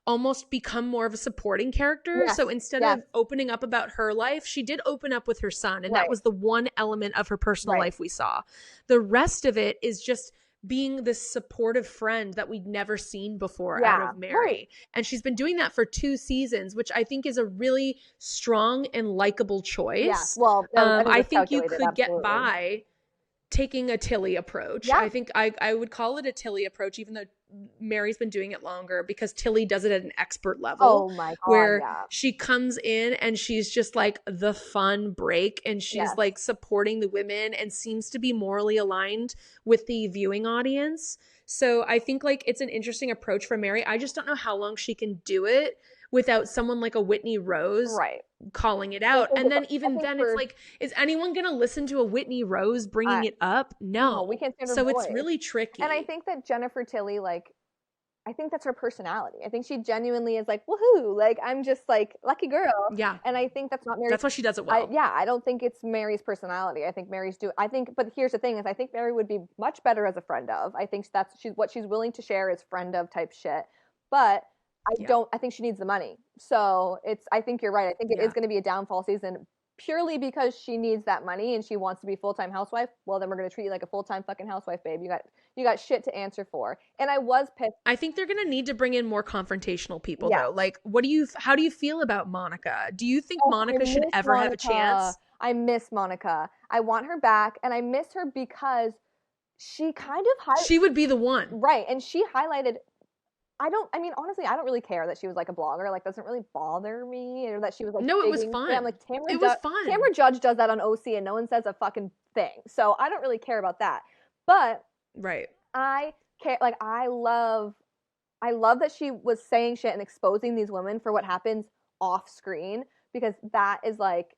almost become more of a supporting character. Yes. So instead of opening up about her life, she did open up with her son. And that was the one element of her personal life we saw. The rest of it is just being this supportive friend that we'd never seen before out of Mary. Right. And she's been doing that for 2 seasons, which I think is a really strong and likable choice. Yeah. Well, I think you could get by taking a Tilly approach. Yeah. I think I would call it a Tilly approach, even though Mary's been doing it longer, because Tilly does it at an expert level. Oh my God, where she comes in and she's just like the fun break and she's like supporting the women and seems to be morally aligned with the viewing audience. So I think like it's an interesting approach for Mary. I just don't know how long she can do it without someone like a Whitney Rose calling it out. And then even then it's like, is anyone going to listen to a Whitney Rose bringing it up? No. We can't stand her So voice. it's really tricky. And I think that Jennifer Tilly, like, I think that's her personality. I think she genuinely is like, woohoo, like, I'm just like, lucky girl. Yeah. And I think that's not Mary. That's why she does it well. I don't think it's Mary's personality. I think but here's the thing is I think Mary would be much better as a friend of. I think what she's willing to share is friend of type shit. But I think she needs the money. So I think you're right. I think it is going to be a downfall season purely because she needs that money and she wants to be full-time housewife. Well, then we're going to treat you like a full-time fucking housewife, babe. You got shit to answer for. And I was pissed. I think they're going to need to bring in more confrontational people though. Like, how do you feel about Monica? Do you think Monica should ever have a chance? I miss Monica. I want her back, and I miss her because she kind of she would be the one. Right. And she highlighted honestly, I don't really care that she was like a blogger. Like, doesn't really bother me, or that she was like, no, it was fun. Yeah, I'm like, it was fun. Tamra Judge does that on OC and no one says a fucking thing. So I don't really care about that. But I care. Like, I love that she was saying shit and exposing these women for what happens off screen, because that is like,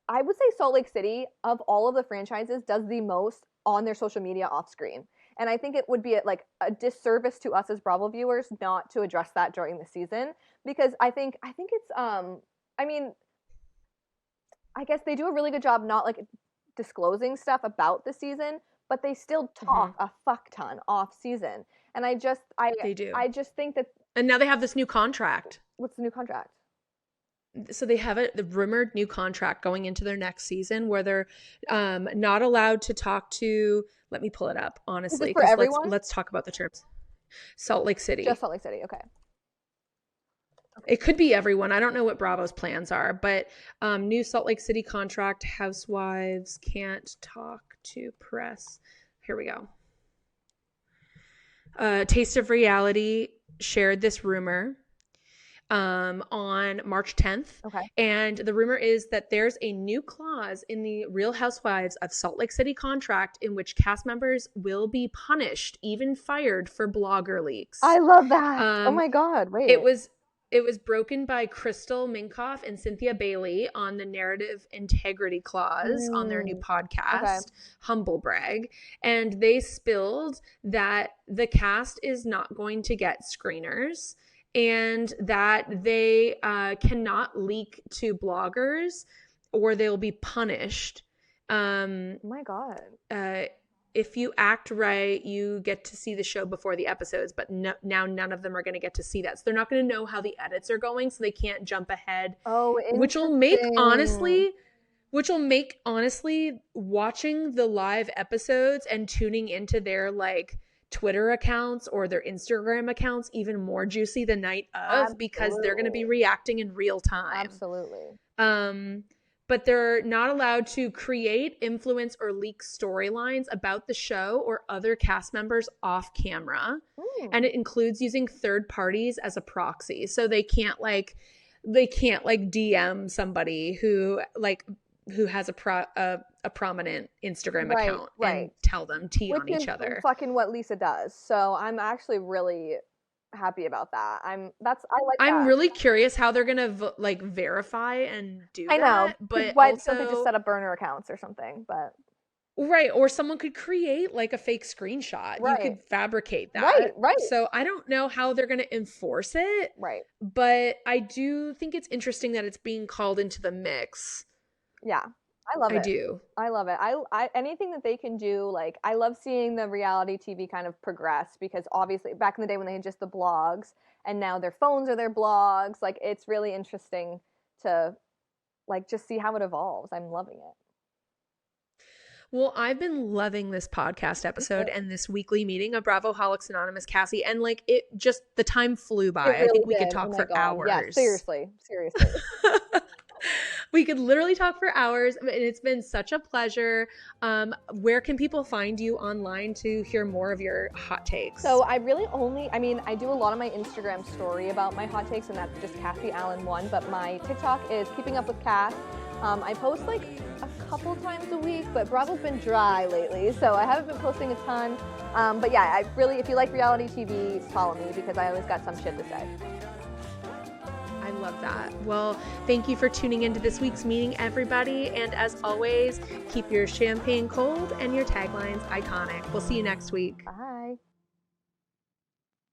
I would say Salt Lake City of all of the franchises does the most on their social media off screen. And I think it would be a disservice to us as Bravo viewers not to address that during the season, because I think it's I guess they do a really good job not like disclosing stuff about the season, but they still talk a fuck ton off season. And they do. I just think that. And now they have this new contract. What's the new contract? So they have the rumored new contract going into their next season where they're not allowed to talk to. Let me pull it up, honestly. Is it for everyone? Let's talk about the terms. Salt Lake City. Just Salt Lake City. Okay. It could be everyone. I don't know what Bravo's plans are, but new Salt Lake City contract. Housewives can't talk to press. Here we go. Taste of Reality shared this rumor on March 10th. Okay. And the rumor is that there's a new clause in the Real Housewives of Salt Lake City contract in which cast members will be punished, even fired, for blogger leaks. I love that. Oh my God. Wait. It was broken by Crystal Minkoff and Cynthia Bailey on the narrative integrity clause on their new podcast, Humble Brag. And they spilled that the cast is not going to get screeners and that they cannot leak to bloggers or they'll be punished. Oh my God. If you act right, you get to see the show before the episodes, but now none of them are going to get to see that. So they're not going to know how the edits are going, so they can't jump ahead. Oh, which will make honestly watching the live episodes and tuning into their like Twitter accounts or their Instagram accounts even more juicy the night of, because they're going to be reacting in real time. Absolutely. But they're not allowed to create, influence, or leak storylines about the show or other cast members off camera. And it includes using third parties as a proxy. So they can't like DM somebody who has a prominent Instagram account and tell them tea on each other. Fucking what Lisa does. So I'm actually really happy about that. I like I'm that. really curious how they're gonna verify and do I know, that. But why also, don't they just set up burner accounts or something? But right, or someone could create like a fake screenshot. Right. You could fabricate that. Right. So I don't know how they're gonna enforce it. Right. But I do think it's interesting that it's being called into the mix. Yeah. I love it. I do. I love it. I anything that they can do, like I love seeing the reality TV kind of progress, because obviously back in the day when they had just the blogs and now their phones are their blogs, like it's really interesting to like just see how it evolves. I'm loving it. Well, I've been loving this podcast episode and this weekly meeting of Bravoholics Anonymous, Kassy, and like it just the time flew by. Really I think we did. could talk Oh my for God. hours. Yeah, seriously. We could literally talk for hours, and it's been such a pleasure. Where can people find you online to hear more of your hot takes? So I really I do a lot of my Instagram story about my hot takes, and that's just Kassy Allen 1, but my TikTok is Keeping Up with Cass. I post like a couple times a week, but Bravo's been dry lately, so I haven't been posting a ton. But yeah, if you like reality TV, follow me, because I always got some shit to say. I love that. Well, thank you for tuning into this week's meeting, everybody. And as always, keep your champagne cold and your taglines iconic. We'll see you next week. Bye.